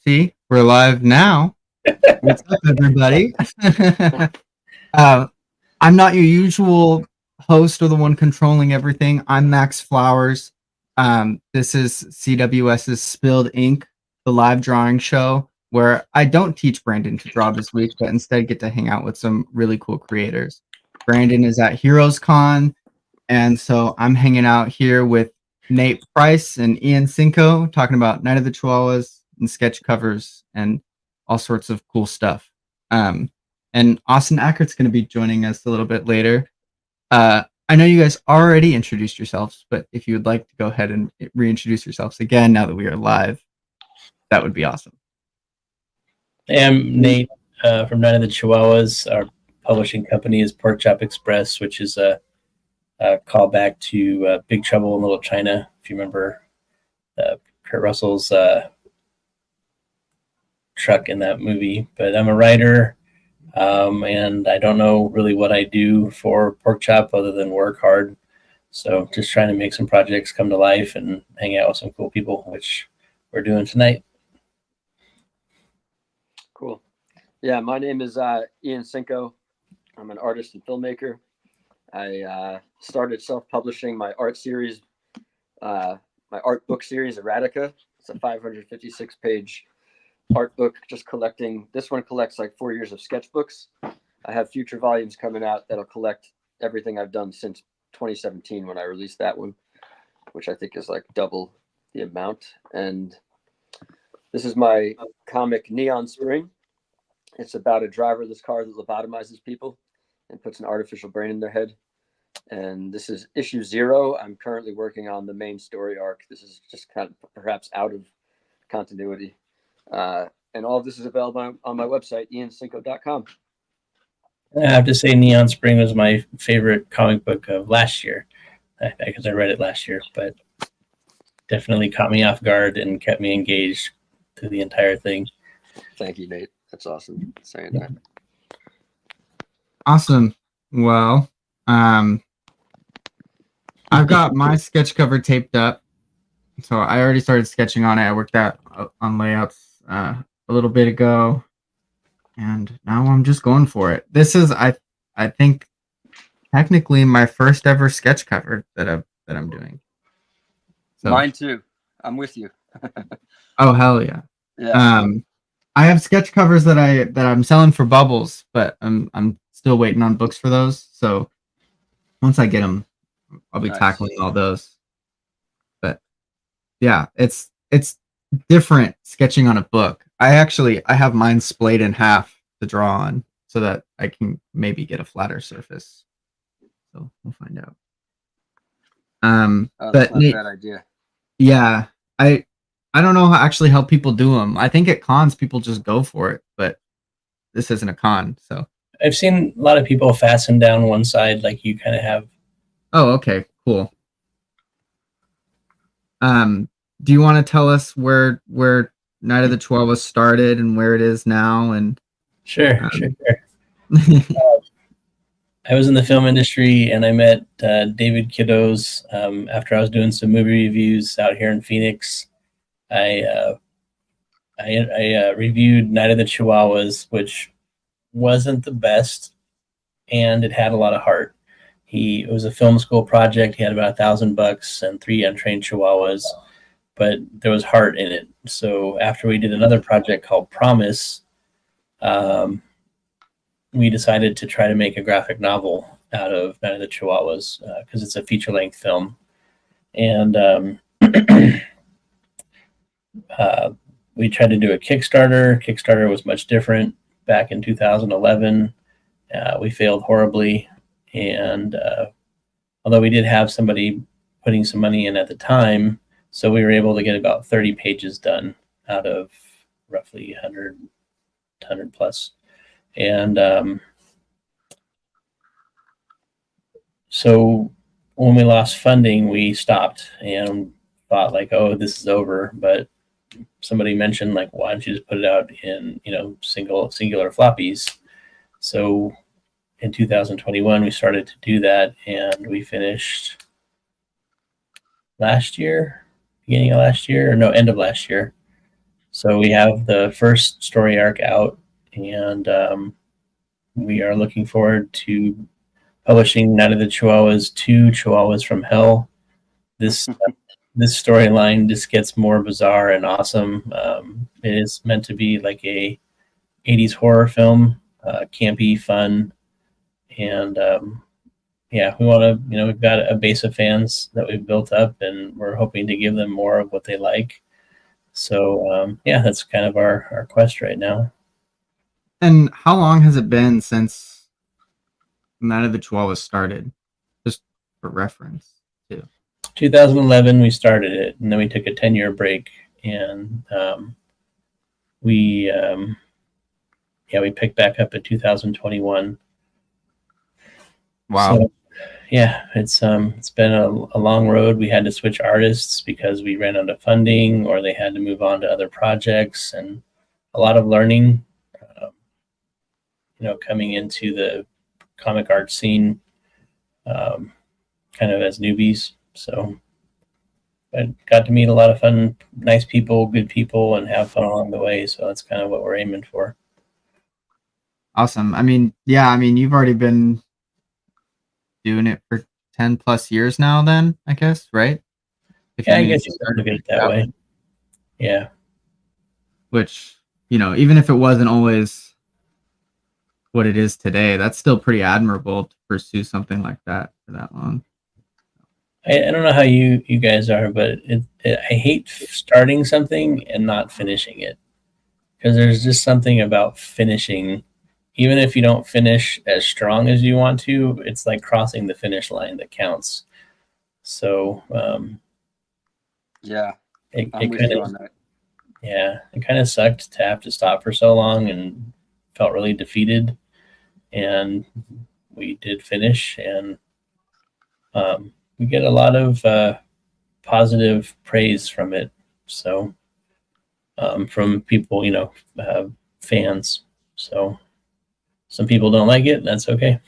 See, we're live now. What's up, everybody? I'm not your usual host or the one controlling everything. I'm Max Flowers. This is CWS's Spilled Ink, the live drawing show, where I don't teach Brandon to draw this week, but instead get to hang out with some really cool creators. Brandon is at Heroes Con, and so I'm hanging out here with Nate Price and Ian Cinco talking about Night of the Chihuahuas and sketch covers and all sorts of cool stuff. And Austin Ackert's going to be joining us a little bit later. I know you guys already introduced yourselves, but if you would like to go ahead and reintroduce yourselves again now that we are live, that would be awesome. Hey, I'm Nate from Night of the Chihuahuas. Our publishing company is Pork Chop Express, which is a callback to Big Trouble in Little China, if you remember Kurt Russell's truck in that movie. But I'm a writer, and I don't know really what I do for Pork Chop other than work hard. So just trying to make some projects come to life and hang out with some cool people, which we're doing tonight. Cool. Yeah, my name is Ian Cinco. I'm an artist and filmmaker. I started self-publishing my art series, my art book series, Erotica. It's a 556-page art book, just collecting. This one collects like 4 years of sketchbooks. I have future volumes coming out that'll collect everything I've done since 2017 when I released that one, which I think is like double the amount. And this is my comic Neon Spring. It's about a driverless car that lobotomizes people and puts an artificial brain in their head. And this is issue 0. I'm currently working on the main story arc. This is just kind of perhaps out of continuity. And all of this is available on my website, iancinco.com. I have to say Neon Spring was my favorite comic book of last year, because I read it last year, but definitely caught me off guard and kept me engaged through the entire thing. Thank you, Nate. That's awesome saying that. Awesome. Well, I've got my sketch cover taped up, so I already started sketching on it. I worked out on layouts a little bit ago, and now I'm just going for it. This is, I think, technically my first ever sketch cover that I'm doing. So, mine too. I'm with you. Oh hell yeah! Yeah. I have sketch covers that I'm selling for Bubbles, but I'm still waiting on books for those. So once I get them, I'll be tackling all those. But yeah, it's different sketching on a book. I have mine splayed in half to draw on so that I can maybe get a flatter surface. So we'll find out. That's not a bad idea. Yeah, I don't know actually how people do them. I think at cons people just go for it, but this isn't a con, so. I've seen a lot of people fasten down one side like you kind of have. Oh, okay, cool. Do you want to tell us where Night of the Chihuahuas started and where it is now? And Sure. I was in the film industry and I met David Kiddos after I was doing some movie reviews out here in Phoenix. I reviewed Night of the Chihuahuas, which wasn't the best, and it had a lot of heart. It was a film school project. He had about $1,000 and 3 untrained Chihuahuas, but there was heart in it. So after we did another project called Promise, we decided to try to make a graphic novel out of Night of the Chihuahuas because it's a feature-length film. And we tried to do a Kickstarter. Kickstarter was much different back in 2011. We failed horribly. And although we did have somebody putting some money in at the time, so we were able to get about 30 pages done out of roughly 100 plus. And so when we lost funding, we stopped and thought like, oh, this is over. But somebody mentioned like, why don't you just put it out in, singular floppies? So in 2021, we started to do that, and we finished end of last year. So we have the first story arc out, and we are looking forward to publishing Night of the Chihuahuas 2, Chihuahuas from Hell. This this storyline just gets more bizarre and awesome. It is meant to be like a 80s horror film, campy, fun, and yeah, we want to, we've got a base of fans that we've built up, and we're hoping to give them more of what they like. So yeah, that's kind of our quest right now. And how long has it been since Night of the Chihuahuas started? Just for reference, too. 2011 we started it, and then we took a 10-year break, and we yeah, we picked back up in 2021. Wow. So yeah, it's been a long road. We had to switch artists because we ran out of funding, or they had to move on to other projects, and a lot of learning. Coming into the comic art scene, kind of as newbies. So I got to meet a lot of fun, nice people, good people, and have fun along the way. So that's kind of what we're aiming for. Awesome. I mean, yeah, you've already been doing it for 10 plus years now then, I guess, right? Yeah, I guess you could look at it that way. Yeah. Which, even if it wasn't always what it is today, that's still pretty admirable to pursue something like that for that long. I don't know how you guys are, but I hate starting something and not finishing it, because there's just something about finishing. Even if you don't finish as strong as you want to, it's like crossing the finish line that counts. So Yeah, it I'm with kind you of on that. yeah, it kind of sucked to have to stop for so long, and felt really defeated. And we did finish, and we get a lot of positive praise from it. So from people, fans. So some people don't like it. That's okay.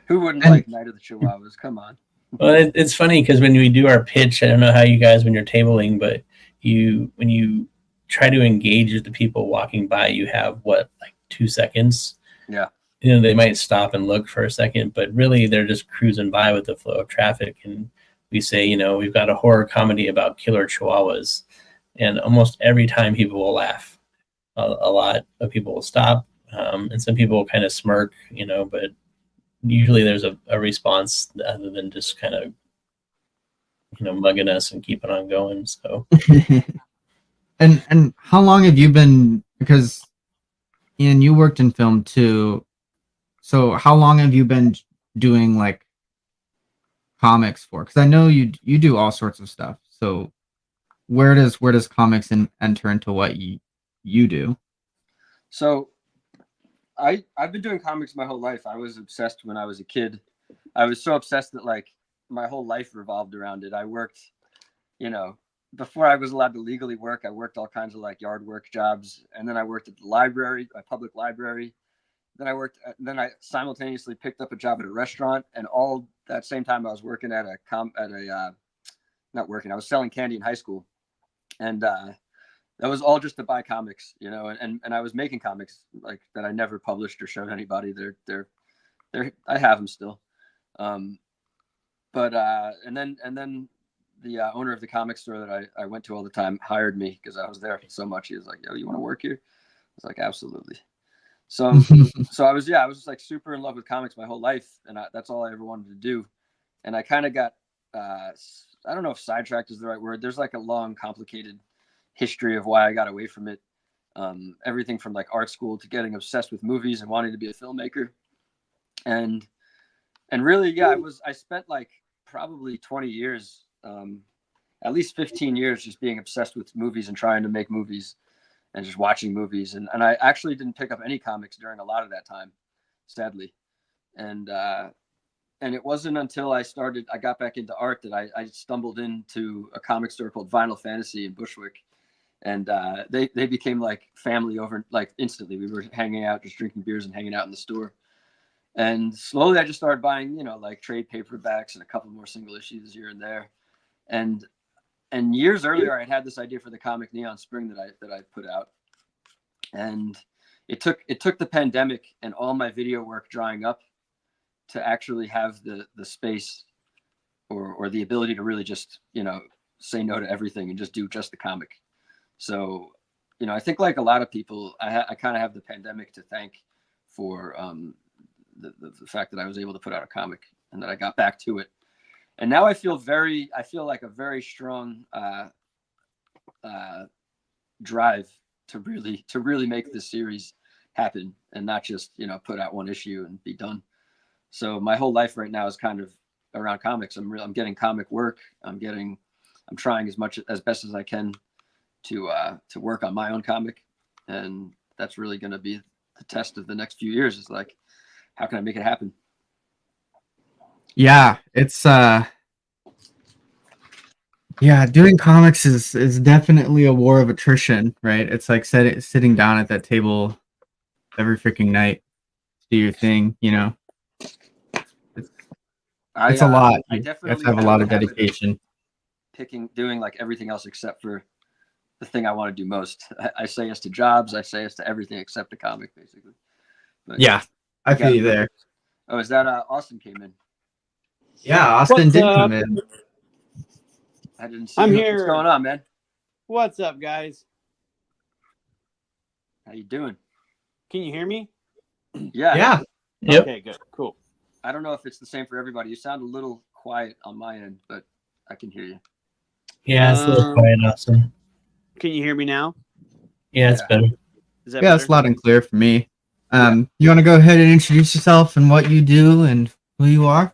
Who wouldn't like Night of the Chihuahuas? Come on. Well, it's funny because when we do our pitch, I don't know how you guys, when you're tabling, but when you try to engage with the people walking by, you have like 2 seconds. Yeah. They might stop and look for a second, but really they're just cruising by with the flow of traffic. And we say, we've got a horror comedy about killer chihuahuas, and almost every time people will laugh. A lot of people will stop, and some people will kind of smirk, but usually there's a response other than just kind of mugging us and keeping on going. So and how long have you been, because Ian, you worked in film too, so how long have you been doing like comics for? Because I know you do all sorts of stuff, so where does comics enter into what you do? So I've been doing comics my whole life. I was obsessed when I was a kid. I was so obsessed that like my whole life revolved around it. I worked, before I was allowed to legally work, I worked all kinds of like yard work jobs, and then I worked at the library, a public library. Then I simultaneously picked up a job at a restaurant, and all that same time I was working at not working. I was selling candy in high school, and that was all just to buy comics, and I was making comics like that I never published or showed anybody. They're I have them still. But and then the owner of the comic store that I went to all the time hired me because I was there so much. He was like, "Yo, you want to work here?" I was like, "Absolutely." So I was just like super in love with comics my whole life, and that's all I ever wanted to do. And I kind of got I don't know if sidetracked is the right word. There's like a long, complicated history of why I got away from it. Everything from like art school to getting obsessed with movies and wanting to be a filmmaker. And really, yeah, I spent like probably 20 years, at least 15 years just being obsessed with movies and trying to make movies and just watching movies. And I actually didn't pick up any comics during a lot of that time, sadly. And it wasn't until I got back into art that I stumbled into a comic store called Vinyl Fantasy in Bushwick. And they became like family over like instantly. We were hanging out, just drinking beers and hanging out in the store. And slowly I just started buying, like trade paperbacks and a couple more single issues here and there. And and years earlier, I had this idea for the comic Neon Spring that I put out, and it took the pandemic and all my video work drying up to actually have the space or the ability to really just, say no to everything and just do just the comic. So, I think like a lot of people, I kind of have the pandemic to thank for the fact that I was able to put out a comic and that I got back to it. And now I feel like a very strong drive to really make this series happen and not just, put out one issue and be done. So my whole life right now is kind of around comics. I'm getting comic work. I'm trying as best as I can to work on my own comic. And that's really going to be the test of the next few years, is like, how can I make it happen? Yeah, it's doing comics is definitely a war of attrition, right? It's like sitting down at that table every freaking night to do your thing, It's a lot. I You have definitely to have a have lot a of habit of dedication. doing like everything else except for the thing I want to do most. I say yes to jobs. I say yes to everything except the comic, basically. But Yeah, I feel you there. Oh, is that Austin came in? Yeah, Austin did come in. I didn't see. I'm you. here. What's going on, man? What's up, guys? How you doing? Can you hear me? Yeah. Yeah. Yep. Okay, good. Cool. I don't know if it's the same for everybody. You sound a little quiet on my end, but I can hear you. Yeah, it's a little quiet, Austin. Can you hear me now? Yeah, it's better. Is that Yeah, better? it's loud and clear for me. You want to go ahead and introduce yourself and what you do and who you are?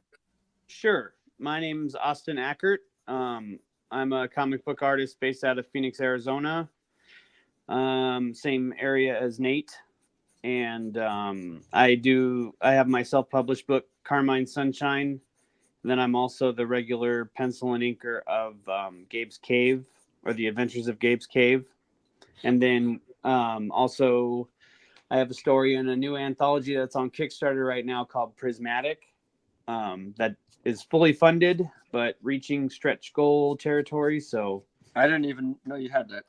Sure. My name's Austin Ackert. I'm a comic book artist based out of Phoenix, Arizona. Same area as Nate. And I have my self-published book, Carmine Sunshine. Then I'm also the regular pencil and inker of Gabe's Cave, or The Adventures of Gabe's Cave. And then also I have a story in a new anthology that's on Kickstarter right now called Prismatic. That is fully funded, but reaching stretch goal territory. So I didn't even know you had that.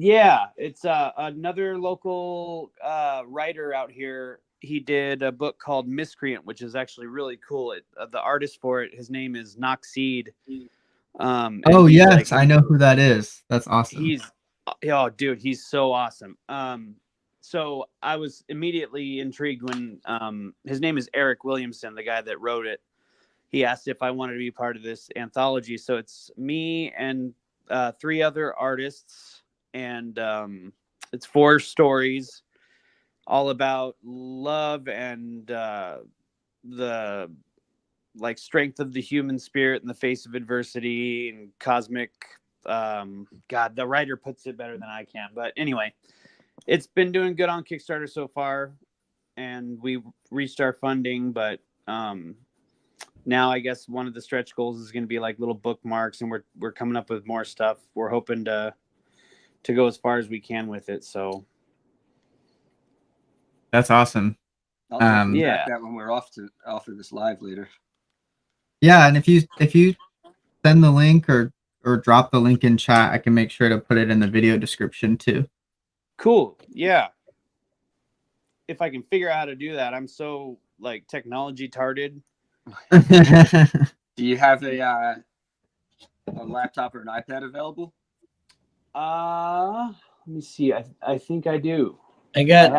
yeah, it's another local writer out here. He did a book called Miscreant, which is actually really cool. The artist for it, his name is Noxseed. Oh yes, I know who that is. That's awesome. Dude, he's so awesome. So I was immediately intrigued when his name is Eric Williamson, the guy that wrote it. He asked if I wanted to be part of this anthology. So it's me and 3 other artists, and it's 4 stories, all about love and the strength of the human spirit in the face of adversity and cosmic. God, the writer puts it better than I can. But anyway, it's been doing good on Kickstarter so far, and we reached our funding. But now I guess one of the stretch goals is going to be like little bookmarks, and we're coming up with more stuff. We're hoping to go as far as we can with it. So That's awesome. I'll definitely track that when we're off of this live later. Yeah, and if you send the link or drop the link in chat, I can make sure to put it in the video description too. Cool. Yeah. If I can figure out how to do that, I'm so technology tarded. Do you have a laptop or an iPad available? Let me see. I think I do. I got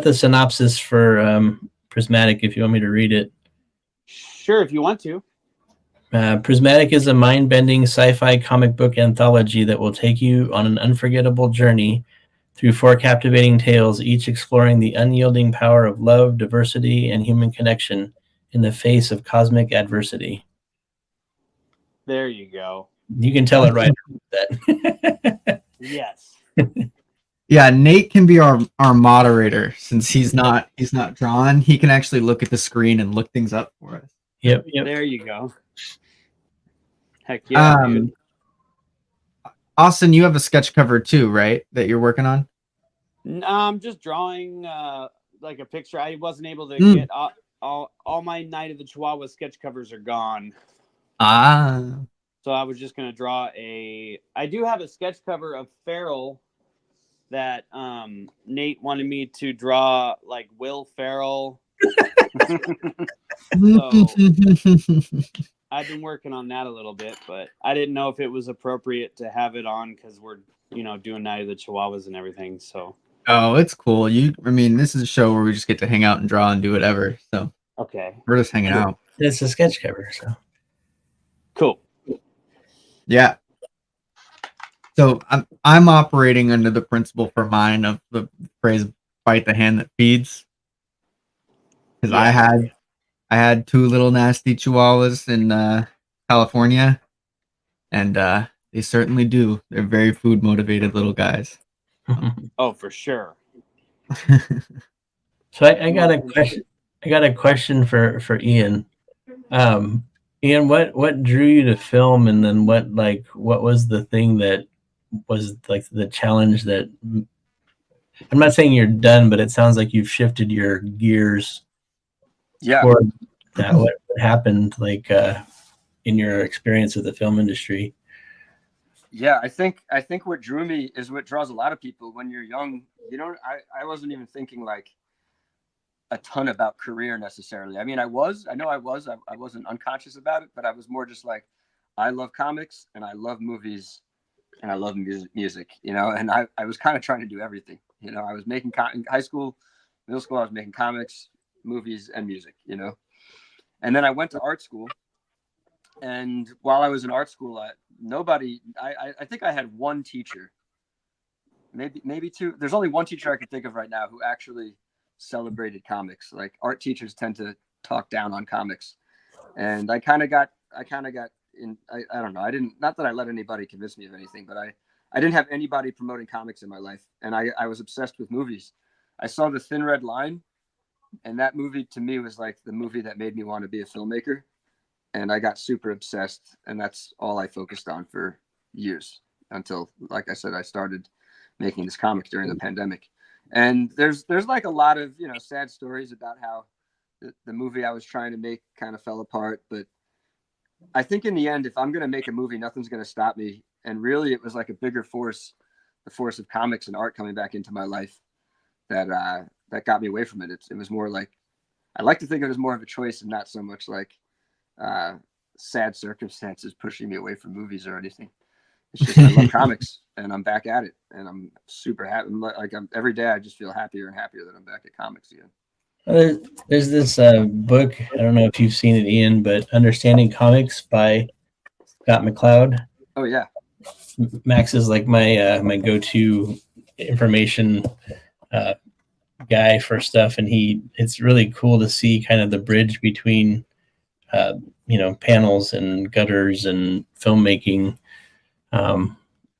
the synopsis for Prismatic if you want me to read it. Sure, if you want to. Prismatic is a mind-bending sci-fi comic book anthology that will take you on an unforgettable journey through 4 captivating tales, each exploring the unyielding power of love, diversity, and human connection in the face of cosmic adversity. There you go. You can tell it right that. Yes. Yeah, Nate can be our moderator since he's not drawn. He can actually look at the screen and look things up for us. Yep. There you go. Heck yeah, dude. Austin, you have a sketch cover too, right? That you're working on? I'm just drawing a picture. I wasn't able to get all my Night of the Chihuahua sketch covers are gone. Ah. So I was just gonna draw I do have a sketch cover of Ferrell that Nate wanted me to draw, like Will Ferrell. So I've been working on that a little bit, but I didn't know if it was appropriate to have it on because we're, doing Night of the Chihuahuas and everything. So Oh, it's cool. I mean, this is a show where we just get to hang out and draw and do whatever. So okay, we're just hanging out. It's a sketch cover, so cool. Yeah. So I'm operating under the principle for mine of the phrase "bite the hand that feeds," because Yeah. I had two little nasty chihuahuas in California, and they certainly do. They're very food motivated little guys. Oh, for sure. So I got a question. I got a question for Ian. Ian, what drew you to film, and then what was the thing that was like the challenge that? I'm not saying you're done, but it sounds like you've shifted your gears. Yeah. Toward that. What happened, in your experience with the film industry? Yeah, I think what drew me is what draws a lot of people when you're young. I wasn't even thinking like a ton about career necessarily. I mean, I wasn't unconscious about it, but I was more just like, I love comics and I love movies and I love music, and I was kind of trying to do everything. I was making in high school, middle school, I was making comics, movies, and music, and then I went to art school. And while I was in art school, I think I had one teacher, maybe two. There's only one teacher I can think of right now who actually celebrated comics. Like art teachers tend to talk down on comics. And I kind of got in, I don't know. Not that I let anybody convince me of anything, but I didn't have anybody promoting comics in my life. And I was obsessed with movies. I saw The Thin Red Line, and that movie to me was like the movie that made me want to be a filmmaker. And I got super obsessed, and that's all I focused on for years until, like I said, I started making this comic during the pandemic. And there's like a lot of, sad stories about how the movie I was trying to make kind of fell apart. But I think in the end, if I'm going to make a movie, nothing's going to stop me. And really, it was like a bigger force, the force of comics and art coming back into my life that got me away from it. It was more like, I like to think of it as more of a choice and not so much like sad circumstances pushing me away from movies or anything. It's just I love comics and I'm back at it and I'm super happy. Every day I just feel happier and happier that I'm back at comics again. There's this book, I don't know if you've seen it, Ian, but Understanding Comics by Scott McCloud. Oh yeah. Max is like my my go-to information guy for stuff, and it's really cool to see kind of the bridge between panels and gutters and filmmaking.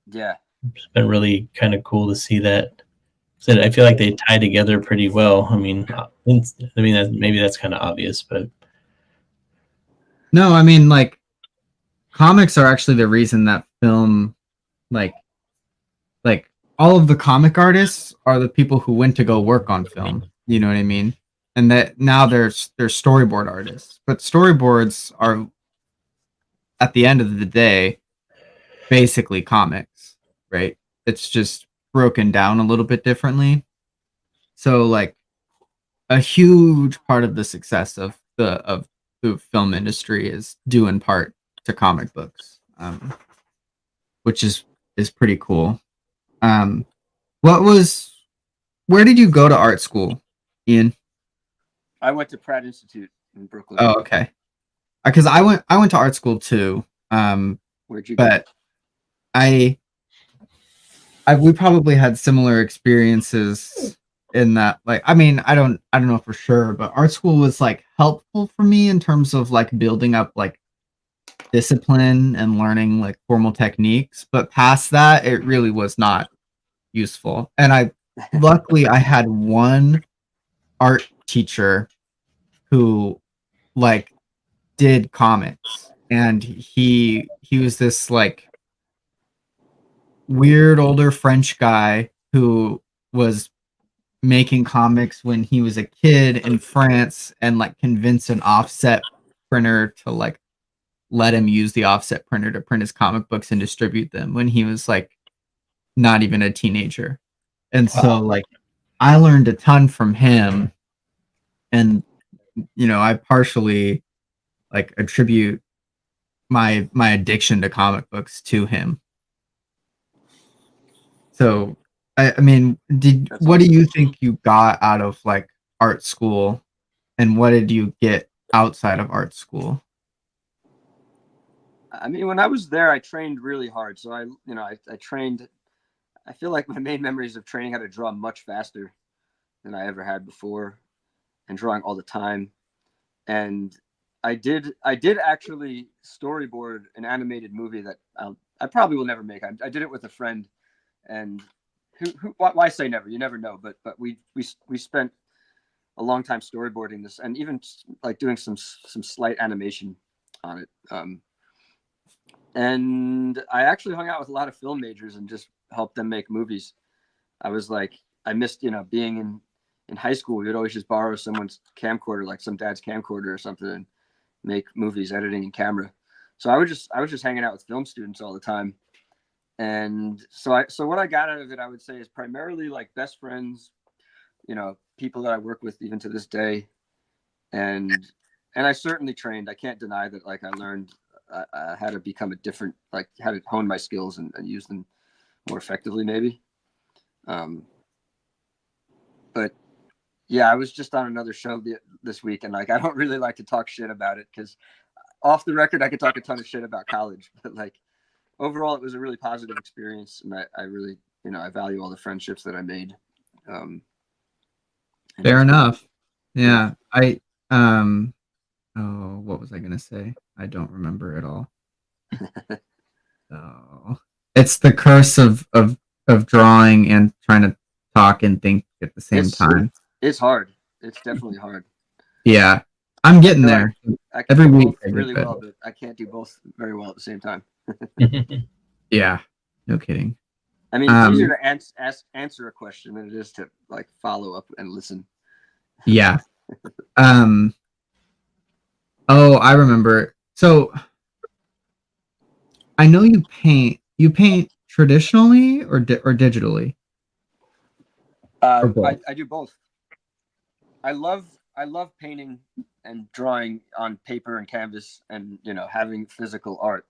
Yeah, it's been really kind of cool to see that. So I feel like they tie together pretty well. I mean, maybe that's kind of obvious, but no, I mean, like, comics are actually the reason that film, like all of the comic artists are the people who went to go work on film. You know what I mean? And that now there's storyboard artists, but storyboards are, at the end of the day, basically comics, right? It's just broken down a little bit differently. So like a huge part of the success of the film industry is due in part to comic books, which is pretty cool. Where did you go to art school, Ian? I went to Pratt Institute in Brooklyn. Oh, okay. Because I went to art school too. Where'd you go? But we probably had similar experiences in that. Like, I mean, I don't know for sure, but art school was like helpful for me in terms of like building up like discipline and learning like formal techniques. But past that, it really was not useful. And luckily I had one art teacher who like did comics, and he was this like weird older French guy who was making comics when he was a kid in France and like convinced an offset printer to like let him use the offset printer to print his comic books and distribute them when he was like not even a teenager. And so like I learned a ton from him, and I partially like attribute my addiction to comic books to him. So I mean, what do you think you got out of like art school, and what did you get outside of art school? I mean, when I was there, I trained really hard. So I trained. I feel like my main memories of training how to draw much faster than I ever had before, and drawing all the time. And I did actually storyboard an animated movie that I probably will never make. I did it with a friend, and why say never? You never know. But we spent a long time storyboarding this, and even like doing some slight animation on it. And I actually hung out with a lot of film majors and just helped them make movies. I was like, I missed, being in high school. We would always just borrow someone's camcorder, like some dad's camcorder or something, and make movies, editing in camera. So I was just hanging out with film students all the time. And so what I got out of it, I would say, is primarily like best friends, people that I work with even to this day. And I certainly trained. I can't deny that, like, I learned how to become how to hone my skills and use them more effectively, maybe. But yeah, I was just on another show this week, and like, I don't really like to talk shit about it, because off the record, I could talk a ton of shit about college, but like overall, it was a really positive experience, and I really, I value all the friendships that I made. Fair enough. Yeah. Oh, what was I gonna say? I don't remember at all. Oh, it's the curse of drawing and trying to talk and think at the same time. It's hard. It's definitely hard. Yeah, I'm getting there. I can Every do week both really well, but I can't do both very well at the same time. Yeah, no kidding. I mean, it's easier to answer a question than it is to like follow up and listen. Yeah. Oh, I remember. So I know you paint. You paint traditionally or digitally? I do both. I love painting and drawing on paper and canvas, and having physical art.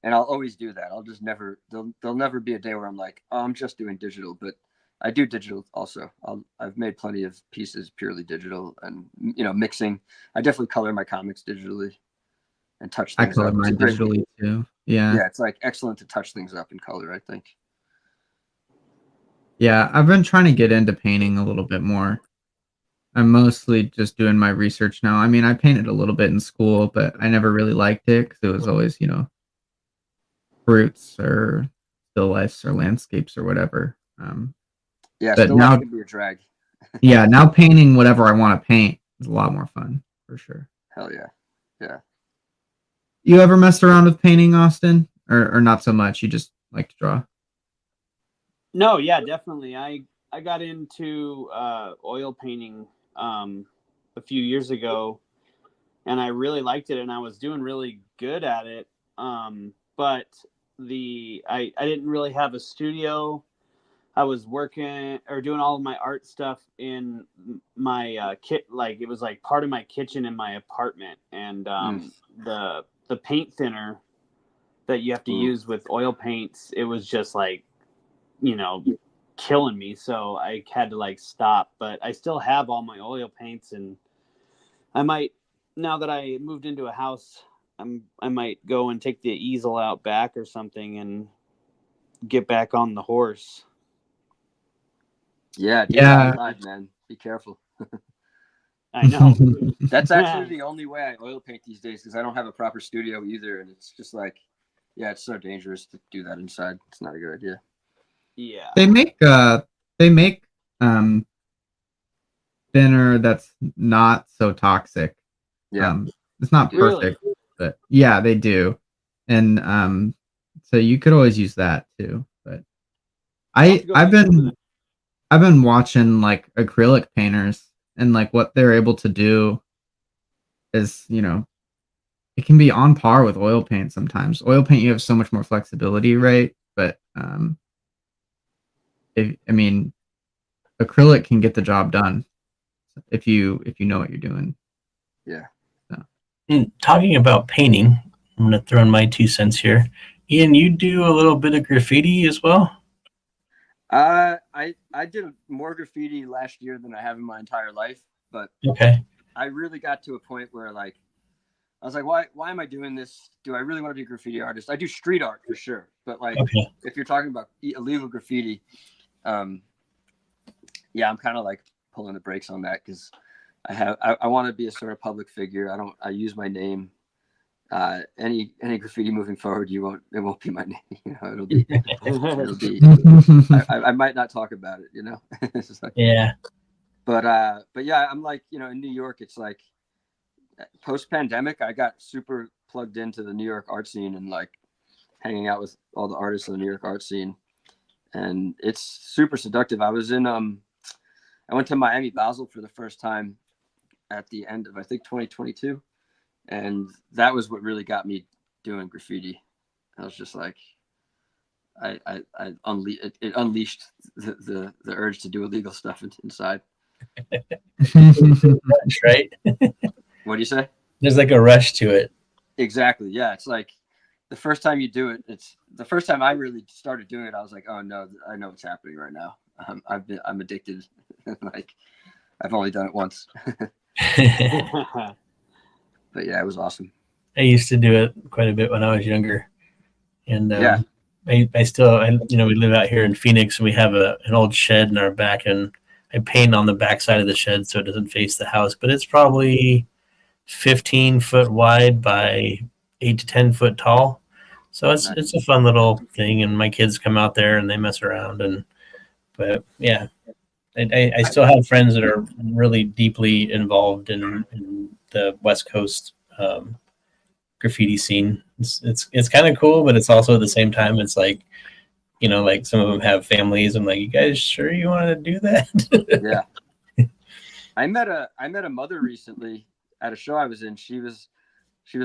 And I'll always do that. I'll just never. There'll never be a day where I'm like, oh, I'm just doing digital. But I do digital also. I've made plenty of pieces purely digital, and mixing. I definitely color my comics digitally and touch things up. I color mine digitally too. Yeah, it's like excellent to touch things up in color, I think. Yeah, I've been trying to get into painting a little bit more. I'm mostly just doing my research now. I mean, I painted a little bit in school, but I never really liked it because it was always, fruits or still lifes or landscapes or whatever. Yeah, still life can be a drag. Yeah, now painting whatever I want to paint is a lot more fun, for sure. Hell yeah. Yeah. You ever messed around with painting, Austin? Or not so much? You just like to draw? No, yeah, definitely. I got into oil painting a few years ago, and I really liked it, and I was doing really good at it. But I didn't really have a studio. I was working or doing all of my art stuff in my kit. Like, it was like part of my kitchen in my apartment, and the paint thinner that you have to use with oil paints, it was just like, killing me. So I had to like stop, but I still have all my oil paints, and I might, now that I moved into a house, I might go and take the easel out back or something and get back on the horse. Yeah, outside, man. Be careful. I know. That's actually the only way I oil paint these days, because I don't have a proper studio either, and it's just like, yeah, it's so dangerous to do that inside. It's not a good idea. Yeah. They make thinner that's not so toxic. Yeah. It's not perfect, but yeah, they do. And so you could always use that too. But I've been watching like acrylic painters, and like what they're able to do is, it can be on par with oil paint sometimes. Oil paint, you have so much more flexibility, right? But I mean, acrylic can get the job done if you know what you're doing. Yeah. So. Talking about painting, I'm going to throw in my 2 cents here. Ian, you do a little bit of graffiti as well? I did more graffiti last year than I have in my entire life, but Okay. I really got to a point where like I was like, why am I doing this? Do I really want to be a graffiti artist? I do street art for sure, but like Okay. if you're talking about illegal graffiti, yeah, I'm kind of like pulling the brakes on that because I want to be a sort of public figure. I use my name. Any graffiti moving forward, it won't be my name. You know, it'll be I might not talk about it. You know, like, Yeah. But yeah, I'm like, you know, in New York, it's like post pandemic, I got super plugged into the New York art scene and like hanging out with all the artists in the New York art scene, and it's super seductive. I went to Miami Basel for the first time at the end of I think 2022. And that was what really got me doing graffiti. I was just like, it unleashed the urge to do illegal stuff inside. Rush, right? What do you say? There's like a rush to it. Exactly. Yeah. It's like the first time you do it, it's the first time I really started doing it. I was like, oh no, I know what's happening right now. I'm addicted. Like I've only done it once. But yeah, it was awesome. I used to do it quite a bit when I was younger, and Yeah. I still, we live out here in Phoenix, and we have an old shed in our back, and I paint on the back side of the shed so it doesn't face the house. But it's probably 15 foot wide by 8 to 10 foot tall, so it's a fun little thing. And my kids come out there and they mess around, but yeah, I still have friends that are really deeply involved in the West Coast graffiti scene. It's kind of cool, but it's also at the same time, it's like, like some of them have families. I'm like, you guys sure you want to do that? Yeah. I met a mother recently at a show I was in. She was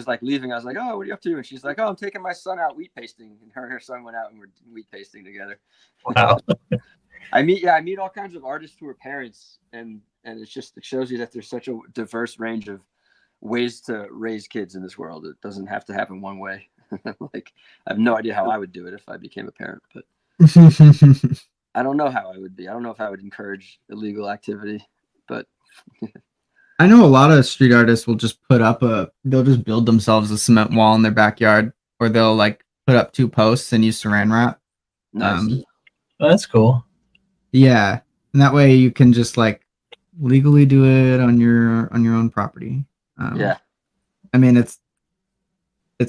like leaving. I was like, oh, what are you up to? And she's like, oh, I'm taking my son out wheat pasting. And her and her son went out and were wheat pasting together. Wow. I meet all kinds of artists who are parents, and it shows you that there's such a diverse range of ways to raise kids in this world. It doesn't have to happen one way. Like I have no idea how I would do it if I became a parent, but I don't know how I would be. I don't know if I would encourage illegal activity, but I know a lot of street artists will just they'll just build themselves a cement wall in their backyard, or they'll like put up 2 posts and use saran wrap. nice. Well, that's cool. Yeah, and that way you can just like legally do it on your own property. Yeah. I mean, it's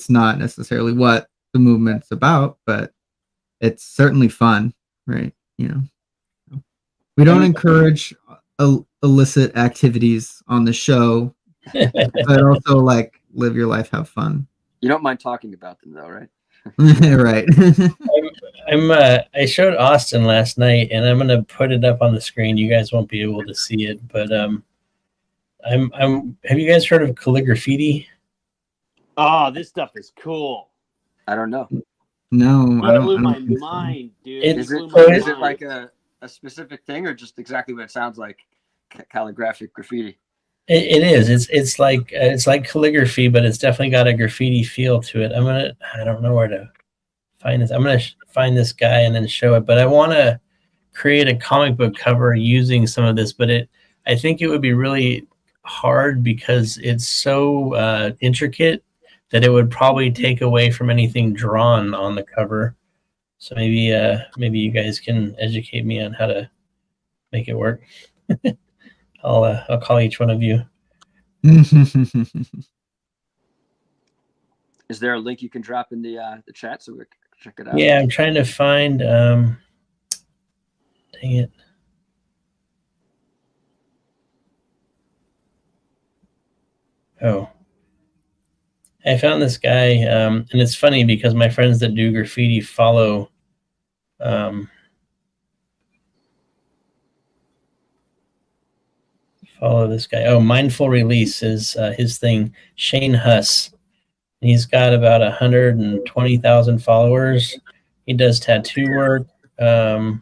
not necessarily what the movement's about, but it's certainly fun, right? You know, we don't encourage illicit activities on the show, but also like live your life, have fun. You don't mind talking about them though, right? Right. I showed Austin last night, and I'm gonna put it up on the screen. You guys won't be able to see it, but have you guys heard of calligraphy? Oh, this stuff is cool. I don't know. No, It blew my mind, dude. Is it like a specific thing or just exactly what it sounds like? Calligraphic graffiti. It is. It's like calligraphy, but it's definitely got a graffiti feel to it. I don't know where to find this. I'm gonna find this guy and then show it. But I want to create a comic book cover using some of this. But I think it would be really hard because it's so intricate that it would probably take away from anything drawn on the cover. So maybe you guys can educate me on how to make it work. I'll call each one of you. Is there a link you can drop in the chat so we can check it out? Yeah, I'm trying to find. Dang it. Oh, I found this guy, and it's funny because my friends that do graffiti follow. Follow this guy. Oh, Mindful Release is his thing. Shane Huss He's got about 120,000 followers. He does tattoo work. And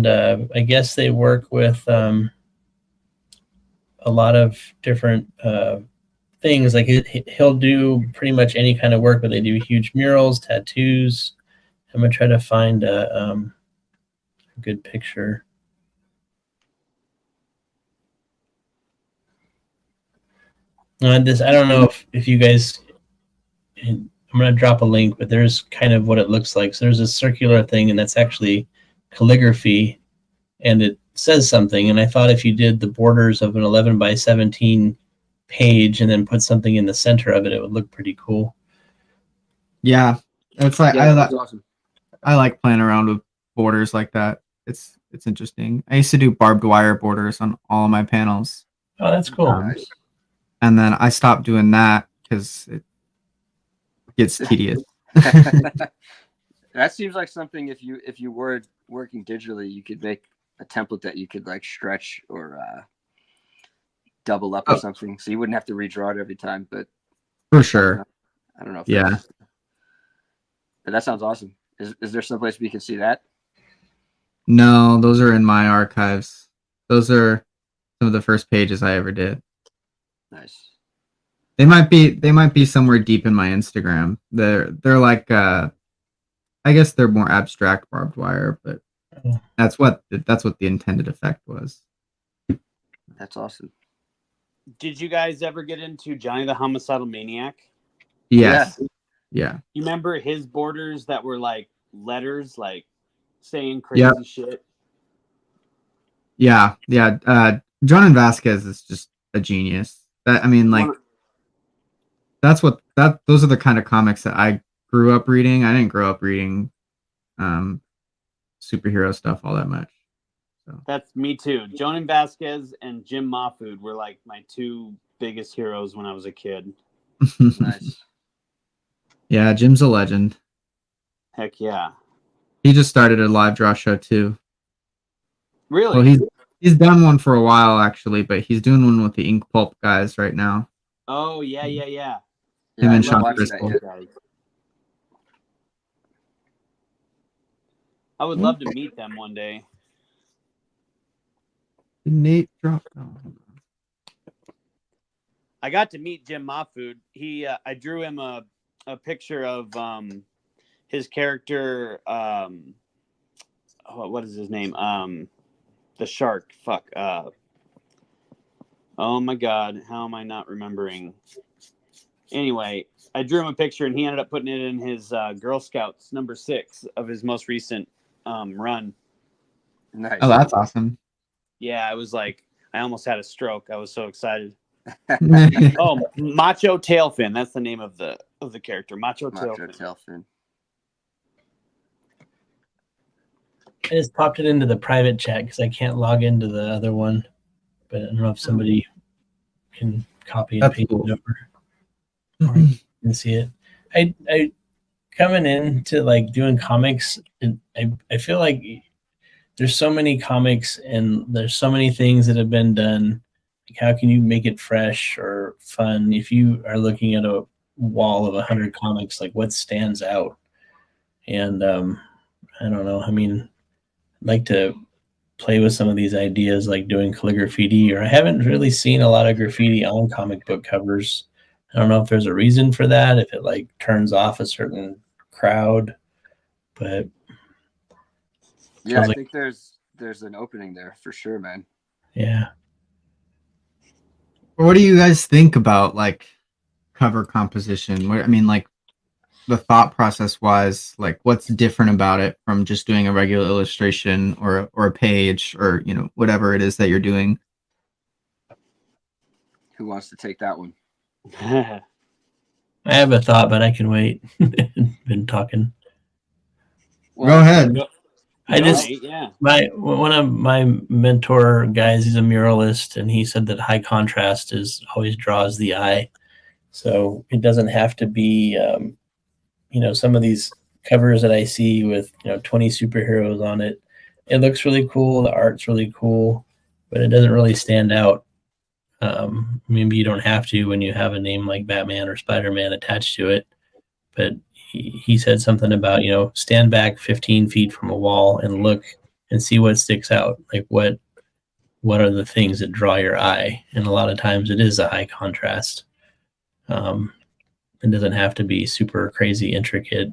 I guess they work with a lot of different things. Like he'll do pretty much any kind of work, but they do huge murals, tattoos. I'm gonna try to find a good picture. This, I don't know if you guys, I'm going to drop a link, but there's kind of what it looks like. So there's a circular thing, and that's actually calligraphy, and it says something. And I thought if you did the borders of an 11 by 17 page and then put something in the center of it, it would look pretty cool. Yeah, it's like Yeah, that's awesome. I like playing around with borders like that. It's interesting. I used to do barbed wire borders on all of my panels. Oh, that's cool. Nice. And then I stopped doing that because it gets tedious. That seems like something if you were working digitally, you could make a template that you could like stretch or double up or something, so you wouldn't have to redraw it every time. But For sure. I don't know. Yeah. But that sounds awesome. Is there someplace we can see that? No, those are in my archives. Those are some of the first pages I ever did. Nice. They might be somewhere deep in my Instagram. They're like I guess they're more abstract barbed wire, but that's what the intended effect was. That's awesome. Did you guys ever get into Johnny the Homicidal Maniac? Yes. Yeah. You remember his borders that were like letters, like saying crazy shit? Yeah. John Vasquez is just a genius. That, I mean, like, those are the kind of comics that I grew up reading. I didn't grow up reading superhero stuff all that much. So That's me too. Jonan Vasquez and Jim Mahfood were like my two biggest heroes when I was a kid. Nice. Yeah, Jim's a legend. Heck yeah. He just started a live draw show too. Really? Well, he's done one for a while actually, but he's doing one with the Ink Pulp guys right now. Oh yeah. Him and I Sean watched that Crystal. yet. I would love to meet them one day. Did Nate drop? Oh, hold on. I got to meet Jim Mahfood. I drew him a picture of his character. What is his name? The shark. Fuck. Oh my God. How am I not remembering? Anyway, I drew him a picture and he ended up putting it in his Girl Scouts number 6 of his most recent run. Nice. Oh, that's awesome. Yeah, I was like, I almost had a stroke. I was so excited. Yeah. Oh, Macho Tailfin. That's the name of the character. Macho Macho Tailfin. Tailfin. I just popped it into the private chat because I can't log into the other one. But I don't know if somebody can copy and That's paste cool. it over. Or you can see it. I coming into like doing comics, I feel like there's so many comics and there's so many things that have been done. Like how can you make it fresh or fun? If you are looking at a wall of 100 comics, like what stands out? And I don't know. I mean, I'd like to play with some of these ideas, like doing calligraphy, or I haven't really seen a lot of graffiti on comic book covers. I don't know if there's a reason for that, if it like turns off a certain crowd, but Yeah, I like, think there's an opening there for sure, man. yeah. What do you guys think about like cover composition? I mean, like the thought process wise, like what's different about it from just doing a regular illustration or a page or whatever it is that you're doing? Who wants to take that one? I have a thought, but I can wait. Been talking. Go ahead. One of my mentor guys, he's a muralist, and he said that high contrast always draws the eye. So it doesn't have to be, some of these covers that I see with 20 superheroes on it. It looks really cool. The art's really cool, but it doesn't really stand out. Maybe you don't have to when you have a name like Batman or Spider-Man attached to it, but he said something about, stand back 15 feet from a wall and look and see what sticks out. Like what are the things that draw your eye? And a lot of times it is a high contrast. It doesn't have to be super crazy intricate.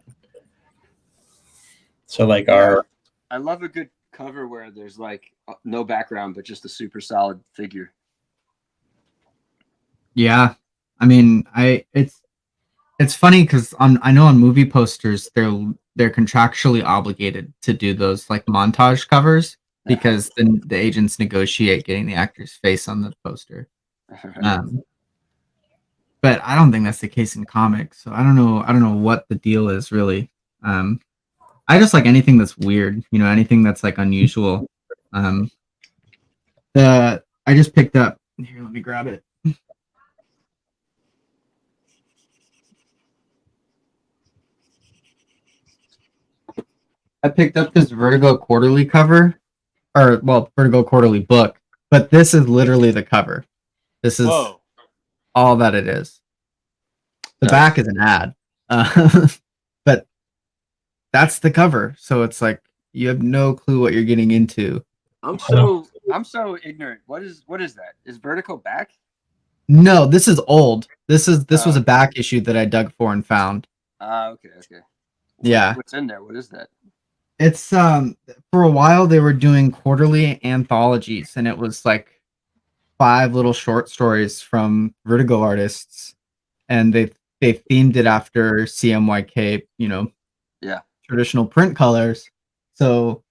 So like I love a good cover where there's like no background but just a super solid figure. Yeah, I mean, it's funny because I know on movie posters they're contractually obligated to do those like montage covers because the agents negotiate getting the actor's face on the poster. But I don't think that's the case in comics. So I don't know what the deal is really. I just like anything that's weird, anything that's like unusual. I just picked up here. Let me grab it. I picked up this Vertigo Quarterly cover, Vertigo Quarterly book, but this is literally the cover. This is all that it is. The back is an ad, but that's the cover. So it's like you have no clue what you're getting into. I'm so ignorant. What is that? Is Vertigo back? No, this is old. This was a back issue that I dug for and found. Okay. Yeah. What's in there? What is that? It's for a while they were doing quarterly anthologies, and it was like 5 little short stories from Vertigo artists, and they themed it after CMYK, traditional print colors. So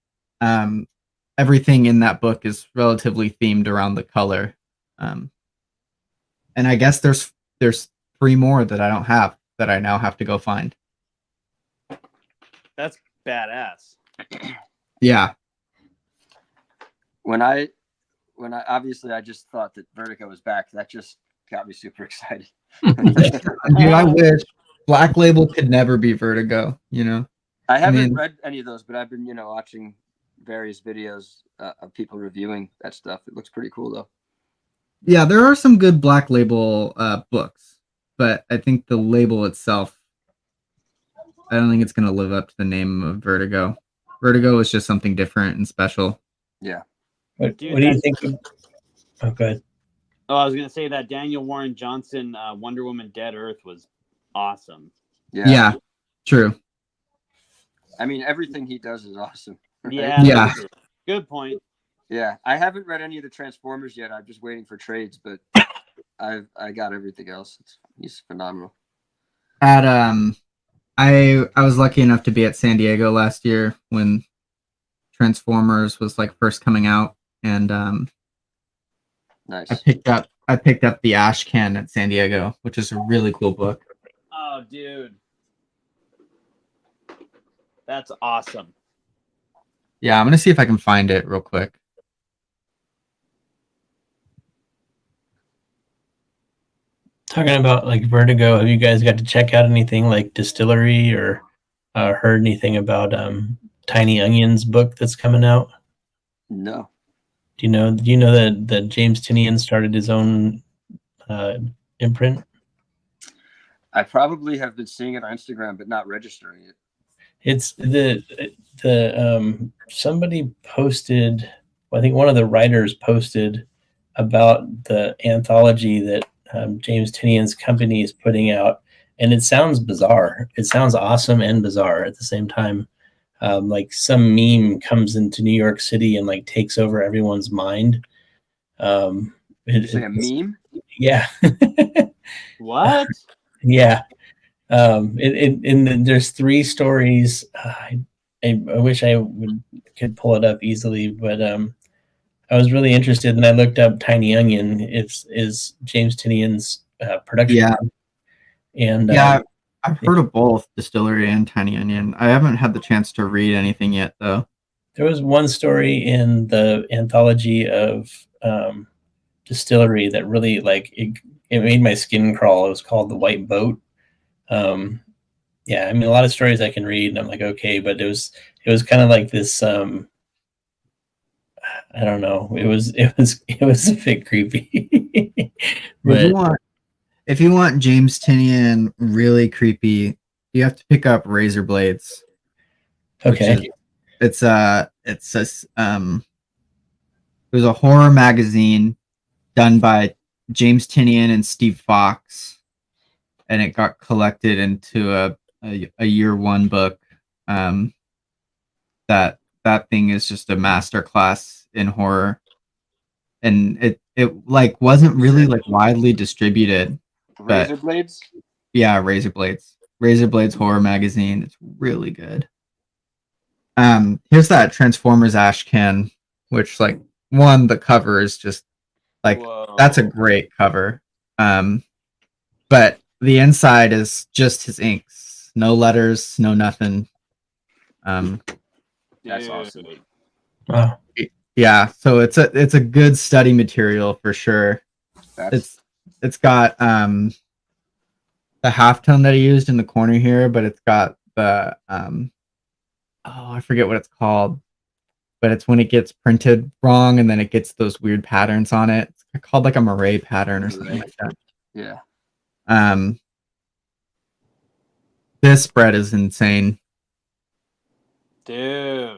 everything in that book is relatively themed around the color. And I guess there's 3 more that I don't have that I now have to go find. That's badass. Yeah. When I obviously I just thought that Vertigo was back. That just got me super excited. Dude, I wish Black Label could never be Vertigo, I haven't read any of those, but I've been, watching various videos of people reviewing that stuff. It looks pretty cool though. Yeah, there are some good Black Label books, but I think the label itself, I don't think it's going to live up to the name of Vertigo. Vertigo is just something different and special. Yeah. What do you think? Oh, go ahead. Oh, I was going to say that Daniel Warren Johnson Wonder Woman Dead Earth was awesome. Yeah, true. I mean, everything he does is awesome. Right? Yeah. Good point. Yeah, I haven't read any of the Transformers yet. I'm just waiting for trades, but I got everything else. He's phenomenal. At I was lucky enough to be at San Diego last year when Transformers was like first coming out, and nice. I picked up the Ash Can at San Diego, which is a really cool book. Oh, dude, that's awesome. Yeah, I'm gonna see if I can find it real quick. Talking about like Vertigo, have you guys got to check out anything like Distillery or heard anything about Tiny Onion's book that's coming out? No. Do you know that James Tinian started his own imprint? I probably have been seeing it on Instagram, but not registering it. It's the somebody posted. Well, I think one of the writers posted about the anthology that James Tinian's company is putting out, and it sounds bizarre. It sounds awesome and bizarre at the same time. Like some meme comes into New York City and like takes over everyone's mind. It's like a meme? Yeah. What? Yeah. There's 3 stories. I wish I could pull it up easily, but I was really interested, and I looked up Tiny Onion. Is James Tinian's production. Yeah. And I've heard of both Distillery and Tiny Onion. I haven't had the chance to read anything yet, though. There was one story in the anthology of Distillery that really it made my skin crawl. It was called The White Boat. Yeah, I mean, a lot of stories I can read, and I'm like, okay, but it was kind of like this. I don't know. It was a bit creepy. But If you want James Tinian really creepy, you have to pick up Razor Blades. okay. It was a horror magazine done by James Tinian and Steve Fox, and it got collected into a year one book. That thing is just a masterclass in horror, and it like wasn't really like widely distributed. Razor Blades. Yeah, Razor Blades horror magazine. It's really good. Here's that Transformers ash can, which like the cover is just like that's a great cover. But the inside is just his inks, no letters, no nothing. That's awesome. Wow. Yeah, so it's a good study material for sure. It's got the halftone that he used in the corner here, but it's got the I forget what it's called, but it's when it gets printed wrong and then it gets those weird patterns on it. It's called like a moire pattern or something like that. Yeah. This spread is insane. Dude.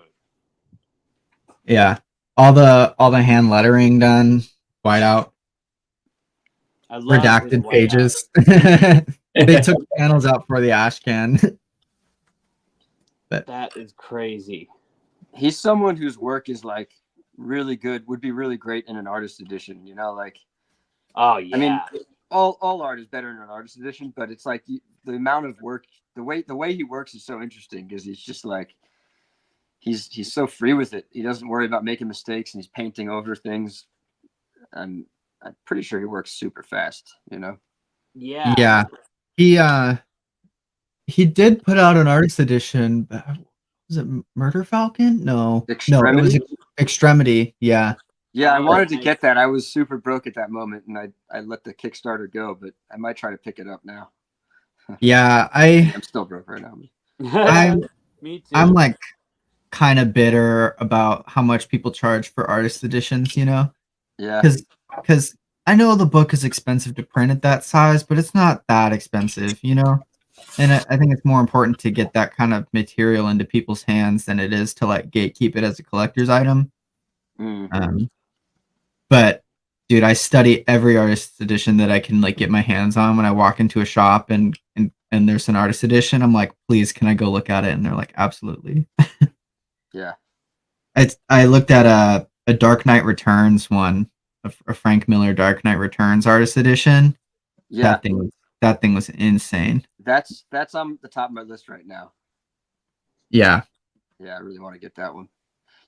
Yeah. All the hand lettering done, white out. I love Redacted pages. They took panels out for the ash can. That is crazy. He's someone whose work is like really good, would be really great in an artist edition, you know, like Oh yeah. I mean, all art is better in an artist edition, but it's like the amount of work, the way he works is so interesting because he's just like he's so free with it. He doesn't worry about making mistakes, and he's painting over things. And I'm pretty sure he works super fast, you know. Yeah. Yeah. He did put out an artist edition. Was it Murder Falcon? No, Extremity? No, it was Extremity. Yeah. Yeah, I wanted to get that. I was super broke at that moment, and I let the Kickstarter go, but I might try to pick it up now. Yeah, I'm still broke right now. Me too. I'm like kind of bitter about how much people charge for artist editions, you know? Yeah. Because I know the book is expensive to print at that size, but it's not that expensive, you know? And I think it's more important to get that kind of material into people's hands than it is to like gatekeep it as a collector's item. But dude, I study every artist edition that I can like get my hands on when I walk into a shop and there's an artist edition. I'm like, please, can I go look at it? And they're like, absolutely. Yeah. I looked at a Dark Knight Returns one, a Frank Miller Dark Knight Returns artist edition. Yeah. That thing was insane. That's on the top of my list right now. Yeah. Yeah, I really want to get that one.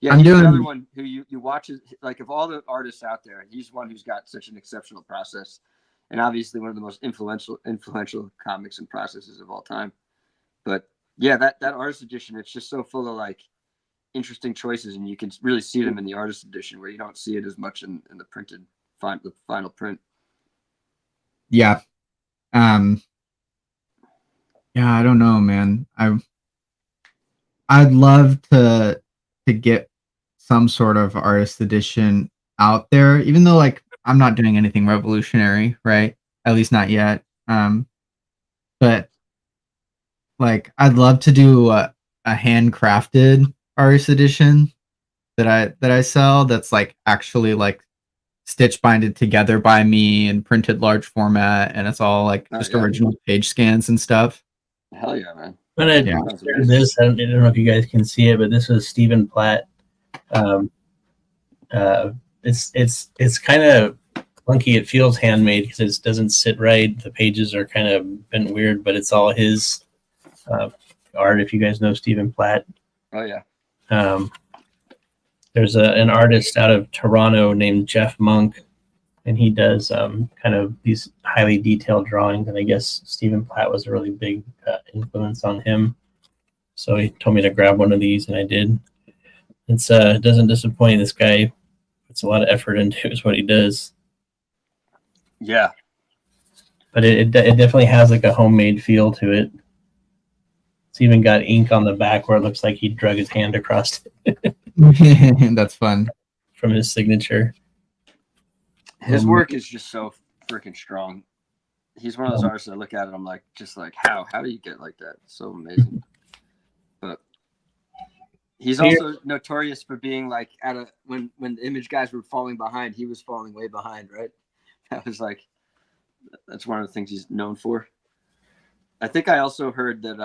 Yeah, I'm he's doing another one who you watch, like of all the artists out there, he's one who's got such an exceptional process, and obviously one of the most influential comics and processes of all time. But yeah, that artist edition, it's just so full of like interesting choices, and you can really see them in the artist edition where you don't see it as much in the printed the final print. Yeah. Yeah, I don't know, man. I'd love to get some sort of artist edition out there, even though like I'm not doing anything revolutionary, right? At least not yet. But like I'd love to do a handcrafted artist edition that I sell that's like actually like stitch binded together by me and printed large format, and it's all like just original page scans and stuff. Hell yeah, man. When I shared this, I don't know if you guys can see it, but this was Stephen Platt. It's kind of clunky. It feels handmade because it doesn't sit right. The pages are kind of been weird, but it's all his art. If you guys know Stephen Platt. Oh yeah. There's an artist out of Toronto named Jeff Monk, and he does kind of these highly detailed drawings. And I guess Stephen Platt was a really big influence on him. So he told me to grab one of these, and I did. It doesn't disappoint. This guy puts a lot of effort into is what he does. Yeah. But it definitely has like a homemade feel to it. It's even got ink on the back where it looks like he drug his hand across it. That's fun. from his signature. His work is just so freaking strong. He's one of those artists that I look at and I'm like, just like, how do you get like that? It's so amazing. But he's also notorious for being like when the image guys were falling behind, he was falling way behind, right? That's one of the things he's known for. I think I also heard that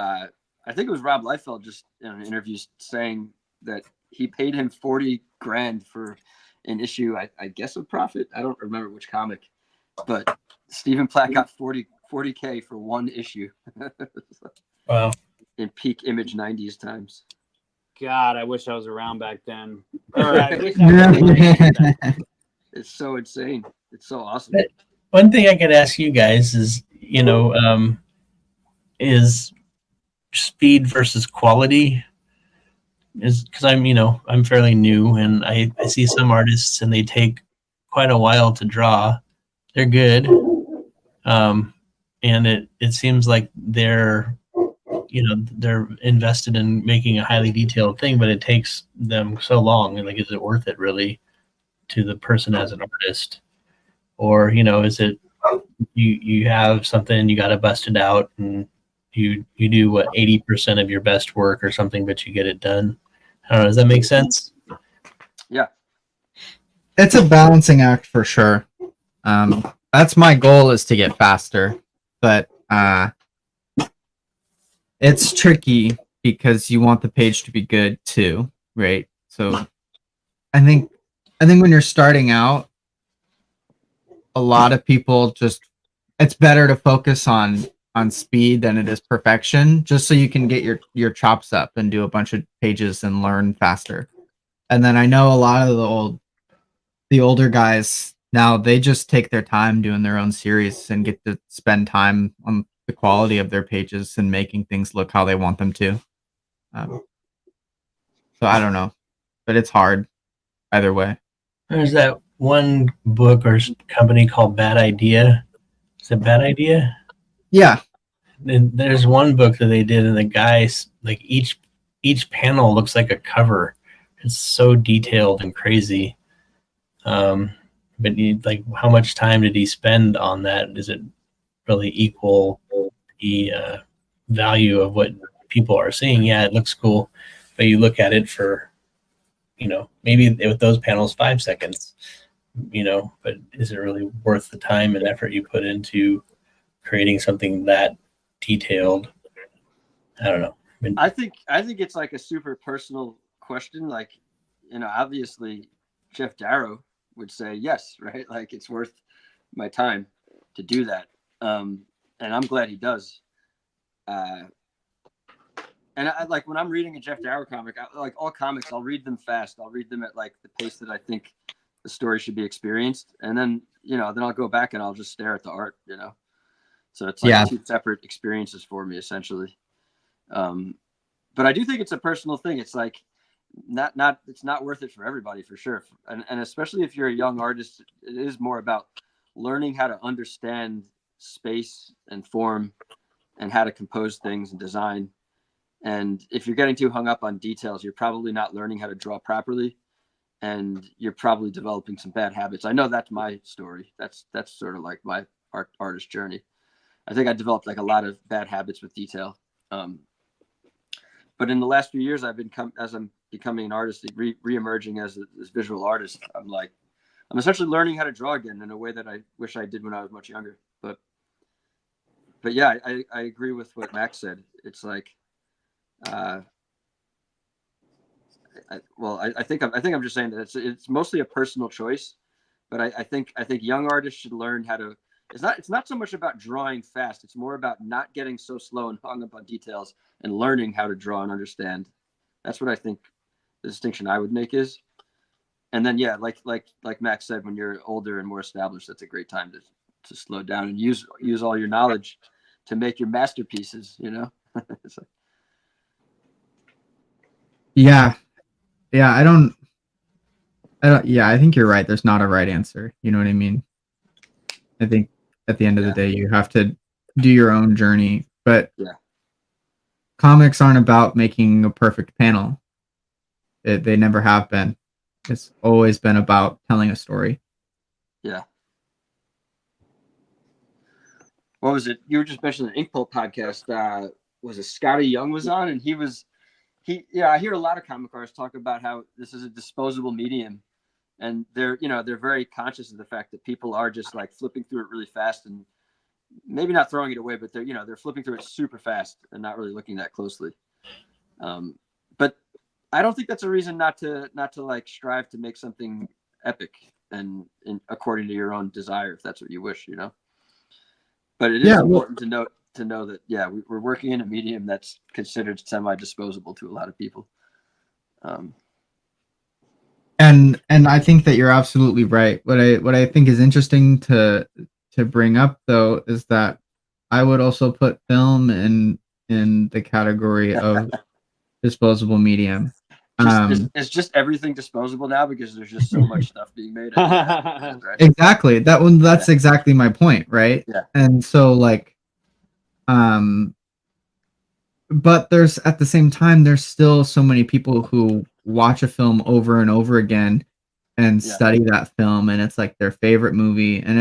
I think it was Rob Liefeld just in an interview saying that he paid him $40,000 for an issue, I guess of Prophet. I don't remember which comic, but Stephen Platt got $40K for one issue. Wow. In peak Image 90s times. God, I wish I was around back then. Or I wish I was around back then. It's so insane. It's so awesome. One thing I could ask you guys is, is speed versus quality. Is because I'm fairly new, and I see some artists and they take quite a while to draw. They're good, and it seems like they're invested in making a highly detailed thing, but it takes them so long. And like, is it worth it really to the person as an artist, or is it you have something and you got to bust it out and you do 80% of your best work or something, but you get it done. I don't know. Does that make sense? Yeah. It's a balancing act for sure. That's my goal, is to get faster, but it's tricky because you want the page to be good too, right? So I think when you're starting out, a lot of people it's better to focus on speed than it is perfection, just so you can get your chops up and do a bunch of pages and learn faster. And then I know a lot of the older guys now, they just take their time doing their own series and get to spend time on the quality of their pages and making things look how they want them to. So I don't know, but it's hard either way. There's that one book or company called Bad Idea. Is it Bad Idea? Yeah. And there's one book that they did, and the guys, like, each panel looks like a cover. It's so detailed and crazy. But how much time did he spend on that? Does it really equal the value of what people are seeing? Yeah, it looks cool, but you look at it for, maybe with those panels 5 seconds, but is it really worth the time and effort you put into creating something that detailed? I don't know. I think it's like a super personal question. Like, obviously Jeff Darrow would say yes, right? Like, it's worth my time to do that. And I'm glad he does. And I like, when I'm reading a Jeff Darrow comic, like all comics, I'll read them fast. I'll read them at like the pace that I think the story should be experienced. And then, then I'll go back and I'll just stare at the art, So it's like two separate experiences for me, essentially. But I do think it's a personal thing. It's like it's not worth it for everybody, for sure. And especially if you're a young artist, it is more about learning how to understand space and form and how to compose things and design. And if you're getting too hung up on details, you're probably not learning how to draw properly, and you're probably developing some bad habits. I know that's my story. That's sort of like my artist journey. I think I developed like a lot of bad habits with detail. But in the last few years, as I'm becoming an artist, re-emerging as a visual artist, I'm essentially learning how to draw again in a way that I wish I did when I was much younger. But yeah, I agree with what Max said. It's like, I think I'm just saying that it's mostly a personal choice, but I think young artists should learn how to. It's not so much about drawing fast. It's more about not getting so slow and hung up on details and learning how to draw and understand. That's what I think the distinction I would make is. And then, yeah, like Max said, when you're older and more established, that's a great time to slow down and use all your knowledge to make your masterpieces, It's like, Yeah. I think you're right. There's not a right answer. You know what I mean? I think at the end of the day, you have to do your own journey, but comics aren't about making a perfect panel. They never have been. It's always been about telling a story. Yeah. What was it? You were just mentioning the Ink Pulp podcast. Was it Scotty Young was on, and I hear a lot of comic artists talk about how this is a disposable medium, and they're very conscious of the fact that people are just like flipping through it really fast and maybe not throwing it away, but they're flipping through it super fast and not really looking that closely. But I don't think that's a reason not to like strive to make something epic and according to your own desire, if that's what you wish, But it is important to know that we're working in a medium that's considered semi-disposable to a lot of people. And I think that you're absolutely right. What I think is interesting to bring up though is that I would also put film in the category of disposable medium. It's just everything disposable now because there's just so much stuff being made. Right? Exactly. That's exactly my point, right? Yeah. And so like, but there's at the same time there's still so many people who watch a film over and over again and study that film, and it's like their favorite movie, and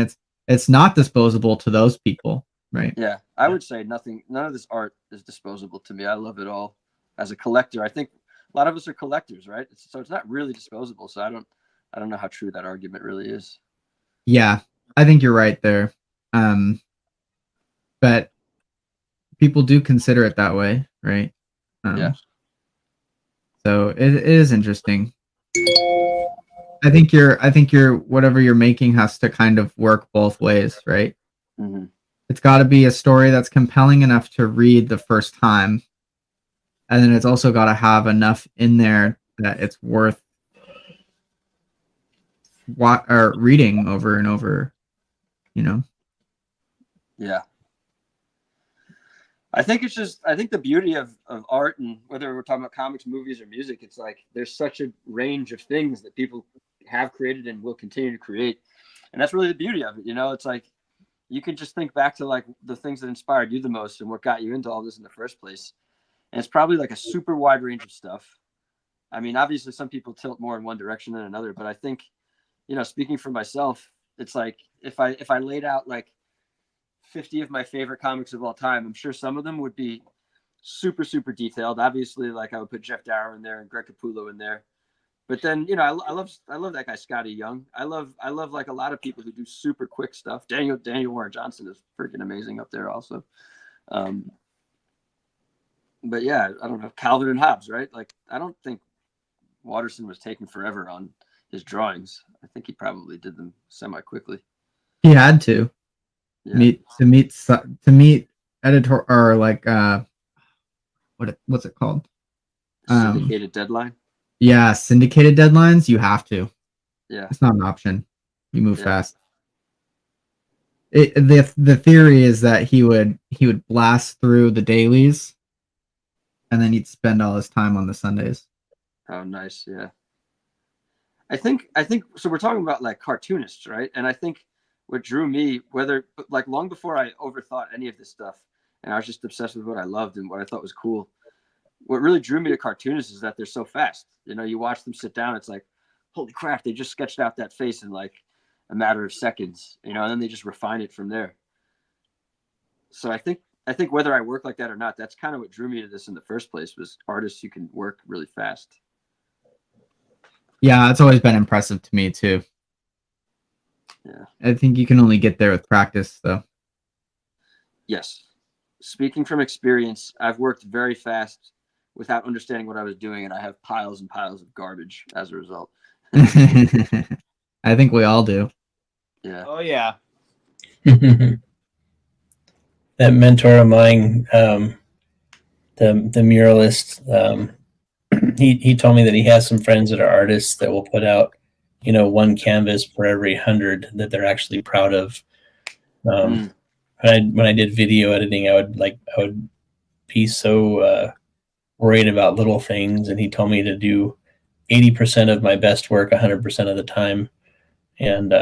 it's not disposable to those people, right? Yeah, I would say none of this art is disposable to me. I love it all. As a collector, I think a lot of us are collectors, right? So it's not really disposable. So I don't know how true that argument really is. Yeah, I think you're right there. But people do consider it that way, right? So it is interesting. I think your whatever you're making has to kind of work both ways, right? Mm-hmm. It's got to be a story that's compelling enough to read the first time, and then it's also got to have enough in there that it's worth reading over and over, Yeah. I think the beauty of art, and whether we're talking about comics, movies, or music, it's like there's such a range of things that people have created and will continue to create. And that's really the beauty of it. It's like you can just think back to like the things that inspired you the most and what got you into all this in the first place. And it's probably like a super wide range of stuff. I mean, obviously some people tilt more in one direction than another, but I think, speaking for myself, it's like if I laid out like 50 of my favorite comics of all time, I'm sure some of them would be super, super detailed. Obviously, like I would put Jeff Darrow in there and Greg Capullo in there. But then, I love that guy, Scotty Young. I love like a lot of people who do super quick stuff. Daniel Warren Johnson is freaking amazing up there also. But yeah, I don't know. Calvin and Hobbes, right? Like, I don't think Watterson was taking forever on his drawings. I think he probably did them semi quickly. He had to. Yeah. To meet editor or like what's it called? Syndicated deadline. Yeah, syndicated deadlines. You have to. Yeah, it's not an option. You move fast. The theory is that he would blast through the dailies, and then he'd spend all his time on the Sundays. Oh, nice. Yeah. I think so. We're talking about like cartoonists, right? And I think what drew me, whether like long before I overthought any of this stuff, and I was just obsessed with what I loved and what I thought was cool. What really drew me to cartoonists is that they're so fast. You watch them sit down, it's like, holy crap, they just sketched out that face in like a matter of seconds, and then they just refine it from there. So I think whether I work like that or not, that's kind of what drew me to this in the first place, was artists who can work really fast. Yeah, it's always been impressive to me too. Yeah. I think you can only get there with practice, though. Yes. Speaking from experience, I've worked very fast without understanding what I was doing, and I have piles and piles of garbage as a result. I think we all do. Yeah. Oh, yeah. That mentor of mine, the muralist, he told me that he has some friends that are artists that will put out, one canvas for every 100 that they're actually proud of. When I did video editing, I would be so worried about little things, and he told me to do 80% of my best work 100% of the time, and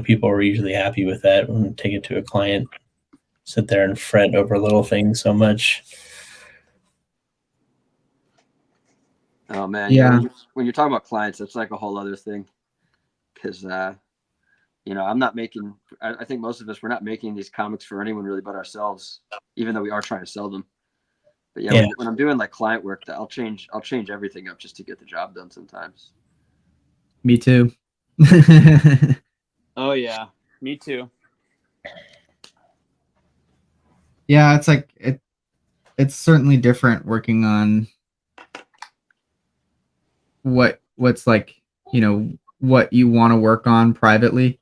people were usually happy with that. When I take it to a client, sit there and fret over little things so much. Oh man, Yeah. When you're talking about clients, that's like a whole other thing. Because I'm not making. I think most of us we're not making these comics for anyone really but ourselves, even though we are trying to sell them. But yeah, Yeah. when I'm doing like client work, I'll change everything up just to get the job done sometimes. Me too. Oh yeah, me too. Yeah, it's like it's certainly different working on what's like, what you want to work on privately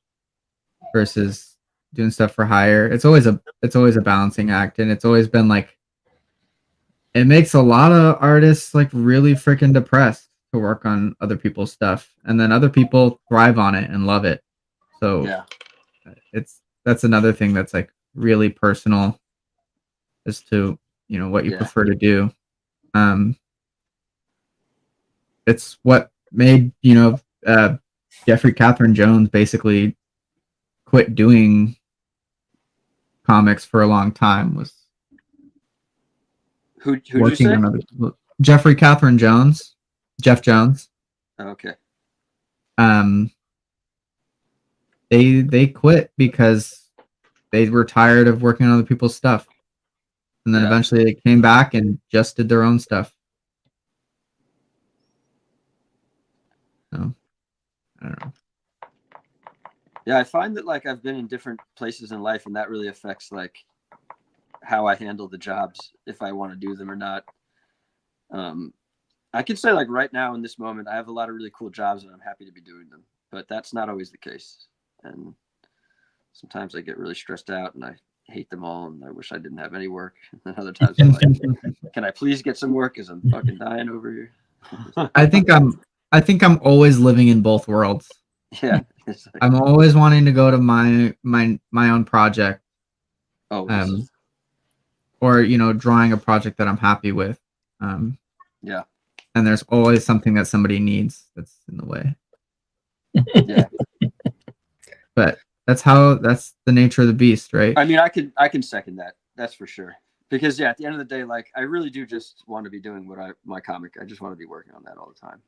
versus doing stuff for hire. It's always a balancing act, and it's always been like it makes a lot of artists like really freaking depressed to work on other people's stuff, and then other people thrive on it and love it. So Yeah, that's another thing that's like really personal as to what you yeah, prefer to do. Um, it's what made Jeffrey Catherine Jones basically quit doing comics for a long time, was who'd you working say? on other Jeffrey Catherine Jones, Jeff Jones. Oh, okay. Um, they quit because they were tired of working on other people's stuff, and then Yeah. eventually they came back and just did their own stuff. So I don't know. Yeah, I find that like I've been in different places in life, and that really affects like how I handle the jobs, if I want to do them or not. I can say like right now in this moment, I have a lot of really cool jobs and I'm happy to be doing them, but that's not always the case. And sometimes I get really stressed out and I hate them all and I wish I didn't have any work. And then other times I'm like, can I please get some work? Because I'm fucking dying over here. I think I'm always living in both worlds. Yeah. It's like, I'm always wanting to go to my own project, always. or drawing a project that I'm happy with. Yeah. And there's always something that somebody needs that's in the way. Yeah. But that's the nature of the beast, right? I mean, I can second that. That's for sure. Because yeah, at the end of the day, like I really do just want to be doing my comic. I just want to be working on that all the time.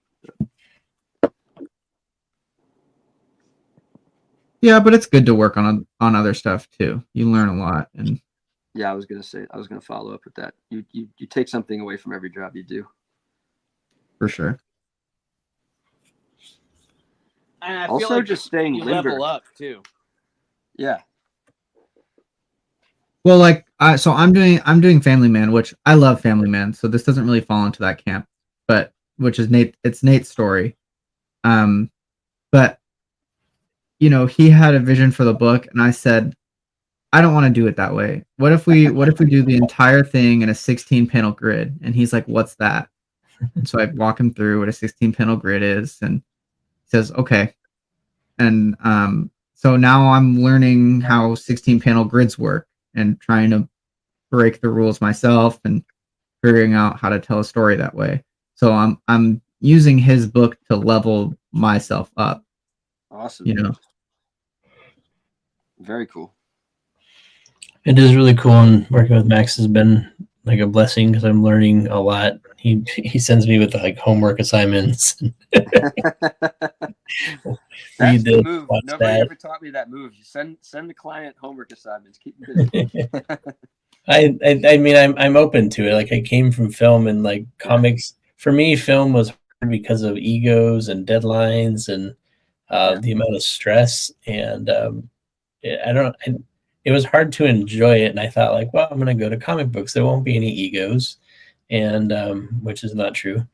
Yeah, but it's good to work on other stuff too. You learn a lot, and Yeah, I was gonna follow up with that. You take something away from every job you do. for sure. And I feel Also, like just staying you limber. level up too. Yeah. Well, like so I'm doing Family Man, which I love Family Man, so this doesn't really fall into that camp, but which is it's Nate's story. But he had a vision for the book, and I said, I don't want to do it that way. What if we do the entire thing in a 16 panel grid? And he's like, what's that? And so I walk him through what a 16 panel grid is, and he says, okay. And so now I'm learning how 16 panel grids work and trying to break the rules myself and figuring out how to tell a story that way. So I'm using his book to level myself up. Awesome. Very cool. It is really cool, and working with Max has been like a blessing because I'm learning a lot. He sends me with like homework assignments. That's the this, move. watch Nobody that. ever taught me that move. You send the client homework assignments. Keep them busy. I mean I'm open to it. Like I came from film, and like comics for me, film was hard because of egos and deadlines and the amount of stress, and it was hard to enjoy it. And I thought like, well, I'm going to go to comic books. There won't be any egos, and which is not true.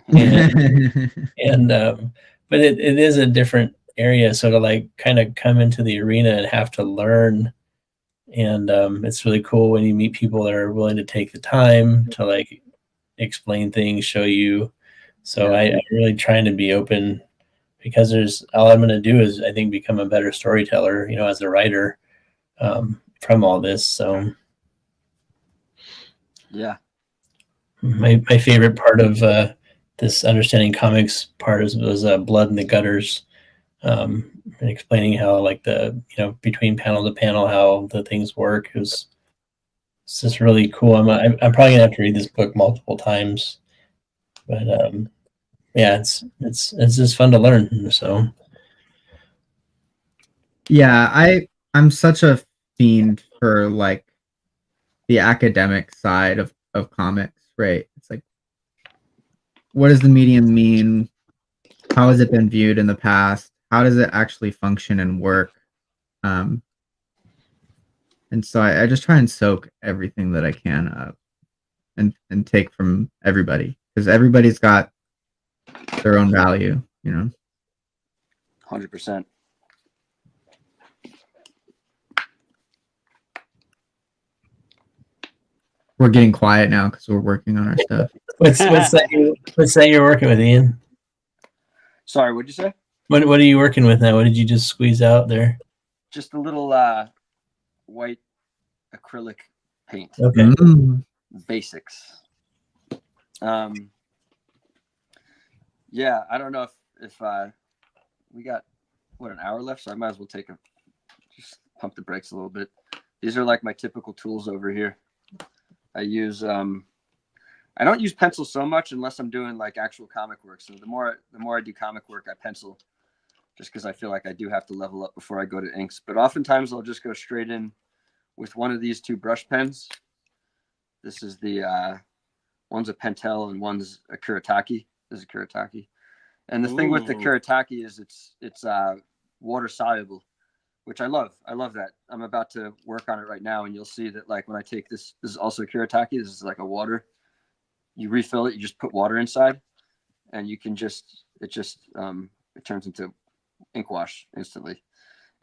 And but it is a different area. So to like kind of come into the arena and have to learn, and it's really cool when you meet people that are willing to take the time to like explain things, show you. So I'm really trying to be open, because there's all I'm going to do is I think become a better storyteller, as a writer from all this. So yeah, my favorite part of this understanding comics part was Blood in the Gutters, and explaining how like the between panel to panel how the things work. It's just really cool. I'm probably gonna have to read this book multiple times, but yeah, it's just fun to learn. So Yeah, I'm such a fiend for like the academic side of comics, right? It's like, what does the medium mean? How has it been viewed in the past? How does it actually function and work? Um, and so I just try and soak everything that I can up and take from everybody because everybody's got their own value, you know. 100%. We're getting quiet now because we're working on our stuff. what's that you're working with, Ian? Sorry, what'd you say? What are you working with now? What did you just squeeze out there? Just a little white acrylic paint. Okay. Mm. Basics. Yeah, I don't know if we got an hour left, so I might as well just pump the brakes a little bit. These are like my typical tools over here. I use I don't use pencil so much unless I'm doing like actual comic work. So the more I do comic work, I pencil, just because I feel like I do have to level up before I go to inks. But oftentimes I'll just go straight in with one of these two brush pens. This is the one's a Pentel and one's a Kuretake. This is a Kuretake. And the thing with the Kuretake is it's water soluble, which I love. I love that. I'm about to work on it right now, and you'll see that like when I take this is also Kuretake. This is like a water. You refill it. You just put water inside, and you can it turns into ink wash instantly.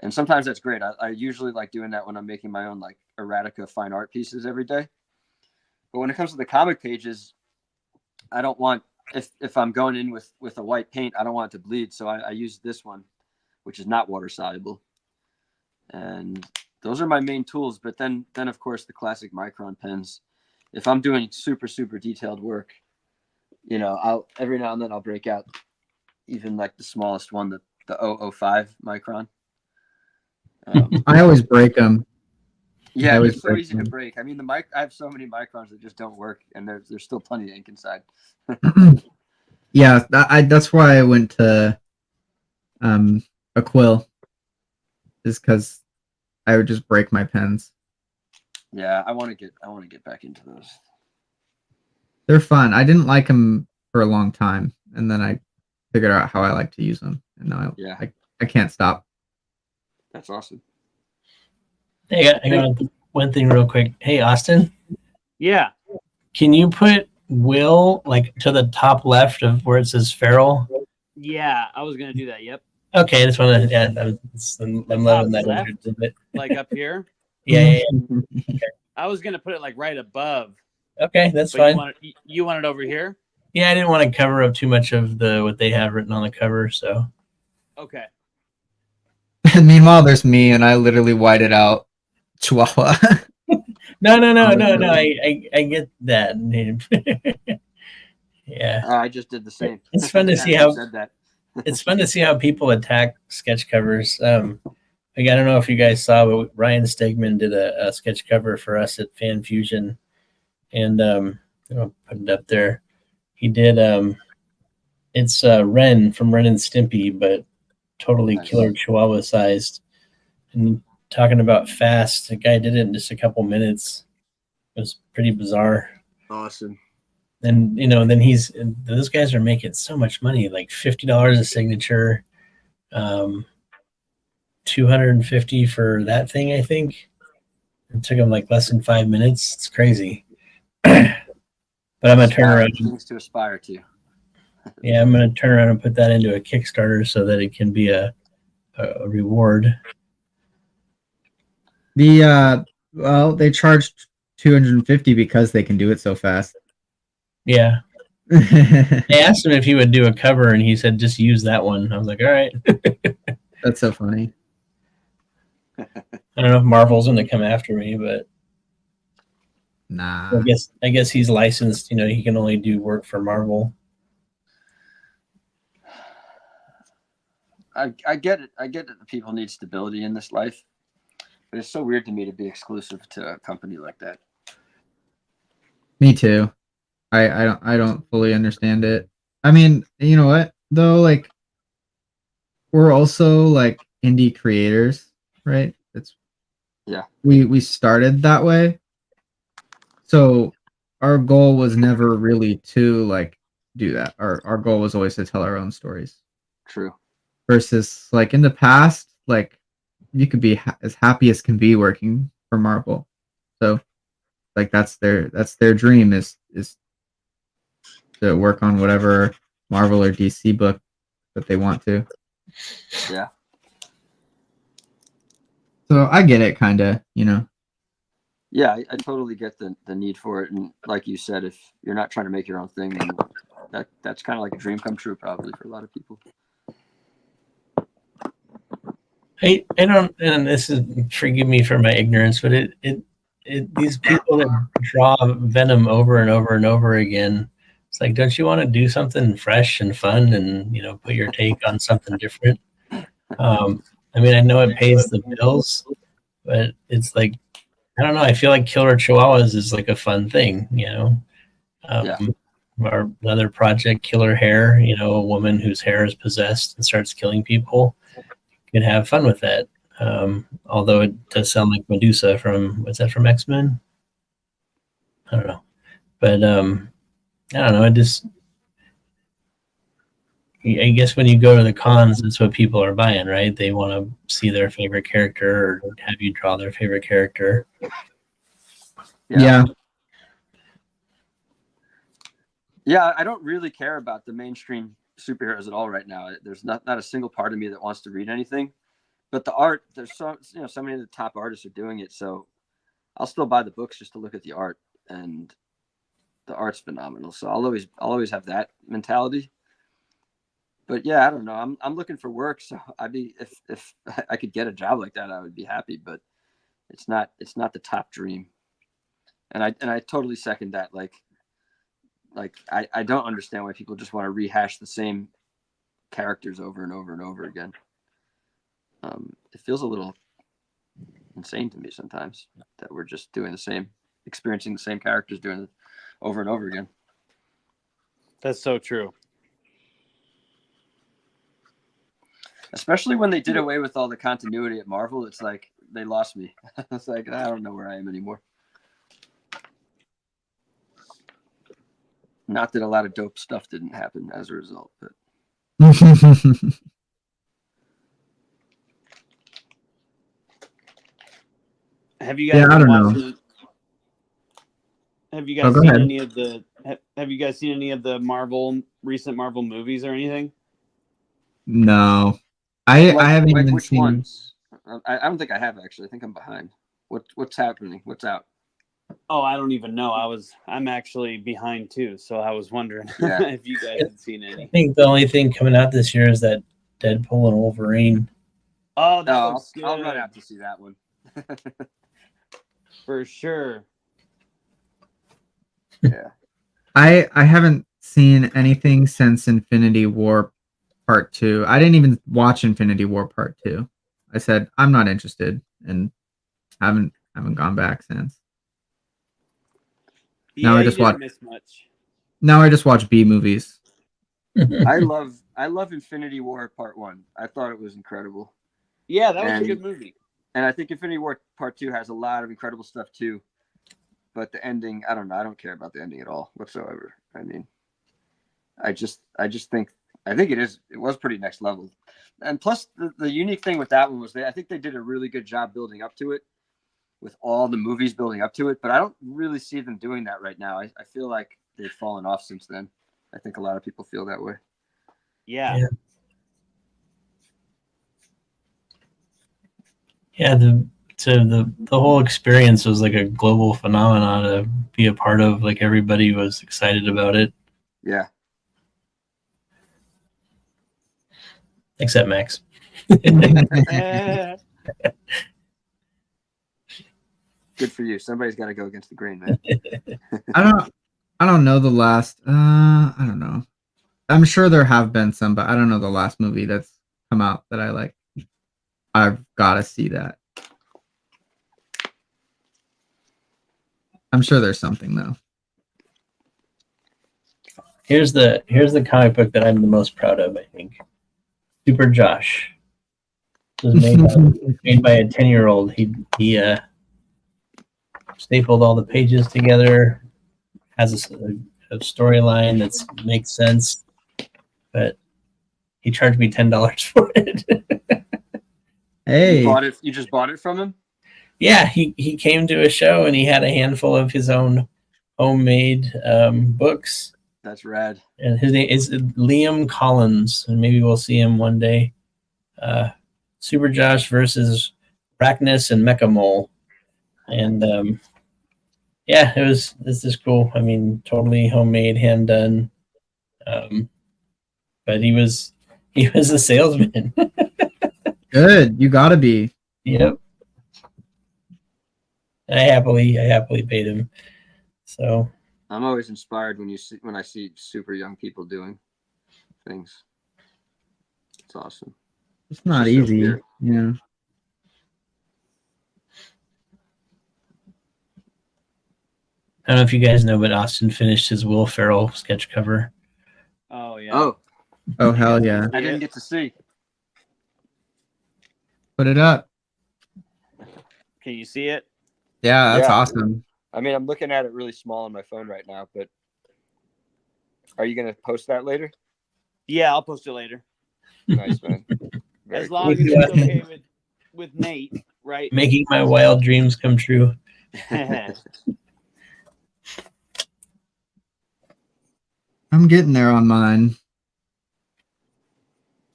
And sometimes that's great. I usually like doing that when I'm making my own like erotica fine art pieces every day. But when it comes to the comic pages, I don't want if I'm going in with a white paint, I don't want it to bleed. So I use this one, which is not water soluble. And those are my main tools. But then of course the classic Micron pens. If I'm doing super, super detailed work, I'll every now and then I'll break out even like the smallest one, the 005 Micron. I always break them. Yeah, they're so easy to break. I mean, I have so many Microns that just don't work, and there's still plenty of ink inside. Yeah, that's why I went to a quill, is because I would just break my pens. Yeah, I want to get back into those. They're fun. I didn't like them for a long time, and then I figured out how I like to use them, and now I can't stop. That's awesome. Hey, I got one thing real quick. Hey, Austin. Yeah. Can you put Will like to the top left of where it says Feral? Yeah, I was gonna do that. Yep. Okay, I just want to. Yeah, I'm loving that. Left, like up here. Yeah. Okay. I was gonna put it like right above. Okay, that's fine. You want it over here? Yeah, I didn't want to cover up too much of what they have written on the cover. So. Okay. And meanwhile, there's me, and I literally whited out Chihuahua. No. I get that. Yeah. I just did the same. It's fun to see how said that. It's fun to see how people attack sketch covers. I don't know if you guys saw, but Ryan Stegman did a sketch cover for us at Fan Fusion, and I'll put it up there. He did. It's Ren from Ren and Stimpy, but totally nice. Killer Chihuahua sized. And talking about fast, the guy did it in just a couple minutes. It was pretty bizarre. Awesome. And then those guys are making so much money, like $50 a signature, $250 for that thing. I think it took them like less than 5 minutes. It's crazy. But I'm gonna turn around. Things to aspire to. Yeah, I'm gonna turn around and put that into a Kickstarter so that it can be a reward. They charged $250 because they can do it so fast. Yeah. I asked him if he would do a cover, and he said just use that one. I was like, all right. That's so funny. I don't know if Marvel's going to come after me, but nah. I guess he's licensed. He can only do work for Marvel. I get it. I get that people need stability in this life, but it's so weird to me to be exclusive to a company like that. Me too. I don't fully understand it. I mean, you know what though? Like, we're also like indie creators, right? It's Yeah, we started that way, so our goal was never really to like do that. Our goal was always to tell our own stories. true. Versus like in the past, like you could be as happy as can be working for Marvel. So like that's their dream is to work on whatever Marvel or DC book that they want to. Yeah. So I get it, kind of, you know. Yeah, I totally get the need for it. And like you said, if you're not trying to make your own thing, then that's kind of like a dream come true probably for a lot of people. I don't, and this is, forgive me for my ignorance, but these people that draw Venom over and over and over again, it's like, don't you want to do something fresh and fun and, you know, put your take on something different? I mean, I know it pays the bills, but it's like, I don't know. I feel like Killer Chihuahuas is like a fun thing, you know. Yeah. Our other project, Killer Hair, you know, a woman whose hair is possessed and starts killing people, can have fun with that. Although it does sound like Medusa from, what's that, from X-Men? I don't know, but I don't know. I guess when you go to the cons, that's what people are buying, right? They want to see their favorite character or have you draw their favorite character. Yeah. Yeah, I don't really care about the mainstream superheroes at all right now. There's not a single part of me that wants to read anything. But the art, there's so many of the top artists are doing it, so I'll still buy the books just to look at the art, and the art's phenomenal. So I'll always have that mentality. But yeah, I don't know. I'm looking for work, so I'd be, if I could get a job like that, I would be happy. But it's not the top dream, and I totally second that. Like I don't understand why people just want to rehash the same characters over and over and over again. It feels a little insane to me sometimes that we're just doing the same, experiencing the same characters doing it over and over again. That's so true. Especially when they did away with all the continuity at Marvel, it's like they lost me. It's like I don't know where I am anymore. Not that a lot of dope stuff didn't happen as a result, but Have you guys Yeah, I been don't know. watching? Have you Oh, guys go seen ahead. any of the? Have you guys seen any of the recent Marvel movies or anything? No, I haven't like even which seen. ones? I don't think I have actually. I think I'm behind. What's happening? What's out? Oh, I don't even know. I'm actually behind too, so I was wondering Yeah. if you guys had seen I any. think the only thing coming out this year is that Deadpool and Wolverine. Oh, that No, looks good. I'll run out to see that one. For sure. Yeah. I haven't seen anything since Infinity War Part 2. I didn't even watch Infinity War Part 2. I said I'm not interested and haven't gone back since. Now Yeah, I you just watch didn't miss much. now I just watch B movies. I love Infinity War Part 1. I thought it was incredible. Yeah, that was And- a good movie. And I think Infinity War Part 2 has a lot of incredible stuff too. But the ending, I don't know. I don't care about the ending at all whatsoever. I mean, I just think it was pretty next level. And plus the unique thing with that one was I think they did a really good job building up to it with all the movies building up to it, but I don't really see them doing that right now. I feel like they've fallen off since then. I think a lot of people feel that way. Yeah. Yeah, the whole experience was like a global phenomenon to be a part of. Like everybody was excited about it, Yeah. except Max. Good for you. Somebody's got to go against the grain, man. I don't know the last I don't know. I'm sure there have been some, but I don't know the last movie that's come out that I like. I've got to see that. I'm sure there's something though. Here's the comic book that I'm the most proud of, I think. Super Josh. It was made by a 10-year-old. He stapled all the pages together, has a storyline that makes sense, but he charged me $10 for it. Hey, You just bought it from him? Yeah, he came to a show and he had a handful of his own homemade books. That's rad. And his name is Liam Collins, and maybe we'll see him one day. Super Josh versus Rachnis and Mecha Mole. And yeah, this is cool. I mean, totally homemade, hand done. But he was a salesman. good. You gotta be. Yep. I happily paid him. So I'm always inspired when I see super young people doing things. It's awesome. It's not Just so easy. weird. Yeah. I don't know if you guys know, but Austin finished his Will Ferrell sketch cover. Oh yeah. Oh hell yeah. I didn't get to see. Put it up. Can you see it? Yeah, that's Yeah. awesome. I mean, I'm looking at it really small on my phone right now, but are you going to post that later? Yeah, I'll post it later. Nice, man. Very As cool. long as it's okay with Nate, right? Making my wild dreams come true. I'm getting there on mine.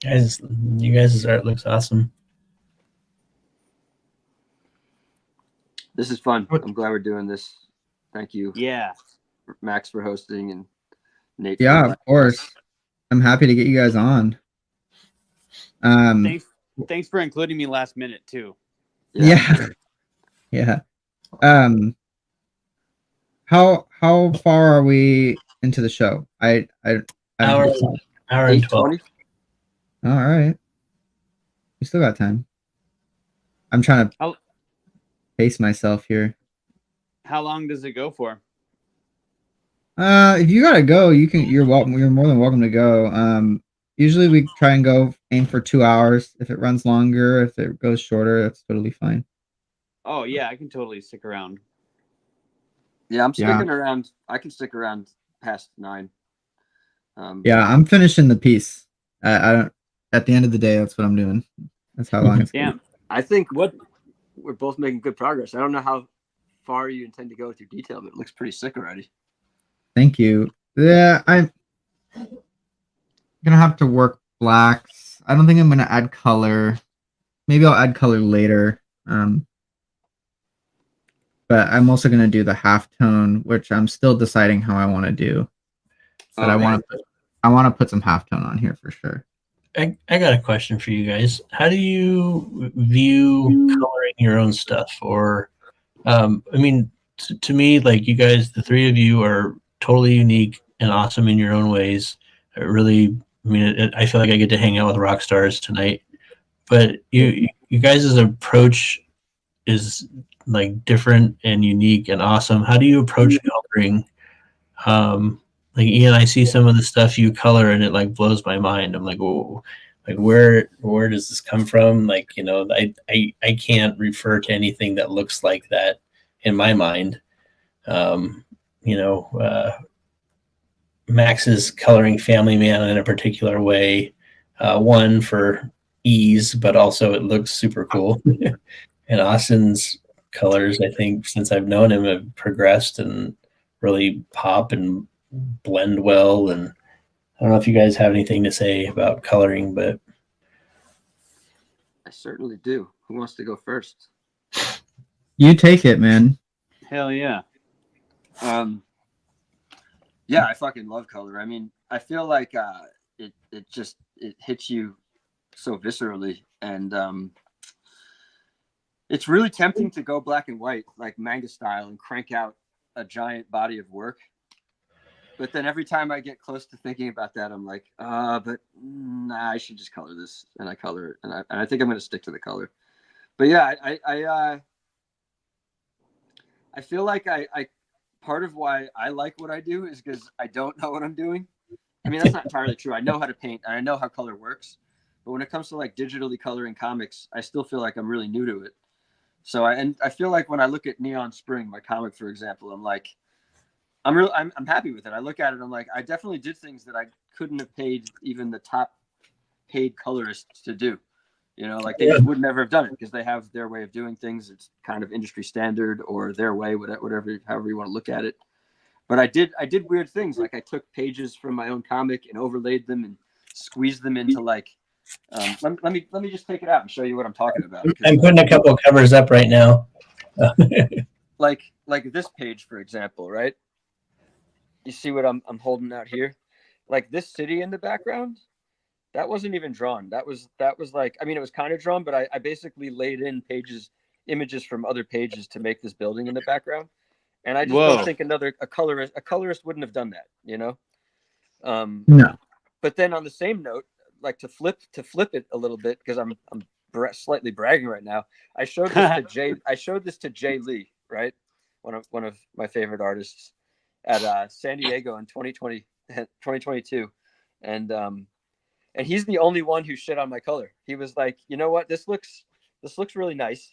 You guys' art looks awesome. This is fun. I'm glad we're doing this. Thank you, Yeah. Max, for hosting, and Nate. Yeah, of course. I'm happy to get you guys on. Thanks for including me last minute too. Yeah. Yeah. How far are we into the show? I Hour and 12. 8:20. All right. We still got time. I'm trying to pace myself here. How long does it go for? If you gotta go, you're welcome. You're more than welcome to go. Usually we try and aim for 2 hours. If it runs longer, if it goes shorter, that's totally fine. Oh yeah, I can totally stick around. Yeah, I'm sticking around. I can stick around past 9. Yeah, I'm finishing the piece. I don't. At the end of the day, that's what I'm doing. That's how long it's. Damn. I think we're both making good progress. I don't know how far you intend to go with your detail, but it looks pretty sick already. Thank you. Yeah, I'm gonna have to work blacks. I don't think I'm gonna add color. Maybe I'll add color later. But I'm also gonna do the halftone, which I'm still deciding how I want to do. But I want to put some halftone on here for sure. I got a question for you guys. How do you view coloring your own stuff? Or, I mean, to me, like you guys, the three of you are totally unique and awesome in your own ways. I feel like I get to hang out with rock stars tonight. But you guys' approach is like different and unique and awesome. How do you approach coloring? Like Ian, I see some of the stuff you color and it like blows my mind. I'm like, whoa, like where does this come from? Like, I can't refer to anything that looks like that in my mind. Max is coloring Family Man in a particular way, one for ease, but also it looks super cool. And Austin's colors, I think, since I've known him, have progressed and really pop and blend well. And I don't know if you guys have anything to say about coloring, but I certainly do. Who wants to go first? You take it, man. Hell yeah. Yeah, I fucking love color. I mean, I feel like it hits you so viscerally, and it's really tempting to go black and white, like manga style, and crank out a giant body of work. But then every time I get close to thinking about that, I'm like, but nah, I should just color this, and I color it, and I think I'm going to stick to the color. But yeah, I feel like I part of why I like what I do is because I don't know what I'm doing. I mean, that's not entirely true. I know how to paint and I know how color works, but when it comes to like digitally coloring comics, I still feel like I'm really new to it. So I feel like when I look at Neon Spring, my comic, for example, I'm like, I'm happy with it. I look at it, I'm like, I definitely did things that I couldn't have paid even the top paid colorists to do. You know, like they just would never have done it because they have their way of doing things. It's kind of industry standard or their way, whatever, however you want to look at it. But I did weird things. Like I took pages from my own comic and overlaid them and squeezed them into like, let me just take it out and show you what I'm talking about. I'm putting a couple of covers up right now. like this page, for example, right? You see what I'm holding out here? Like this city in the background, that wasn't even drawn. That was like, I mean, it was kind of drawn, but I basically laid in images from other pages to make this building in the background. And I just don't think a colorist wouldn't have done that, you know? No. But then on the same note, like to flip it a little bit, because I'm slightly bragging right now. I showed this to Jay Lee, right? One of my favorite artists at San Diego in 2022. And he's the only one who shit on my color. He was like, you know what? This looks really nice.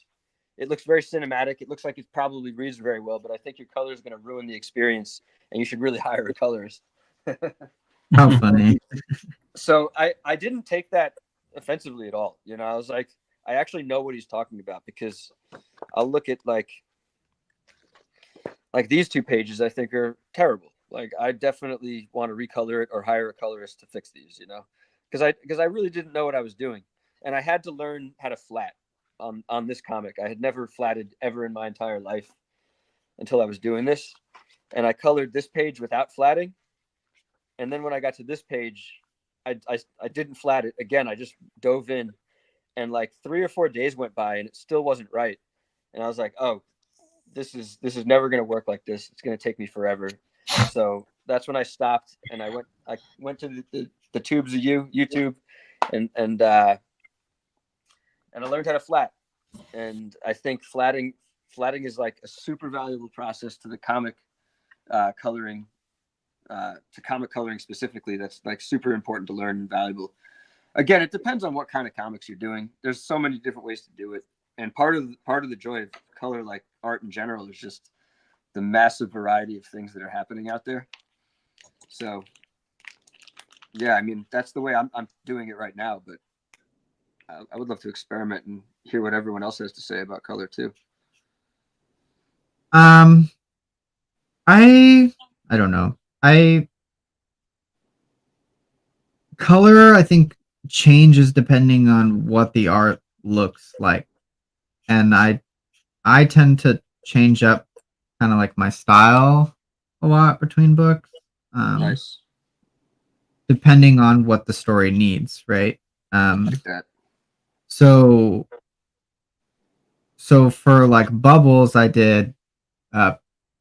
It looks very cinematic. It looks like it probably reads very well, but I think your color is going to ruin the experience, and you should really hire a colorist. How funny. So I didn't take that offensively at all. You know, I was like, I actually know what he's talking about, because I'll look at like these two pages I think are terrible. Like I definitely want to recolor it or hire a colorist to fix these, you know, because I really didn't know what I was doing. And I had to learn how to flat on this comic. I had never flatted ever in my entire life until I was doing this. And I colored this page without flatting. And then when I got to this page, I didn't flat it again. I just dove in, and like 3 or 4 days went by and it still wasn't right. And I was like, oh, this is never going to work like this. It's going to take me forever. So that's when I stopped, and I went to the tubes of YouTube, and I learned how to flat. And I think flatting is like a super valuable process to the comic coloring, to comic coloring specifically. That's like super important to learn and valuable. Again, it depends on what kind of comics you're doing. There's so many different ways to do it. And part of the joy of color, like art in general, is just the massive variety of things that are happening out there. So, yeah, I mean, that's the way I'm doing it right now. But I would love to experiment and hear what everyone else has to say about color too. I don't know. Color, I think, changes depending on what the art looks like. And I tend to change up kind of like my style a lot between books. Nice. Depending on what the story needs, right? Like that. So for like Bubbles, I did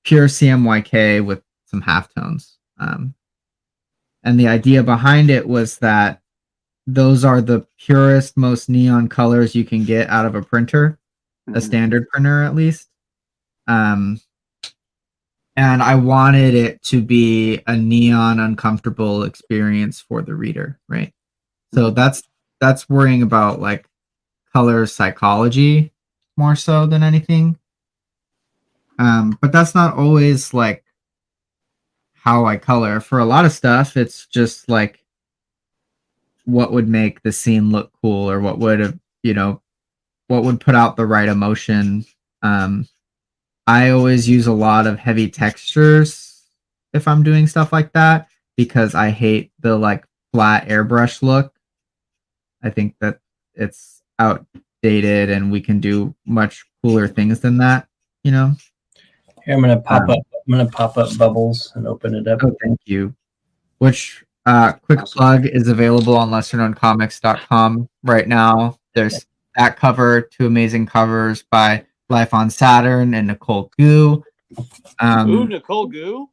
pure CMYK with some halftones. And the idea behind it was that those are the purest, most neon colors you can get out of a printer, a standard printer at least. And I wanted it to be a neon, uncomfortable experience for the reader, right? So that's worrying about like color psychology more so than anything. But that's not always like how I color. For a lot of stuff, it's just like what would make the scene look cool, or what would what would put out the right emotion. I always use a lot of heavy textures if I'm doing stuff like that, because I hate the like flat airbrush look. I think that it's outdated and we can do much cooler things than that, you know? Here, I'm gonna pop up Bubbles and open it up. Oh, thank you. Which quick plug is available on lesserknowncomics.com right now. There's that cover, 2 amazing covers by Life on Saturn and Nicole Gu. Ooh, Nicole Gu?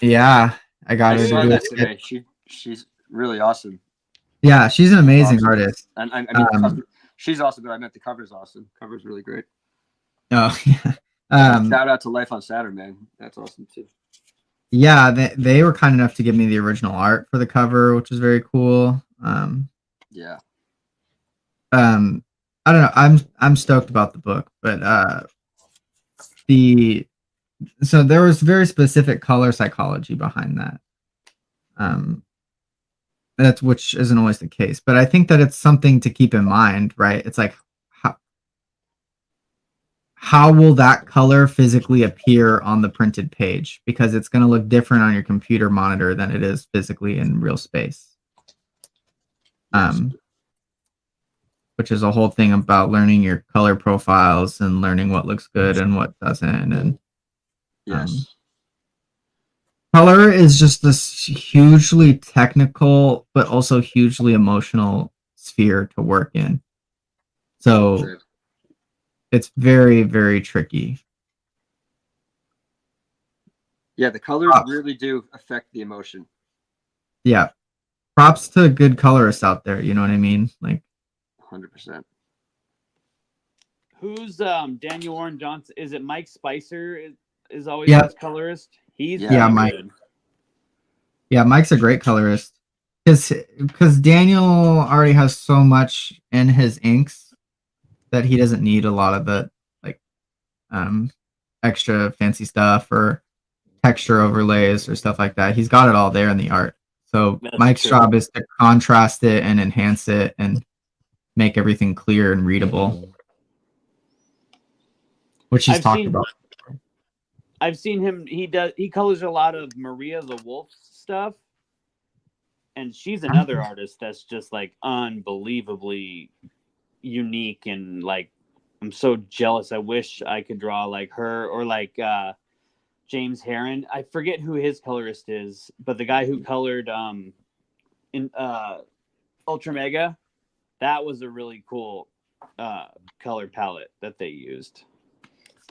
Yeah, I got her to do that it today. She's really awesome. Yeah, she's an amazing artist. And I mean, she's awesome, but I meant the cover's awesome. Cover's really great. Oh, yeah. Shout out to Life on Saturn, man. That's awesome too. Yeah, they were kind enough to give me the original art for the cover, which is very cool. Yeah. I don't know. I'm stoked about the book, but the so there was very specific color psychology behind that. Um, that's which isn't always the case, but I think that it's something to keep in mind, right? It's like how will that color physically appear on the printed page? Because it's going to look different on your computer monitor than it is physically in real space. Yes. Which is a whole thing about learning your color profiles and learning what looks good and what doesn't. And Yes. color is just this hugely technical, but also hugely emotional sphere to work in. So True. it's very, very tricky. Yeah, the colors really do affect the emotion. Yeah. Props to good colorists out there. You know what I mean? Like, 100%. Who's Daniel Warren Johnson? Is it Mike Spicer? Is always Yeah. his colorist. He's Yeah, pretty Mike. good. Yeah, Mike's a great colorist. Because Daniel already has so much in his inks that he doesn't need a lot of the like extra fancy stuff or texture overlays or stuff like that. He's got it all there in the art. So That's Mike's true. job is to contrast it and enhance it and make everything clear and readable, which he's talked about. I've seen him. He colors a lot of Maria the Wolf stuff, and she's another artist that's just like unbelievably unique and like I'm so jealous. I wish I could draw like her or like James Heron. I forget who his colorist is, but the guy who colored in Ultra Mega, that was a really cool color palette that they used.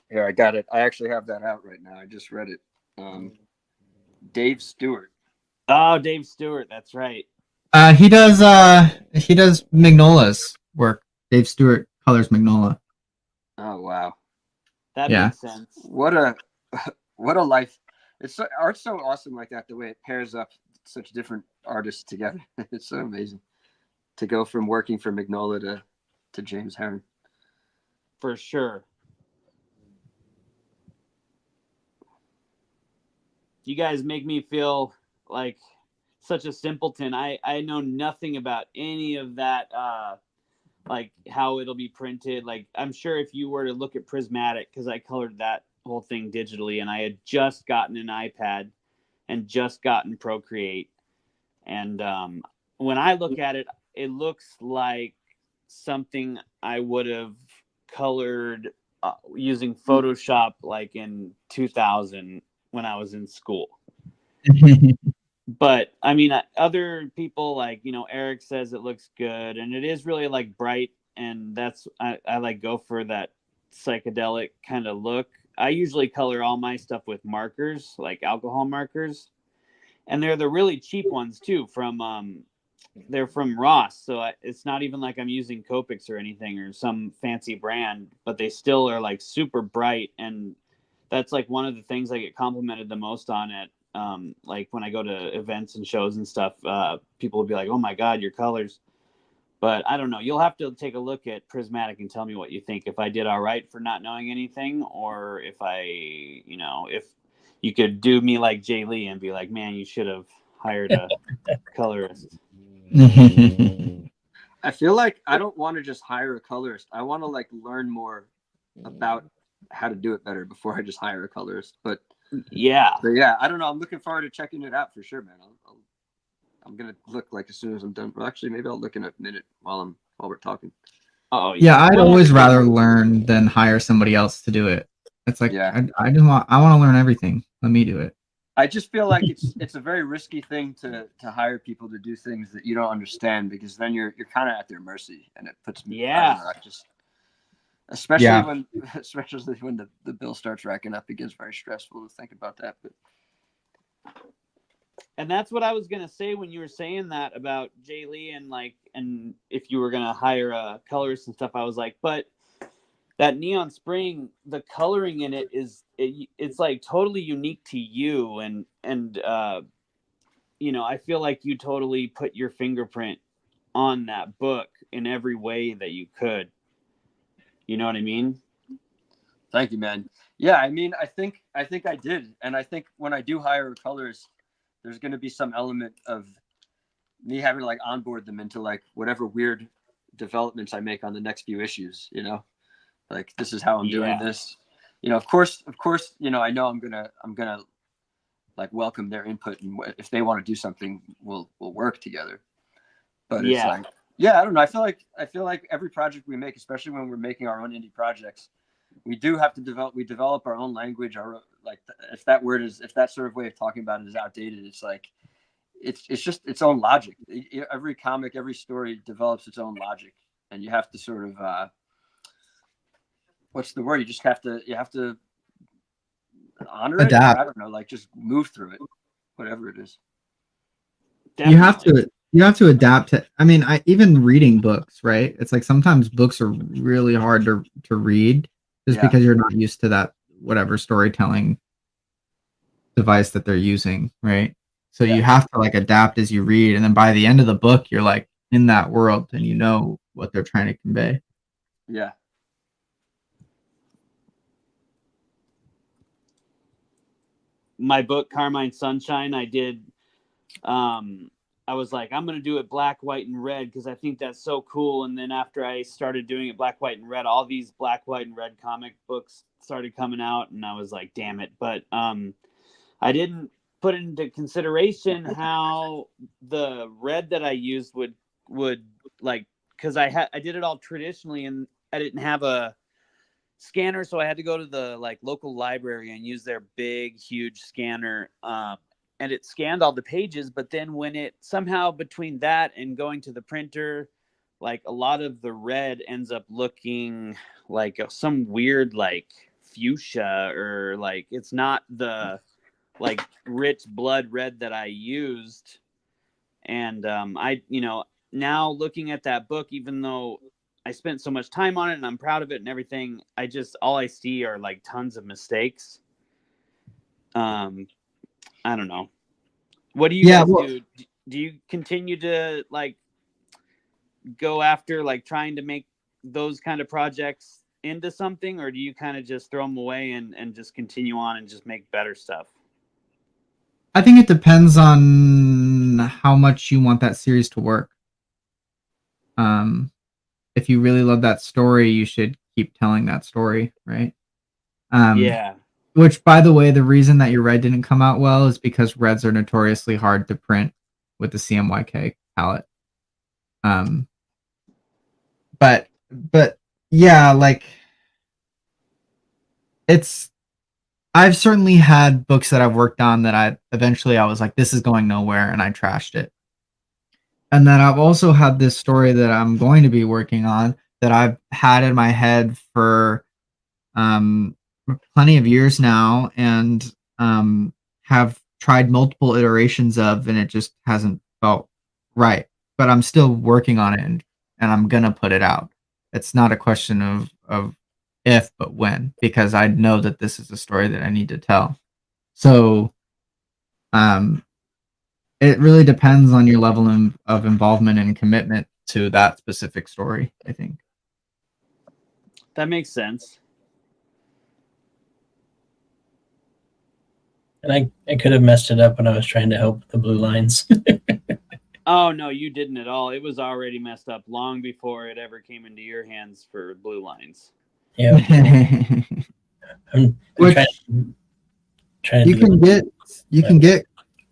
Here, I got it. I actually have that out right now. I just read it. Dave Stewart. Oh, Dave Stewart, that's right. He does Magnola's work. Dave Stewart colors Magnola. Oh wow. That Yeah. makes sense. What a life. Art's so awesome like that, the way it pairs up such different artists together. It's so amazing to go from working for Magnola to James Heron. For sure. You guys make me feel like such a simpleton. I know nothing about any of that, like how it'll be printed. Like I'm sure if you were to look at Prismatic, because I colored that whole thing digitally, and I had just gotten an iPad and just gotten Procreate, and when I look at it, it looks like something I would have colored using Photoshop like in 2000 when I was in school. But I mean, other people like, Eric says it looks good and it is really like bright. And I like go for that psychedelic kind of look. I usually color all my stuff with markers, like alcohol markers. And they're the really cheap ones too they're from Ross. So it's not even like I'm using Copics or anything or some fancy brand, but they still are like super bright. And that's like one of the things I get complimented the most on it. Like when I go to events and shows and stuff, people will be like, "Oh my God, your colors." But I don't know. You'll have to take a look at Prismatic and tell me what you think. If I did all right for not knowing anything, or if if you could do me like Jay Lee and be like, "Man, you should have hired a colorist." I feel like I don't want to just hire a colorist. I want to like learn more about how to do it better before I just hire a colorist. But yeah, I don't know. I'm looking forward to checking it out for sure, man. I'm gonna look like as soon as I'm done. Well, actually, maybe I'll look in a minute while we're talking. Oh yeah, I'd always rather learn than hire somebody else to do it. It's like I want to learn everything. Let me do it. I just feel like it's a very risky thing to hire people to do things that you don't understand, because then you're kind of at their mercy, and it puts me. Yeah. Especially when the bill starts racking up, it gets very stressful to think about that. But and that's what I was gonna say when you were saying that about Jay Lee and if you were gonna hire a colorist and stuff, I was like, but that Neon Spring, the coloring in it it's like totally unique to you, and I feel like you totally put your fingerprint on that book in every way that you could. You know what I mean? Thank you, man. Yeah, I mean, I think I did, and I think when I do hire colors, there's going to be some element of me having to like onboard them into like whatever weird developments I make on the next few issues. Like this is how I'm doing this. Of course, I know I'm gonna like welcome their input, and if they want to do something, we'll work together. But it's like, yeah, I don't know. I feel like every project we make, especially when we're making our own indie projects, we do have to develop our own language. If that sort of way of talking about it is outdated, it's like it's just its own logic. Every comic, every story develops its own logic, and you have to sort of what's the word? You have to honor it. Adapt. I don't know, like just move through it, whatever it is. Definitely. You have to adapt to. I mean, even reading books, right? It's like sometimes books are really hard to read just because you're not used to that whatever storytelling device that they're using, right? So you have to like adapt as you read, and then by the end of the book, you're like in that world and you know what they're trying to convey. Yeah. My book Carmine Sunshine, I was like, I'm going to do it black, white, and red because I think that's so cool. And then after I started doing it black, white, and red, all these black, white, and red comic books started coming out, and I was like, damn it. But I didn't put into consideration how the red that I used would like, because I did it all traditionally, and I didn't have a scanner, so I had to go to the like local library and use their big, huge scanner. And it scanned all the pages, but then when it somehow between that and going to the printer, like a lot of the red ends up looking like some weird like fuchsia, or like it's not the like rich blood red that I used. And now looking at that book, even though I spent so much time on it and I'm proud of it and everything, all I see are like tons of mistakes. I don't know. What do you guys do? Do you continue to like go after like trying to make those kind of projects into something, or do you kind of just throw them away and just continue on and just make better stuff? I think it depends on how much you want that series to work. If you really love that story, you should keep telling that story, right? Yeah. Which, by the way, the reason that your red didn't come out well is because reds are notoriously hard to print with the CMYK palette. But yeah, like I've certainly had books that I've worked on that I was like, this is going nowhere, and I trashed it. And then I've also had this story that I'm going to be working on that I've had in my head for plenty of years now, and have tried multiple iterations of, and it just hasn't felt right. But I'm still working on it, and I'm gonna put it out. It's not a question of if, but when, because I know that this is a story that I need to tell. So it really depends on your level of involvement and commitment to that specific story, I think. That makes sense. And I could have messed it up when I was trying to help with the blue lines. Oh no, you didn't at all. It was already messed up long before it ever came into your hands for blue lines. Yeah. I'm trying you can get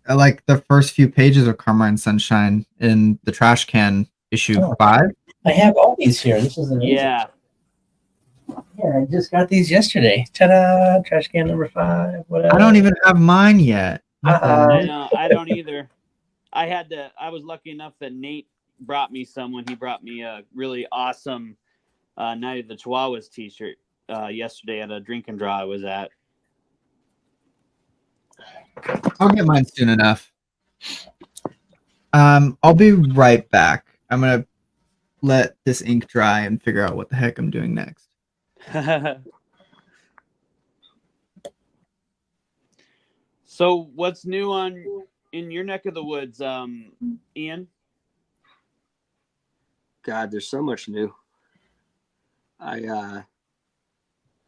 like the first few pages of Carmine Sunshine in the trash can issue 5. I have all these here. This is amazing. Yeah. Yeah, I just got these yesterday. Ta-da! Trash can number 5. Whatever. I don't even have mine yet. I know. I don't either. I was lucky enough that Nate brought me some when he brought me a really awesome Night of the Chihuahuas t-shirt yesterday at a drink and draw I was at. I'll get mine soon enough. I'll be right back. I'm gonna let this ink dry and figure out what the heck I'm doing next. So what's new in your neck of the woods, Ian? God, there's so much new. I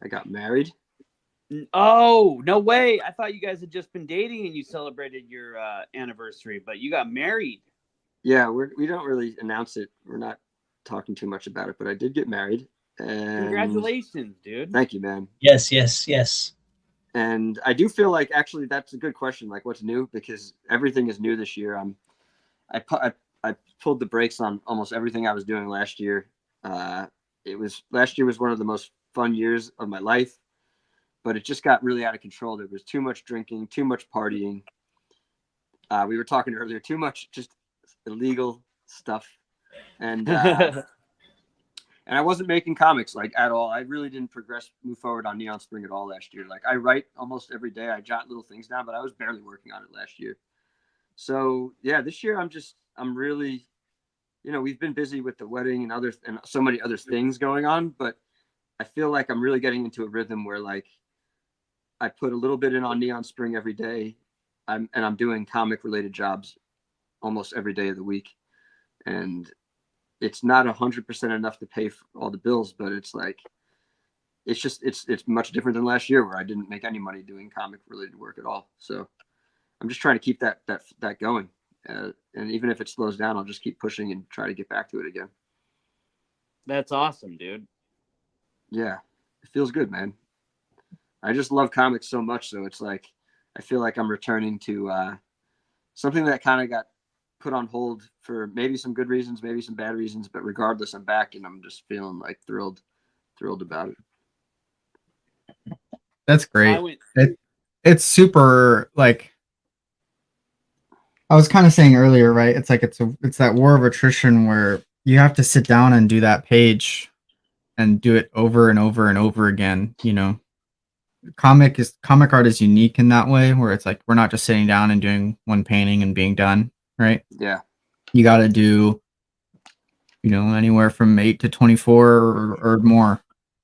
got married. Oh, no way. I thought you guys had just been dating and you celebrated your anniversary, but you got married. Yeah, we don't really announce it. We're not talking too much about it, but I did get married. And Congratulations, dude. thank you, man. Yes, yes, yes. And I do feel like actually that's a good question. Like, what's new? Because everything is new this year. I pulled the brakes on almost everything I was doing last year. Last year was one of the most fun years of my life, but it just got really out of control. There was too much drinking, too much partying. We were talking earlier, too much just illegal stuff, and and I wasn't making comics like at all. I really didn't move forward on Neon Spring at all last year. Like I write almost every day. I jot little things down, but I was barely working on it last year. So yeah, this year I'm really, we've been busy with the wedding and so many other things going on, but I feel like I'm really getting into a rhythm where like I put a little bit in on Neon Spring every day. I'm doing comic related jobs almost every day of the week, and it's not 100% enough to pay for all the bills, but it's like it's much different than last year where I didn't make any money doing comic related work at all. So I'm just trying to keep that going, and even if it slows down, I'll just keep pushing and try to get back to it again. That's awesome, dude. Yeah, it feels good, man. I just love comics so much, so it's like I feel like I'm returning to something that kind of got put on hold for maybe some good reasons, maybe some bad reasons, but regardless, I'm back and I'm just feeling like thrilled about it. That's great. It's super, like I was kind of saying earlier, right? It's like it's that war of attrition where you have to sit down and do that page and do it over and over and over again. Comic art is unique in that way where it's like we're not just sitting down and doing one painting and being done, right? Yeah. You got to do anywhere from 8 to 24 or more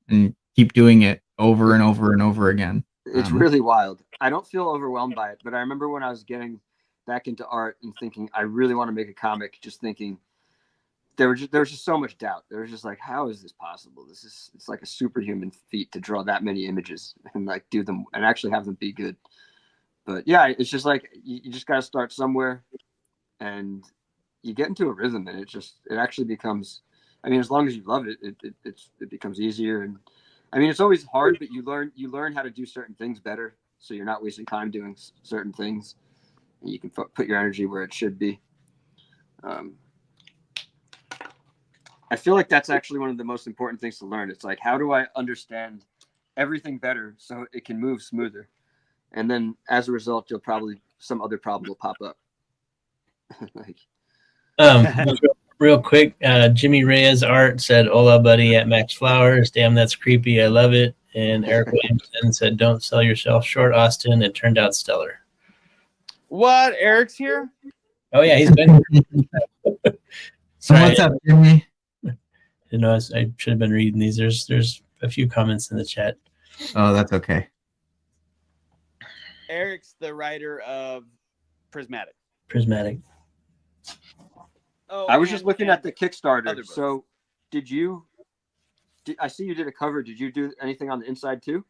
and keep doing it over and over and over again. It's really wild. I don't feel overwhelmed by it, but I remember when I was getting back into art and thinking I really want to make a comic, just thinking there was just so much doubt. There was just like, how is this possible? It's like a superhuman feat to draw that many images and like do them and actually have them be good. But yeah, it's just like you just got to start somewhere, and you get into a rhythm, and it actually becomes. I mean, as long as you love it, it becomes easier. And I mean, it's always hard, but you learn how to do certain things better, so you're not wasting time doing certain things, and you can put your energy where it should be. I feel like that's actually one of the most important things to learn. It's like, how do I understand everything better so it can move smoother? And then as a result, some other problem will pop up. Real quick, Jimmy Reyes Art said, "Hola, buddy," at Max Flowers. Damn, that's creepy. I love it. And Eric Williamson said, "Don't sell yourself short, Austin." It turned out stellar. What? Eric's here? Oh yeah, he's been here. So what's up, Jimmy? I should have been reading these. There's a few comments in the chat. Oh, that's okay. Eric's the writer of Prismatic. Oh, I was just looking at the Kickstarter. So I see you did a cover. Did you do anything on the inside too?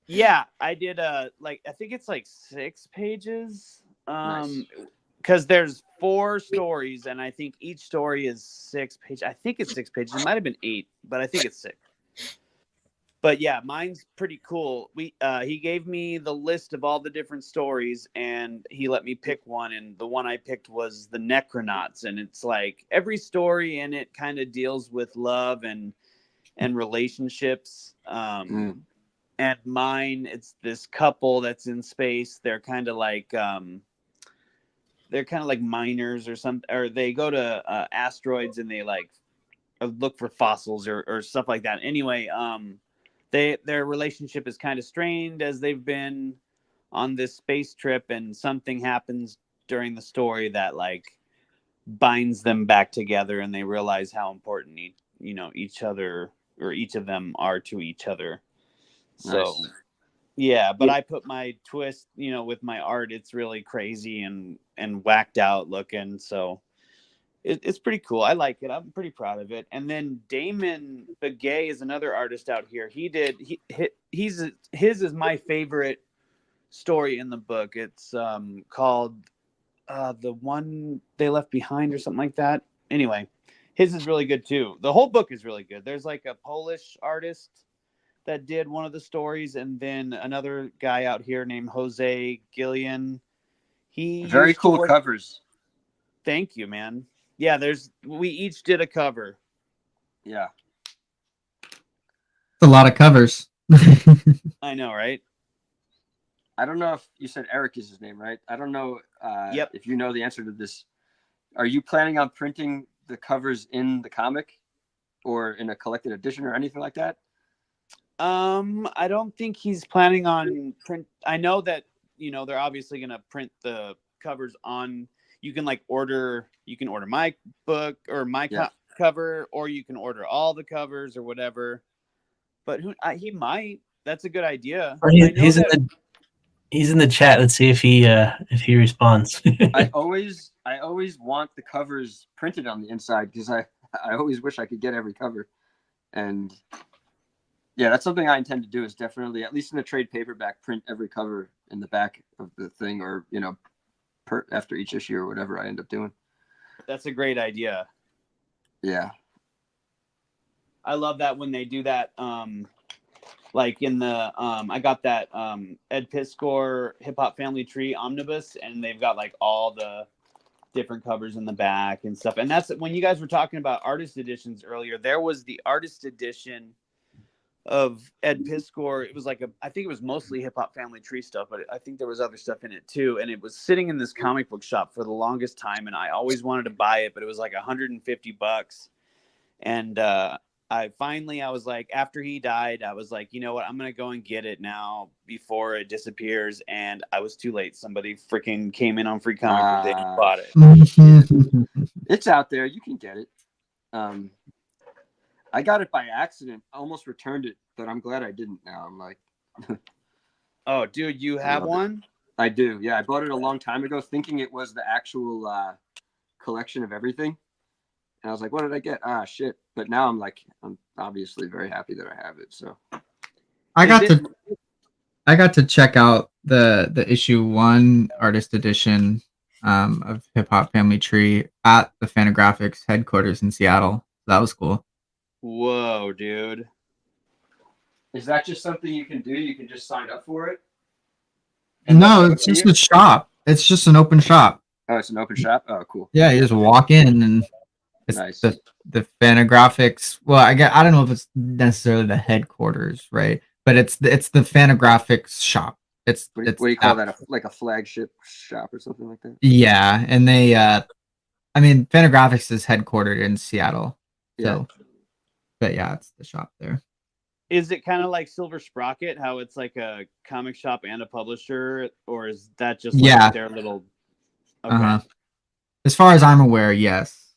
Yeah, I did I think it's like 6 pages. Nice. Because there's 4 stories, and I think each story is 6 pages. I think it's 6 pages. It might have been 8, but I think it's 6. But yeah, mine's pretty cool. He gave me the list of all the different stories, and he let me pick one. And the one I picked was the Necronauts, and it's like every story in it kind of deals with love and relationships. And mine, it's this couple that's in space. They're kind of like miners or something, or they go to asteroids and they like look for fossils or stuff like that. Anyway, their relationship is kind of strained as they've been on this space trip, and something happens during the story that like binds them back together, and they realize how important each other or each of them are to each other. So Nice. yeah, but I put my twist, with my art. It's really crazy and whacked out looking. So it's pretty cool. I like it. I'm pretty proud of it. And then Damon Begay is another artist out here. His is my favorite story in the book. It's called The One They Left Behind or something like that. Anyway, his is really good too. The whole book is really good. There's like a Polish artist that did one of the stories, and then another guy out here named Jose Gillian. He Very used to cool work- covers. Thank you, man. Yeah, we each did a cover. Yeah. It's a lot of covers. I know, right? I don't know if you said Eric is his name, right? I don't know Yep. if you know the answer to this. Are you planning on printing the covers in the comic or in a collected edition or anything like that? I don't think he's planning on print. I know that, they're obviously going to print the covers on, you can order my book or my cover, or you can order all the covers or whatever, but he might. That's a good idea. He's in the chat. Let's see if he responds. I always want the covers printed on the inside because I always wish I could get every cover. And yeah, that's something I intend to do, is definitely, at least in the trade paperback, print every cover in the back of the thing, or after each issue or whatever I end up doing. That's a great idea. Yeah. I love that when they do that. Like in the I got that Ed Piskor Hip Hop Family Tree omnibus, and they've got all the different covers in the back and stuff. And that's when you guys were talking about artist editions earlier. There was the artist edition of Ed Piskor. It was I think it was mostly Hip Hop Family Tree stuff, but I think there was other stuff in it too. And it was sitting in this comic book shop for the longest time, and I always wanted to buy it, but it was $150. And I was like, after he died, I was like, you know what? I'm going to go and get it now before it disappears. And I was too late. Somebody freaking came in on Free Comic Book Day and bought it. It's out there. You can get it. I got it by accident. I almost returned it, but I'm glad I didn't now. I'm like, oh, dude, you have one? I do. Yeah, I bought it a long time ago thinking it was the actual collection of everything. And I was like, what did I get? Ah, shit. But now I'm obviously very happy that I have it. So I got to check out the issue 1 artist edition of Hip Hop Family Tree at the Fantagraphics headquarters in Seattle. That was cool. Whoa, dude. Is that just something you can do? You can just sign up for it? No, it's just a shop. It's just an open shop. Oh, it's an open shop? Oh, cool. Yeah, you just walk in and it's nice. The Fantagraphics. Well, I don't know if it's necessarily the headquarters, right? But it's the Fantagraphics shop. What do you call that? Like a flagship shop or something like that? Yeah, and they Fantagraphics is headquartered in Seattle. So but yeah, it's the shop there. Is it kind of like Silver Sprocket, how it's like a comic shop and a publisher, or is that just their little? Okay. As far as I'm aware, yes.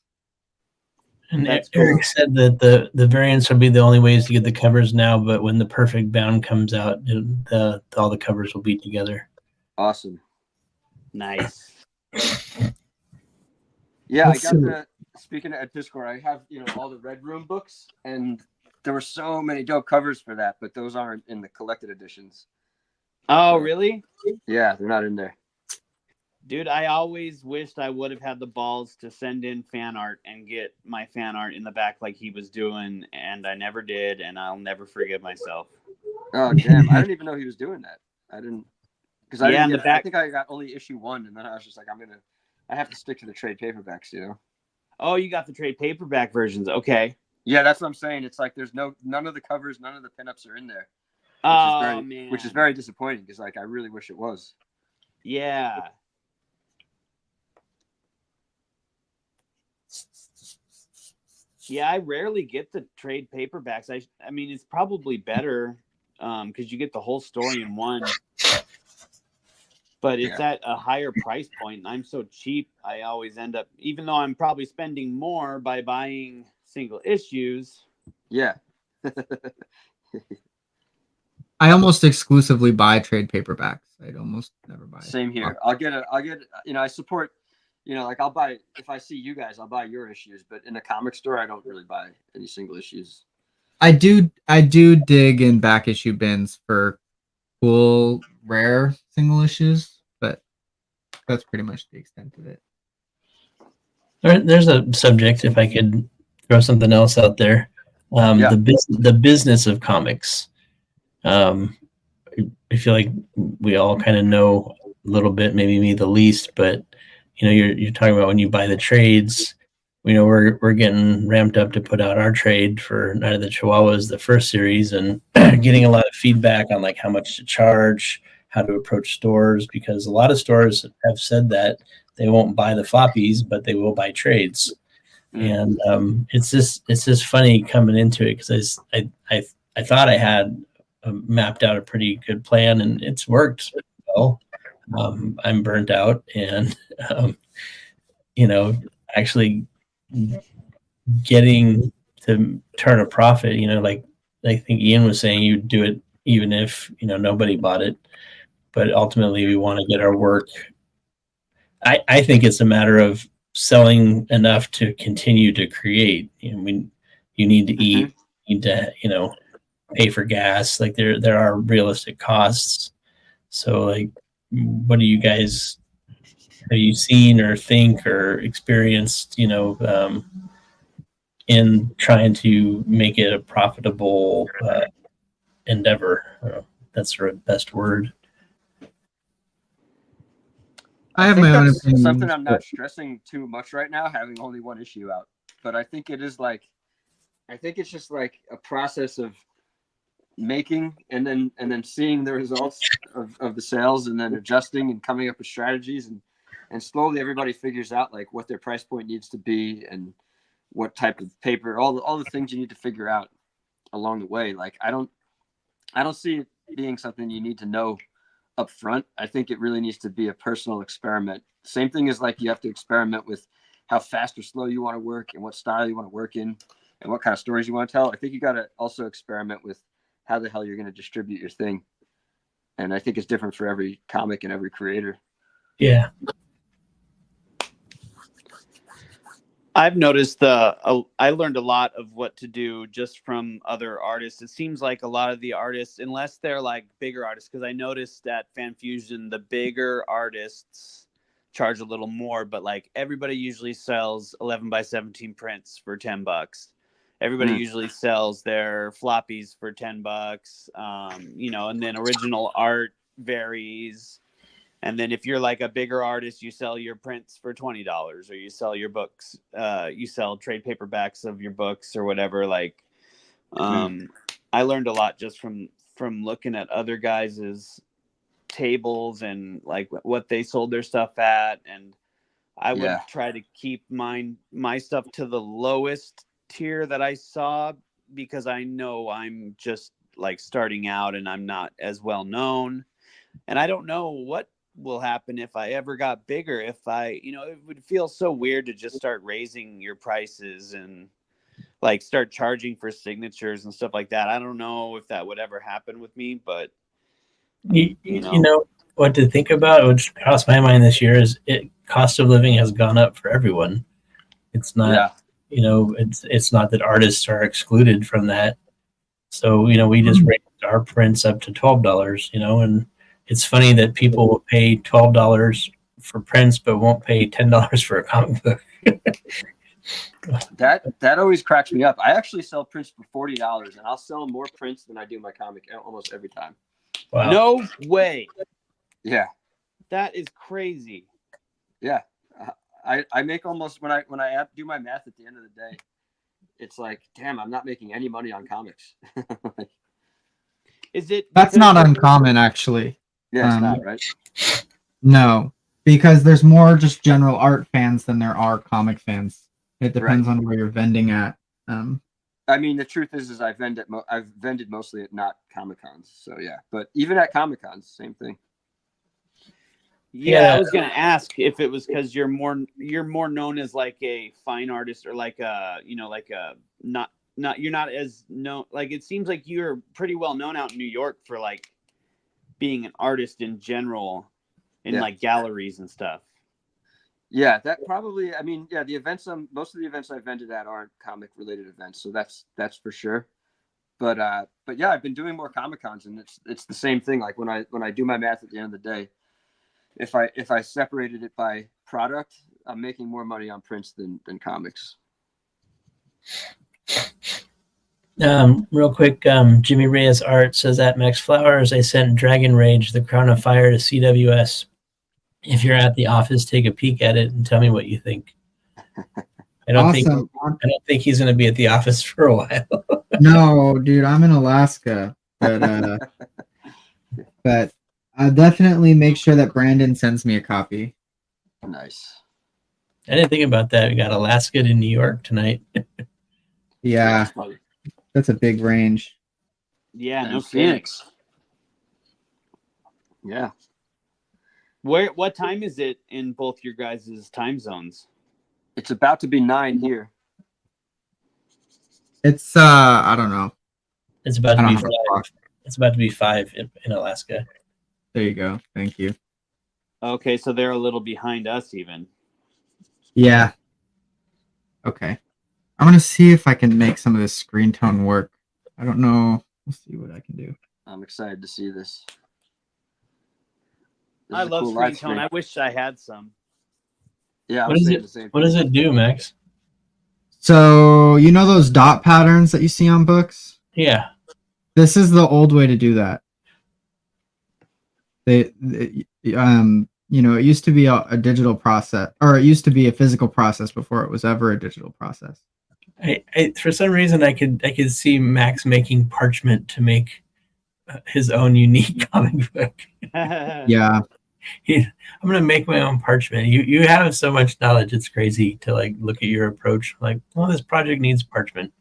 And Eric said that the variants will be the only ways to get the covers now, but when the perfect bound comes out, all the covers will be together. Awesome. Nice. Yeah, speaking of Ed Piskor, I have all the Red Room books, and there were so many dope covers for that, but those aren't in the collected editions. Oh, really? Yeah, they're not in there. Dude, I always wished I would have had the balls to send in fan art and get my fan art in the back like he was doing, and I never did, and I'll never forgive myself. Oh, damn. I didn't even know he was doing that. I didn't. Because I think I got only issue 1, and then I was just like, I have to stick to the trade paperbacks, Oh, you got the trade paperback versions. Okay. Yeah, that's what I'm saying. It's like there's none of the covers, none of the pinups are in there. Man. Which is very disappointing because I really wish it was. Yeah. Yeah, I rarely get the trade paperbacks. I mean, it's probably better because you get the whole story in one. But it's at a higher price point, and I'm so cheap, I always end up, even though I'm probably spending more by buying single issues. Yeah. I almost exclusively buy trade paperbacks. I'd almost never buy. Same here. I'll get, I support, like I'll buy, if I see you guys, I'll buy your issues, but in a comic store, I don't really buy any single issues. I do dig in back issue bins for cool, rare single issues, but that's pretty much the extent of it. There's a subject, if I could throw something else out there. Yeah. The business of comics. I feel like we all kind of know a little bit, maybe me the least, but you're talking about when you buy the trades. We're getting ramped up to put out our trade for Night of the Chihuahuas, the first series, and getting a lot of feedback on like how much to charge, how to approach stores, because a lot of stores have said that they won't buy the floppies, but they will buy trades. And it's just funny coming into it, because I thought I had mapped out a pretty good plan, and it's worked well. I'm burnt out, and actually getting to turn a profit. Like I think Ian was saying, you do it even if nobody bought it, but ultimately we want to get our work. I think it's a matter of selling enough to continue to create. You need to eat, you need to pay for gas. Like there are realistic costs. So like, what do you guys, have you seen or think or experienced in trying to make it a profitable endeavor? That's the best word. I have my own opinion. Something I'm not stressing too much right now, having only one issue out. But I think it's just like a process of making and then seeing the results of the sales, and then adjusting and coming up with strategies, and slowly everybody figures out like what their price point needs to be and what type of paper, all the things you need to figure out along the way. Like I don't see it being something you need to know up front. I think it really needs to be a personal experiment. Same thing as like you have to experiment with how fast or slow you want to work, and what style you want to work in, and what kind of stories you want to tell. I think you got to also experiment with how the hell you're going to distribute your thing. And I think it's different for every comic and every creator. Yeah. I've noticed I learned a lot of what to do just from other artists. It seems like a lot of the artists, unless they're like bigger artists, because I noticed at Fan Fusion, the bigger artists charge a little more, but like everybody usually sells 11 by 17 prints for $10. Everybody usually sells their floppies for $10, and then original art varies. And then if you're like a bigger artist, you sell your prints for $20, or you sell your books, you sell trade paperbacks of your books or whatever. Like, I learned a lot just from looking at other guys' tables and like what they sold their stuff at. And I would try to keep my stuff to the lowest tier that I saw, because I know I'm just like starting out and I'm not as well known, and I don't know what will happen if I ever got bigger. If it would feel so weird to just start raising your prices and like start charging for signatures and stuff like that. I don't know if that would ever happen with me, but you know what to think about, which crossed my mind this year, is cost of living has gone up for everyone. It's not it's not that artists are excluded from that. So we just raised our prints up to $12, and it's funny that people will pay $12 for prints but won't pay $10 for a comic book. That always cracks me up. I actually sell prints for $40, and I'll sell more prints than I do my comic almost every time. Wow. No way. Yeah. That is crazy. Yeah. I make almost, when I do my math at the end of the day, it's like, damn, I'm not making any money on comics. Is it? That's not uncommon, actually. Yeah, it's not, right? No, because there's more just general art fans than there are comic fans. It depends on where you're vending at. I mean, the truth is I've vended mostly at not Comic Cons, so yeah. But even at Comic Cons, same thing. Yeah, I was gonna ask if it was because you're more known as like a fine artist, or like a like a not you're not as known. Like it seems like you're pretty well known out in New York for like being an artist in general in like galleries and stuff. Yeah, that probably. I mean, yeah, most of the events I've vended at aren't comic related events, so that's for sure. But yeah, I've been doing more Comic Cons, and it's the same thing. Like when I do my math at the end of the day, if I separated it by product, I'm making more money on prints than comics. Real quick, Jimmy Reyes Art says at Max Flowers, I sent Dragon Rage, The Crown of Fire to CWS. If you're at the office, take a peek at it and tell me what you think. I don't think he's going to be at the office for a while. No, dude, I'm in Alaska, but I'll definitely make sure that Brandon sends me a copy. Nice. I didn't think about that. We got Alaska to New York tonight. Yeah, that's a big range. Yeah, no Phoenix. Yeah. What time is it in both your guys' time zones? It's about to be 9 here. It's I don't know. It's about to be 5. It's about to be 5 in Alaska. There you go. Thank you. Okay, so they're a little behind us even. Yeah. Okay. I'm gonna see if I can make some of this screen tone work. I don't know. We'll see what I can do. I'm excited to see this. I love cool screen tone. I wish I had some. Yeah. What does it do, Max? So you know those dot patterns that you see on books? Yeah. This is the old way to do that. It used to be a digital process, or it used to be a physical process before it was ever a digital process. For some reason, I could see Max making parchment to make his own unique comic book. Yeah. I'm gonna make my own parchment. You have so much knowledge; it's crazy to like look at your approach. Like, well, this project needs parchment.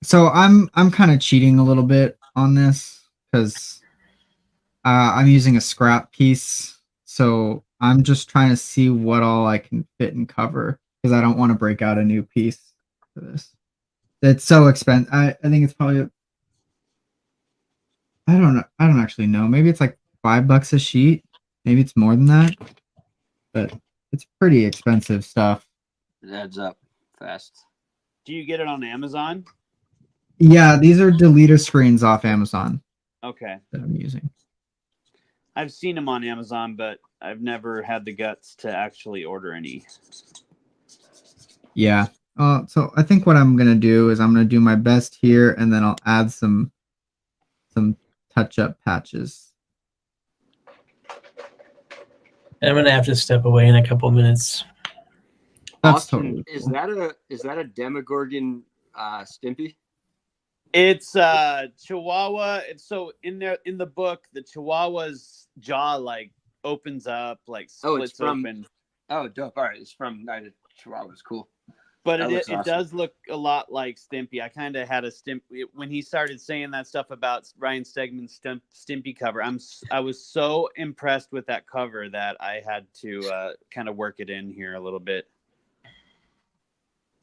So I'm kind of cheating a little bit on this because I'm using a scrap piece. So I'm just trying to see what all I can fit and cover because I don't want to break out a new piece for this. It's so expensive. I think it's probably. I don't know. I don't actually know. Maybe it's like $5 a sheet. Maybe it's more than that. But it's pretty expensive stuff. It adds up fast. Do you get it on Amazon? Yeah, these are deleter screens off Amazon. Okay. That I'm using. I've seen them on Amazon, but I've never had the guts to actually order any. Yeah. So I think what I'm gonna do is I'm gonna do my best here, and then I'll add some touch-up patches. I'm gonna have to step away in a couple minutes. That's Austin, totally cool. is that a Demogorgon Stimpy? It's Chihuahua. So in the book, the Chihuahua's jaw like opens up, like splits open. Oh, dope! All right, it's from Night of Chihuahuas. Cool. But it does look a lot like Stimpy. I kind of had a Stimpy when he started saying that stuff about Ryan Stegman's Stimpy cover. I was so impressed with that cover that I had to kind of work it in here a little bit.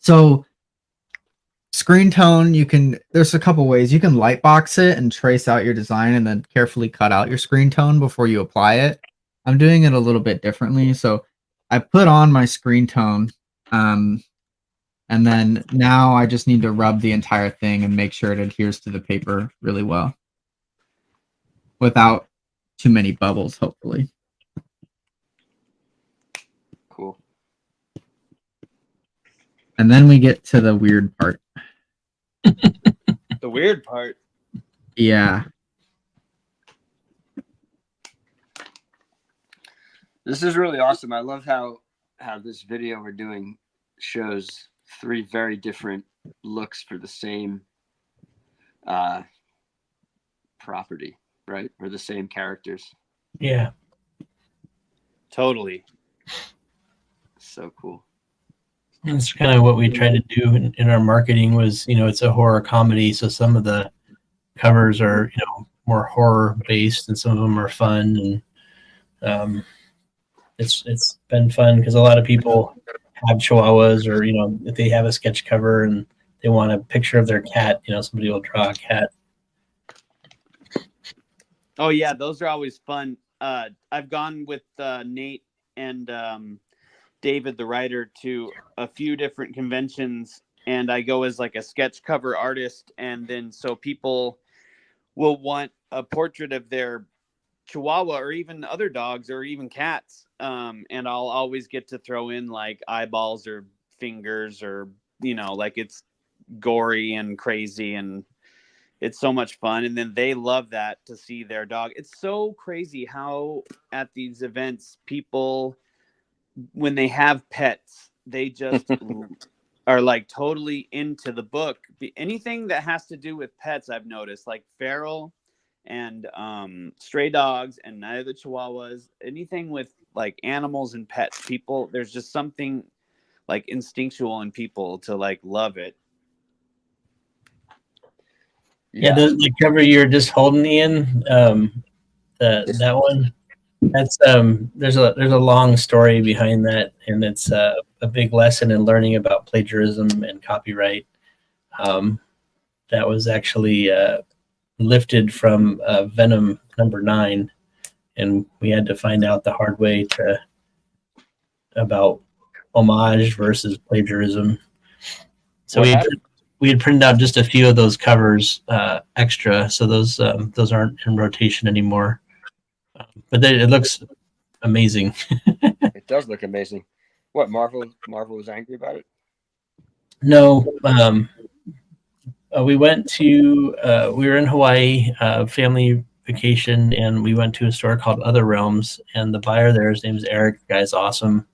So screen tone, there's a couple ways. You can light box it and trace out your design and then carefully cut out your screen tone before you apply it. I'm doing it a little bit differently. So I put on my screen tone, and then now I just need to rub the entire thing and make sure it adheres to the paper really well without too many bubbles, hopefully. Cool. And then we get to the weird part. The weird part? Yeah. This is really awesome. I love how this video we're doing shows 3 very different looks for the same property, right? Or the same characters. Yeah. Totally. So cool. That's kind of what we tried to do in our marketing was, it's a horror comedy. So some of the covers are, more horror based and some of them are fun. And it's been fun because a lot of people have Chihuahuas or, if they have a sketch cover and they want a picture of their cat. Somebody will draw a cat. Oh yeah, those are always fun. I've gone with Nate and David, the writer, to a few different conventions, and I go as like a sketch cover artist, and then so people will want a portrait of their Chihuahua or even other dogs or even cats, and I'll always get to throw in like eyeballs or fingers or like it's gory and crazy, and it's so much fun. And then they love that, to see their dog. It's so crazy how at these events people, when they have pets, they just are like totally into the book. Anything that has to do with pets, I've noticed, like feral and stray dogs and Night of the Chihuahuas, anything with like animals and pets, people, there's just something like instinctual in people to like love it. Yeah, the cover you're just holding, Ian, that one, that's there's a long story behind that, and it's a big lesson in learning about plagiarism and copyright. That was actually lifted from Venom #9, and we had to find out the hard way about homage versus plagiarism. So we had printed out just a few of those covers extra, so those aren't in rotation anymore. But it looks amazing. It does look amazing. What, Marvel was angry about it? No, we went to we were in Hawaii, family vacation, and we went to a store called Other Realms, and the buyer there, his name's Eric. The guy's awesome.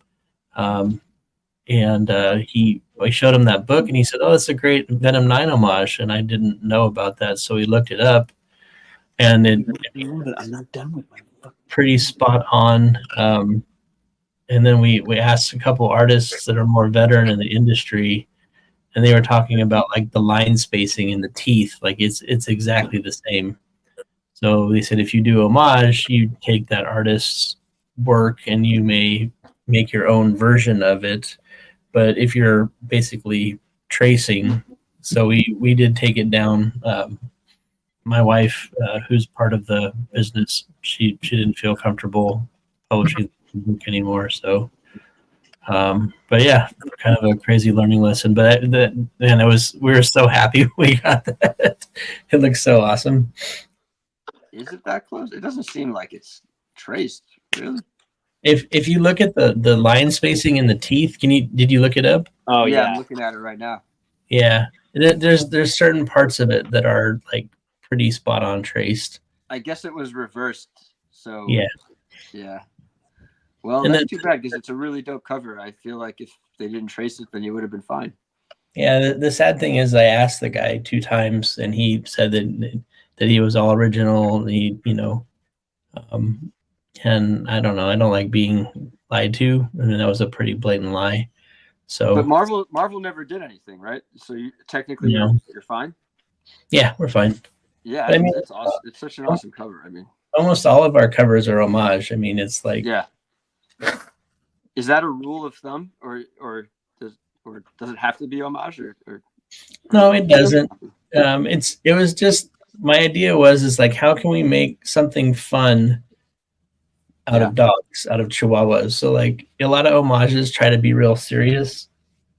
And I showed him that book, and he said, "Oh, it's a great Venom 9 homage," and I didn't know about that, so we looked it up, and I'm not done with my book. Pretty spot on. And then we asked a couple artists that are more veteran in the industry, and they were talking about like the line spacing in the teeth, like it's exactly the same. So they said if you do homage, you take that artist's work and you may make your own version of it. But if you're basically tracing, so we did take it down. My wife, who's part of the business, she didn't feel comfortable publishing the book anymore. So, but yeah, kind of a crazy learning lesson. But we were so happy we got that. It looks so awesome. Is it that close? It doesn't seem like it's traced, really. If you look at the line spacing in the teeth, did you look it up? Oh yeah, I'm looking at it right now. Yeah, there's certain parts of it that are like pretty spot on traced. I guess it was reversed. So yeah. Well, and that's too bad because it's a really dope cover. I feel like if they didn't trace it, then you would have been fine. Yeah, the sad thing is I asked the guy 2 times, and he said that he was all original. And I don't know. I don't like being lied to. I mean, that was a pretty blatant lie. So, but Marvel never did anything, right? So technically, you're fine. Yeah, we're fine. Yeah, I mean, it's awesome. It's such an awesome cover. I mean, almost all of our covers are homage. I mean, it's like, yeah. Is that a rule of thumb, or does it have to be homage, or? No, it doesn't. It was just my idea is like, how can we make something fun out of dogs, out of Chihuahuas? So like a lot of homages try to be real serious,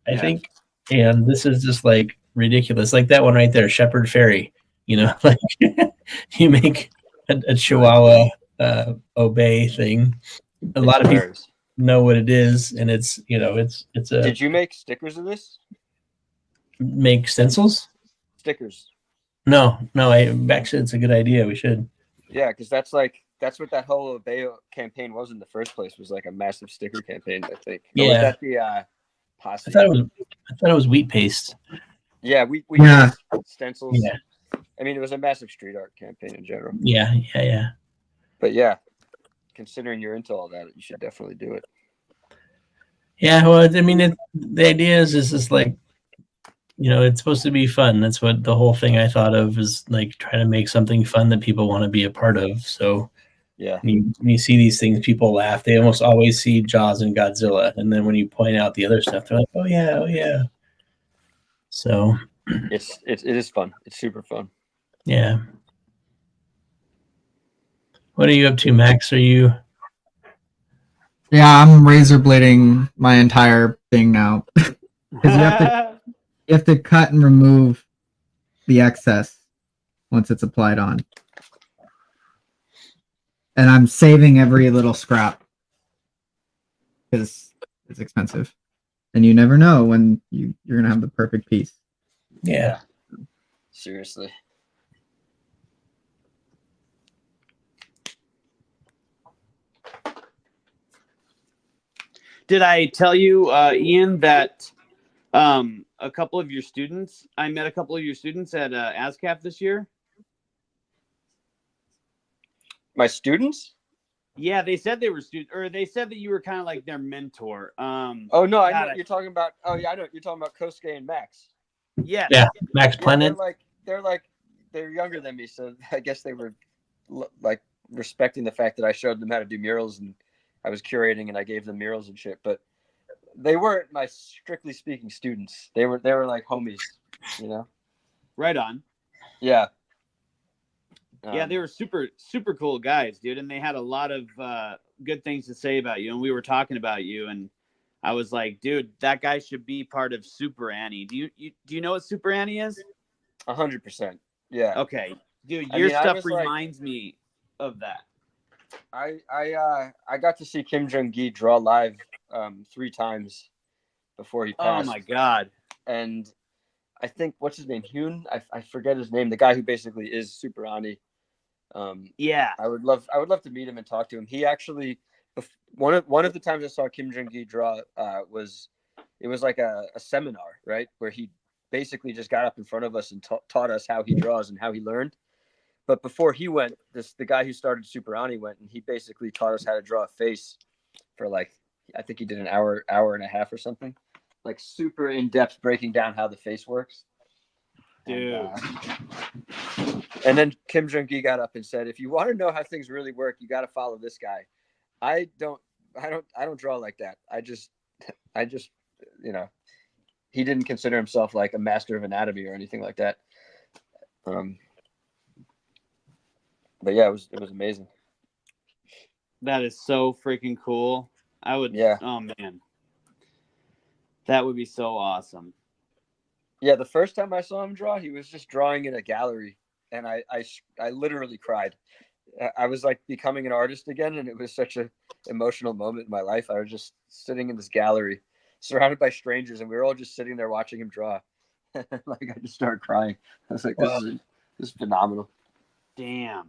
I think, and this is just like ridiculous. Like that one right there, Shepherd Fairy. Like you make a Chihuahua obey thing. A lot of people know what it is, and it's it's a. Did you make stickers of this? Make stencils? Stickers. No. Actually, it's a good idea. We should. Yeah, because that's what that whole Obey campaign was in the first place. Was like a massive sticker campaign, I think. Or was that the posse? I thought it was wheat paste. Yeah, we stencils. Yeah. I mean, it was a massive street art campaign in general. Yeah. But yeah, considering you're into all that, you should definitely do it. Yeah, well, I mean, the idea is like, it's supposed to be fun. That's what the whole thing I thought of is like trying to make something fun that people want to be a part of. So yeah, when you see these things, people laugh. They almost always see Jaws and Godzilla, and then when you point out the other stuff, they're like, oh yeah. So it is fun. It's super fun. Yeah. What are you up to, Max? Are you? Yeah, I'm razor blading my entire thing now. Because you have to cut and remove the excess once it's applied on. And I'm saving every little scrap because it's expensive. And you never know when you're going to have the perfect piece. Yeah. Seriously. Did I tell you, Ian, that a couple of your students, I met a couple of your students at ASCAP this year? My students? Yeah, they said they were students, or they said that you were kind of like their mentor. Oh no, I know God, what you're talking about. Oh yeah, I know you're talking about Kosuke and Max. yes. Yeah. Max Yeah, Planet. they're younger than me, so I guess they were like respecting the fact that I showed them how to do murals and I was curating and I gave them murals and shit. But they weren't my strictly speaking students. They were like homies, you know. Right on. Yeah. Yeah, they were super, super cool guys, dude. And they had a lot of good things to say about you. And we were talking about you. And I was like, dude, that guy should be part of Super Annie. Do you know what Super Annie is? 100%. Yeah. Okay. Dude, I your mean, I stuff was like- reminds me of that. I got to see Kim Jong-gi draw live 3 times before he Oh passed. my God. And I think what's his name? Hyun? I forget his name. The guy who basically is Super Ani. Yeah. I would love to meet him and talk to him. He actually one of the times I saw Kim Jong-gi draw was like a seminar, right, where he basically just got up in front of us and taught us how he draws and how he learned. But before he went, the guy who started Super Ani went, and he basically taught us how to draw a face for like, I think he did an hour and a half or something, like super in depth breaking down how the face works. Dude. And then Kim Jong-gi got up and said, "If you want to know how things really work, you got to follow this guy. I don't draw like that. I just, you know, he didn't consider himself like a master of anatomy or anything like that. But yeah, it was amazing. That is so freaking cool. I would, Yeah. Oh man. That would be so awesome. Yeah, the first time I saw him draw, he was just drawing in a gallery, and I literally cried. I was like becoming an artist again, and it was such an emotional moment in my life. I was just sitting in this gallery, surrounded by strangers, and we were all just sitting there watching him draw. Like I just started crying. I was like, "This is phenomenal." Damn.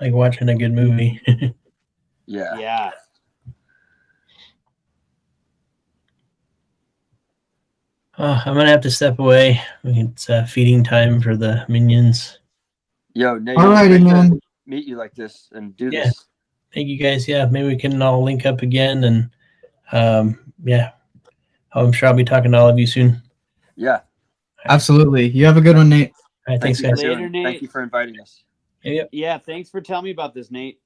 Like watching a good movie. Yeah. Yeah. I'm gonna have to step away. It's feeding time for the minions. Yo, Nate, Alrighty, man. Meet you like this and do Yeah. this. Thank you guys. Yeah, maybe we can all link up again, and yeah, I'm sure I'll be talking to all of you soon. Yeah. Absolutely. You have a good one, Nate. All right, thanks, Thank you guys. for Later, Nate. Thank you for inviting us. Yep. Yeah. Thanks for telling me about this, Nate.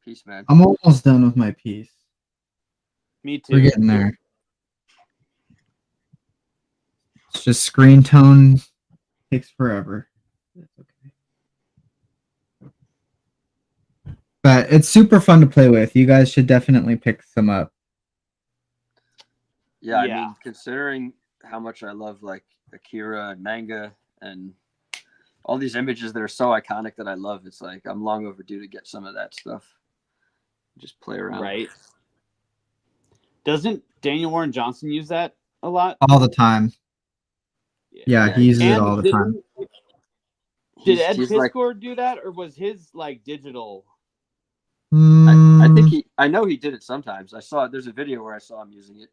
Peace, man. I'm almost done with my piece. Me too. We're getting there. It's just screen tone takes forever. That's okay. But it's super fun to play with. You guys should definitely pick some up. Yeah, I Yeah. mean, considering how much I love like Akira and manga and all these images that are so iconic that I love, it's like I'm long overdue to get some of that stuff. Just play around. Right. Doesn't Daniel Warren Johnson use that a lot? All the time. Yeah, he uses it all the time. Did Ed He's like, Piscor do that, or was his like digital? I think I know he did it sometimes. I saw there's a video where I saw him using it.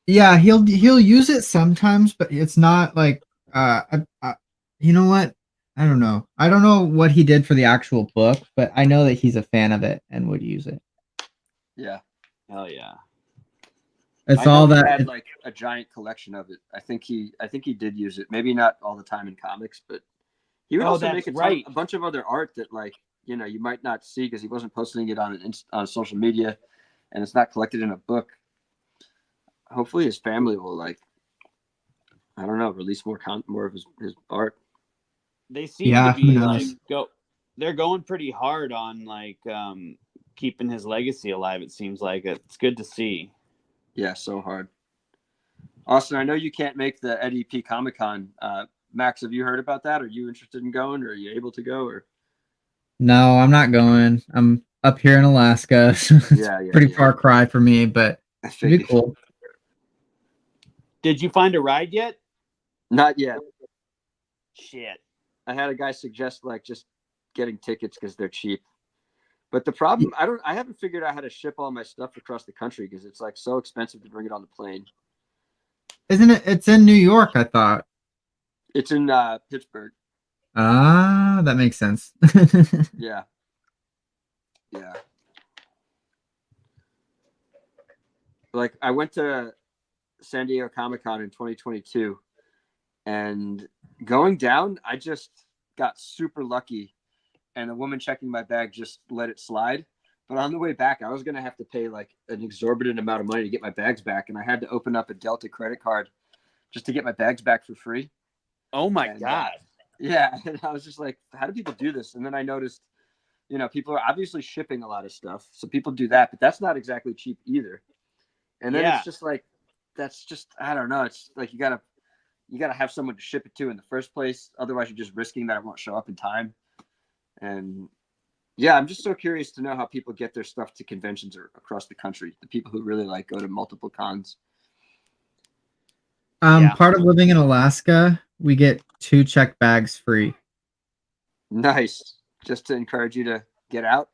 Yeah, he'll use it sometimes, but it's not like you know what? I don't know. I don't know what he did for the actual book, but I know that he's a fan of it and would use it. Yeah. Hell yeah. It's I know all he that. had like a giant collection of it. I think he did use it. Maybe not all the time in comics, but he would also make a bunch of other art that like, you know, you might not see because he wasn't posting it on social media. and it's not collected in a book, hopefully his family will like, I don't know, release more of his art. They seem Yeah, to who be like knows? they're going pretty hard on like keeping his legacy alive. It seems like it's good to see. Yeah, so hard. Austin, I know you can't make the Eddie P Comic Con. Max, have you heard about that? Are you interested in going, or are you able to go? Or No, I'm not going. I'm up here in Alaska. So it's yeah, pretty far cry for me, but I it'd be figured. cool. Did you find a ride yet? Not yet. Shit. I had a guy suggest like just getting tickets because they're cheap. But the problem, I haven't figured out how to ship all my stuff across the country because it's like so expensive to bring it on the plane. Isn't it? It's in New York, I thought. It's in Pittsburgh. Ah, that makes sense. Yeah. Yeah. Like I went to San Diego Comic Con in 2022, and going down, I just got super lucky, and the woman checking my bag just let it slide. But on the way back, I was gonna have to pay like an exorbitant amount of money to get my bags back, and I had to open up a Delta credit card just to get my bags back for free. Oh my And, god. Yeah, and I was just like, how do people do this? And then I noticed, people are obviously shipping a lot of stuff, so people do that, but that's not exactly cheap either. And then Yeah. it's just like, that's just, I don't know. It's like you gotta have someone to ship it to in the first place. Otherwise, you're just risking that it won't show up in time. And yeah, I'm just so curious to know how people get their stuff to conventions or across the country. The people who really like go to multiple cons. Yeah. Part of living in Alaska, we get 2 check bags free. Nice. Just to encourage you to get out.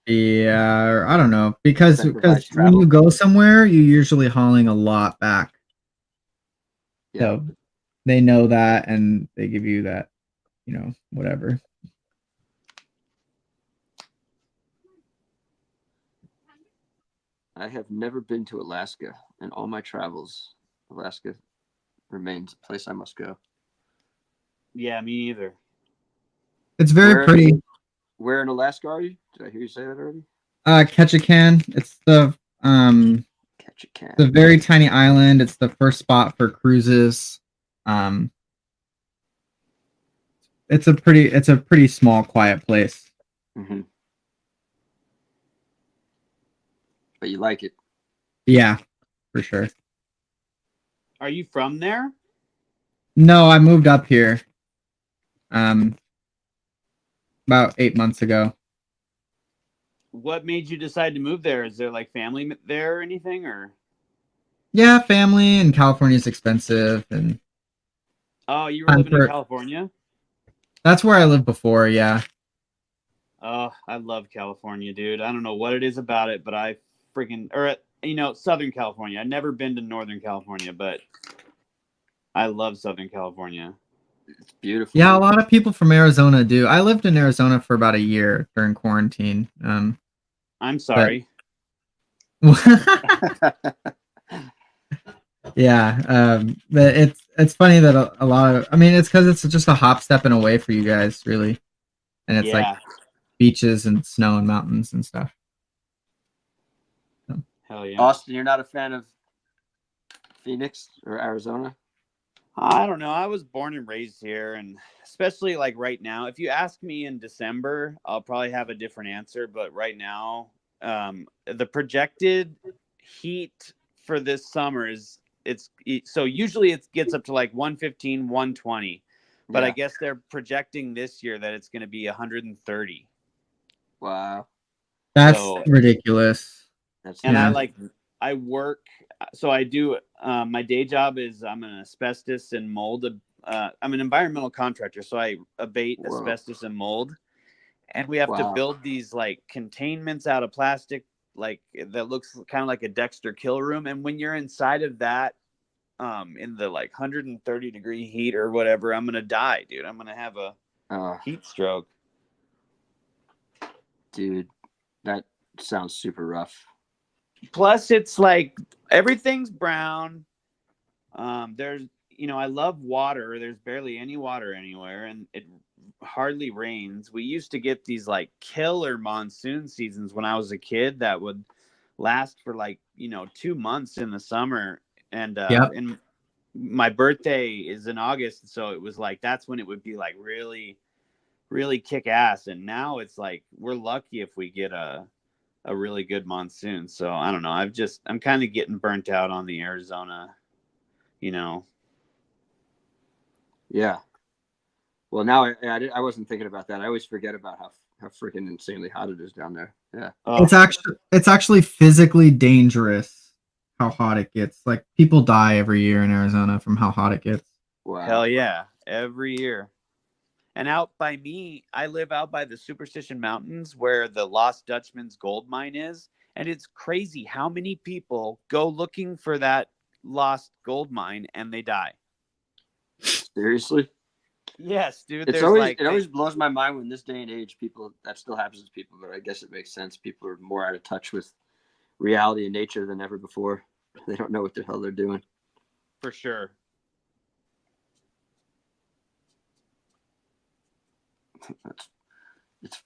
Yeah, or I don't know, because Incentivize when travel. you go somewhere, you're usually hauling a lot back. Yeah. So they know that, and they give you that, whatever. I have never been to Alaska. In all my travels, Alaska remains a place I must go. Yeah, me either. It's very pretty. Where in Alaska are you? Did I hear you say that already? Ketchikan. It's Ketchikan. the very tiny island. It's the first spot for cruises. It's a pretty small, quiet place. Mm-hmm. But you like it. Yeah, for sure. Are you from there? No, I moved up here about 8 months ago. What made you decide to move there? Is there like family there or anything, or? Yeah, family, and California's expensive, and Oh, you were living in California? That's where I lived before, yeah. Oh, I love California, dude. I don't know what it is about it, but I freaking, or Southern California. I've never been to Northern California, but I love Southern California. It's beautiful. Yeah, a lot of people from Arizona do. I lived in Arizona for about a year during quarantine. I'm sorry. Yeah, but it's funny that a lot of, I mean, it's because it's just a hop stepping away for you guys, really, and it's like beaches and snow and mountains and stuff. So. Hell yeah. Austin, you're not a fan of Phoenix or Arizona? I don't know. I was born and raised here, and especially like right now, if you ask me in December, I'll probably have a different answer. But right now, the projected heat for this summer is so usually it gets up to like 115, 120, but I guess they're projecting this year that it's going to be 130. Wow, that's ridiculous. I work, so I do. My day job is I'm an asbestos and mold. I'm an environmental contractor, so I abate asbestos and mold, and we have to build these like containments out of plastic, like that looks kind of like a Dexter kill room. And when you're inside of that, in the like 130-degree heat or whatever, I'm gonna die, dude. I'm gonna have a heat stroke. Dude, that sounds super rough. Plus, it's like everything's brown. There's, I love water. There's barely any water anywhere, and it hardly rains. We used to get these like killer monsoon seasons when I was a kid that would last for like 2 months in the summer, and Yep. my birthday is in August, so it was like that's when it would be like really, really kick ass. And now it's like we're lucky if we get a really good monsoon. So I don't know. I'm kind of getting burnt out on the Arizona, Yeah. Well, now I wasn't thinking about that. I always forget about how freaking insanely hot it is down there. Yeah. Oh, It's actually physically dangerous how hot it gets. Like people die every year in Arizona from how hot it gets. Wow. hell yeah, every year. And out by me, I live out by the Superstition Mountains where the Lost Dutchman's gold mine is. And it's crazy how many people go looking for that lost gold mine and they die. Seriously? Yes, dude. It's There's always like it always blows my mind when this day and age people that still happens to people, but I guess it makes sense. People are more out of touch with reality and nature than ever before. They don't know what the hell they're doing. for sure. It's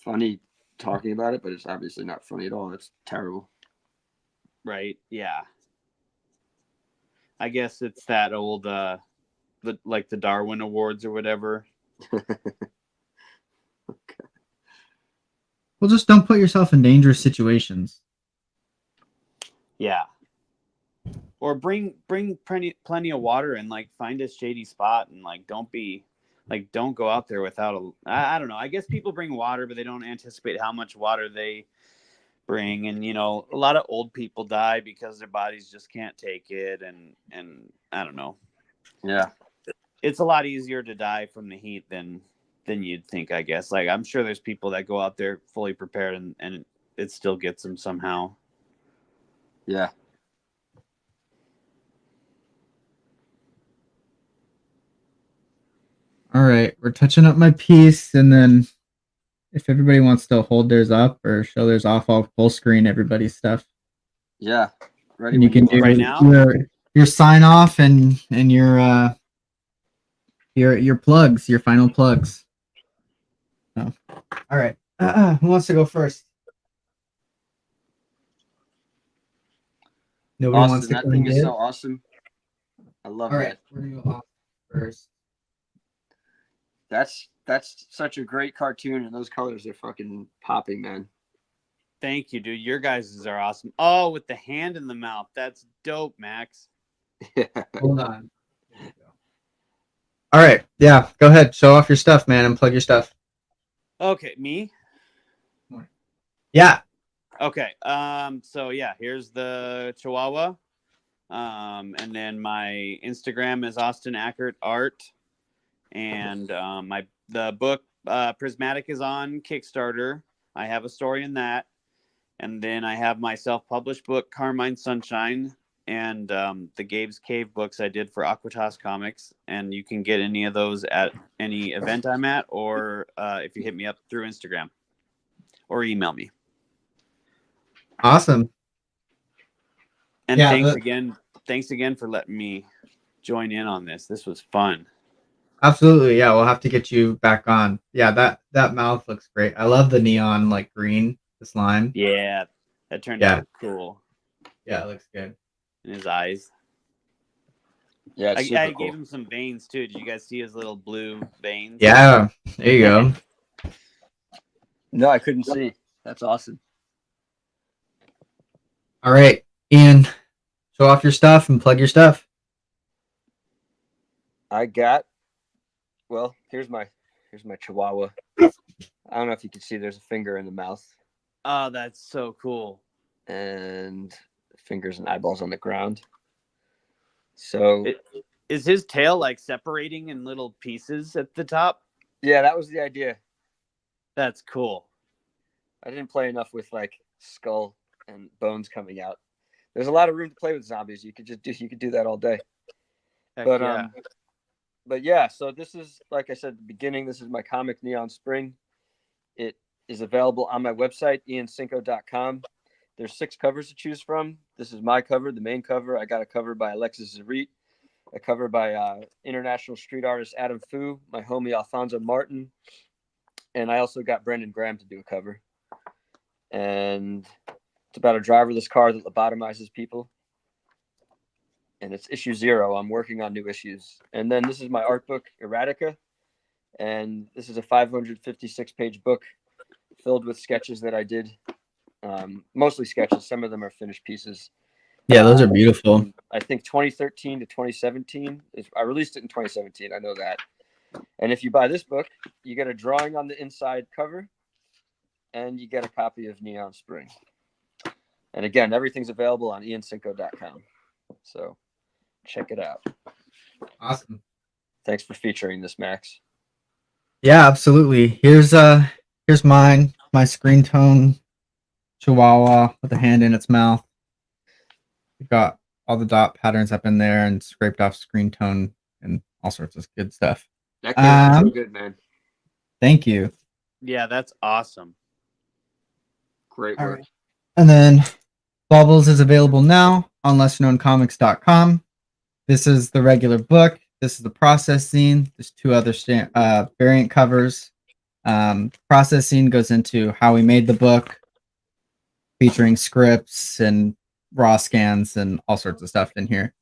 funny talking about it, but it's obviously not funny at all. It's terrible. Right. Yeah. I guess it's that old like the Darwin Awards or whatever. Well, just don't put yourself in dangerous situations. Yeah. Or bring plenty of water and like find a shady spot and like don't go out there without I don't know. I guess people bring water, but they don't anticipate how much water they bring. And a lot of old people die because their bodies just can't take it. And I don't know. Yeah. It's a lot easier to die from the heat than you'd think, I guess. Like I'm sure there's people that go out there fully prepared and it still gets them somehow. Yeah. All right, we're touching up my piece, and then if everybody wants to hold theirs up or show theirs off, I'll full screen everybody's stuff. Yeah. Ready And you when can do Right now? your sign off and your plugs, your final plugs. Oh. All right. Who wants to go first? Nobody wants Austin, to that go thing is in? so awesome. I love All right, that. we're gonna go off first. That's such a great cartoon, and those colors are fucking popping, man. Thank you, dude. Your guys' are awesome. Oh, with the hand in the mouth. That's dope, Max. Yeah. Hold on. There you go. All right. Yeah, go ahead. Show off your stuff, man, and plug your stuff. Okay, me? Yeah. Okay. So yeah, here's the Chihuahua. And then my Instagram is Austin Ackert Art. And the book Prismatic is on Kickstarter. I have a story in that. And then I have my self-published book, Carmine Sunshine, and the Gabe's Cave books I did for Aquatas Comics. And you can get any of those at any event I'm at, or if you hit me up through Instagram or email me. Awesome. And Yeah, thanks again for letting me join in on this. This was fun. Absolutely. Yeah, we'll have to get you back on. Yeah, that mouth looks great. I love the neon like green, the slime. Yeah, that turned Yeah. out cool. Yeah, it looks good. In his eyes. Yeah, it's super I cool. gave him some veins too. Did you guys see his little blue veins? Yeah, there you go. No, I couldn't see. That's awesome. All right, Ian, show off your stuff and plug your stuff. Here's my Chihuahua. I don't know if you can see. There's a finger in the mouth. Oh, that's so cool. And fingers and eyeballs on the ground. So is his tail like separating in little pieces at the top? Yeah, that was the idea. That's cool. I didn't play enough with like skull and bones coming out. There's a lot of room to play with zombies. You could do that all day. Heck But yeah. But yeah, so this is, like I said at the beginning, this is my comic Neon Spring. It is available on my website, iancinco.com. There's 6 covers to choose from. This is my cover, the main cover. I got a cover by Alexis Zarit, a cover by international street artist Adam Fu, my homie Alfonso Martin, and I also got Brendan Graham to do a cover. And It's about a driverless car that lobotomizes people. And it's issue 0. I'm working on new issues. And then this is my art book, Erratica. And this is a 556-page book filled with sketches that I did. Mostly sketches. Some of them are finished pieces. Yeah, those are beautiful. I think 2013 to 2017. I released it in 2017. I know that. And if you buy this book, you get a drawing on the inside cover, and you get a copy of Neon Spring. And again, everything's available on iancinco.com. So check it out. Awesome. Thanks for featuring this, Max. Yeah, absolutely. Here's mine, my screen tone chihuahua with a hand in its mouth. We've got all the dot patterns up in there and scraped off screen tone and all sorts of good stuff. That came out so good, man. Thank you. Yeah, that's awesome. Great All work. right. And then Bubbles is available now on lesserknowncomics.com. This is the regular book. This is the process scene. There's 2 other variant covers. Process scene goes into how we made the book, featuring scripts and raw scans and all sorts of stuff in here.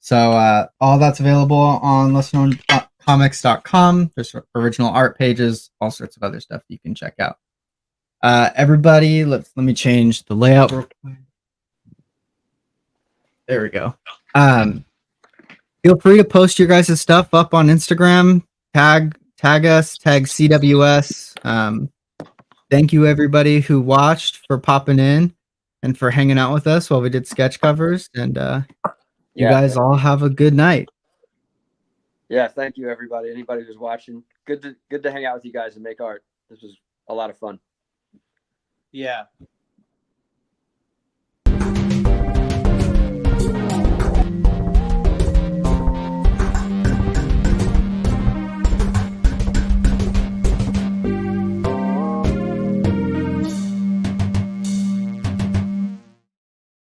So all that's available on lesserknowncomics.com. There's original art pages, all sorts of other stuff you can check out. Everybody, let me change the layout real quick. There we go. Feel free to post your guys' stuff up on Instagram. Tag us, tag CWS. Thank you everybody who watched, for popping in and for hanging out with us while we did sketch covers. And you guys all have a good night. Yeah, thank you everybody. Anybody who's watching. Good to hang out with you guys and make art. This was a lot of fun. Yeah.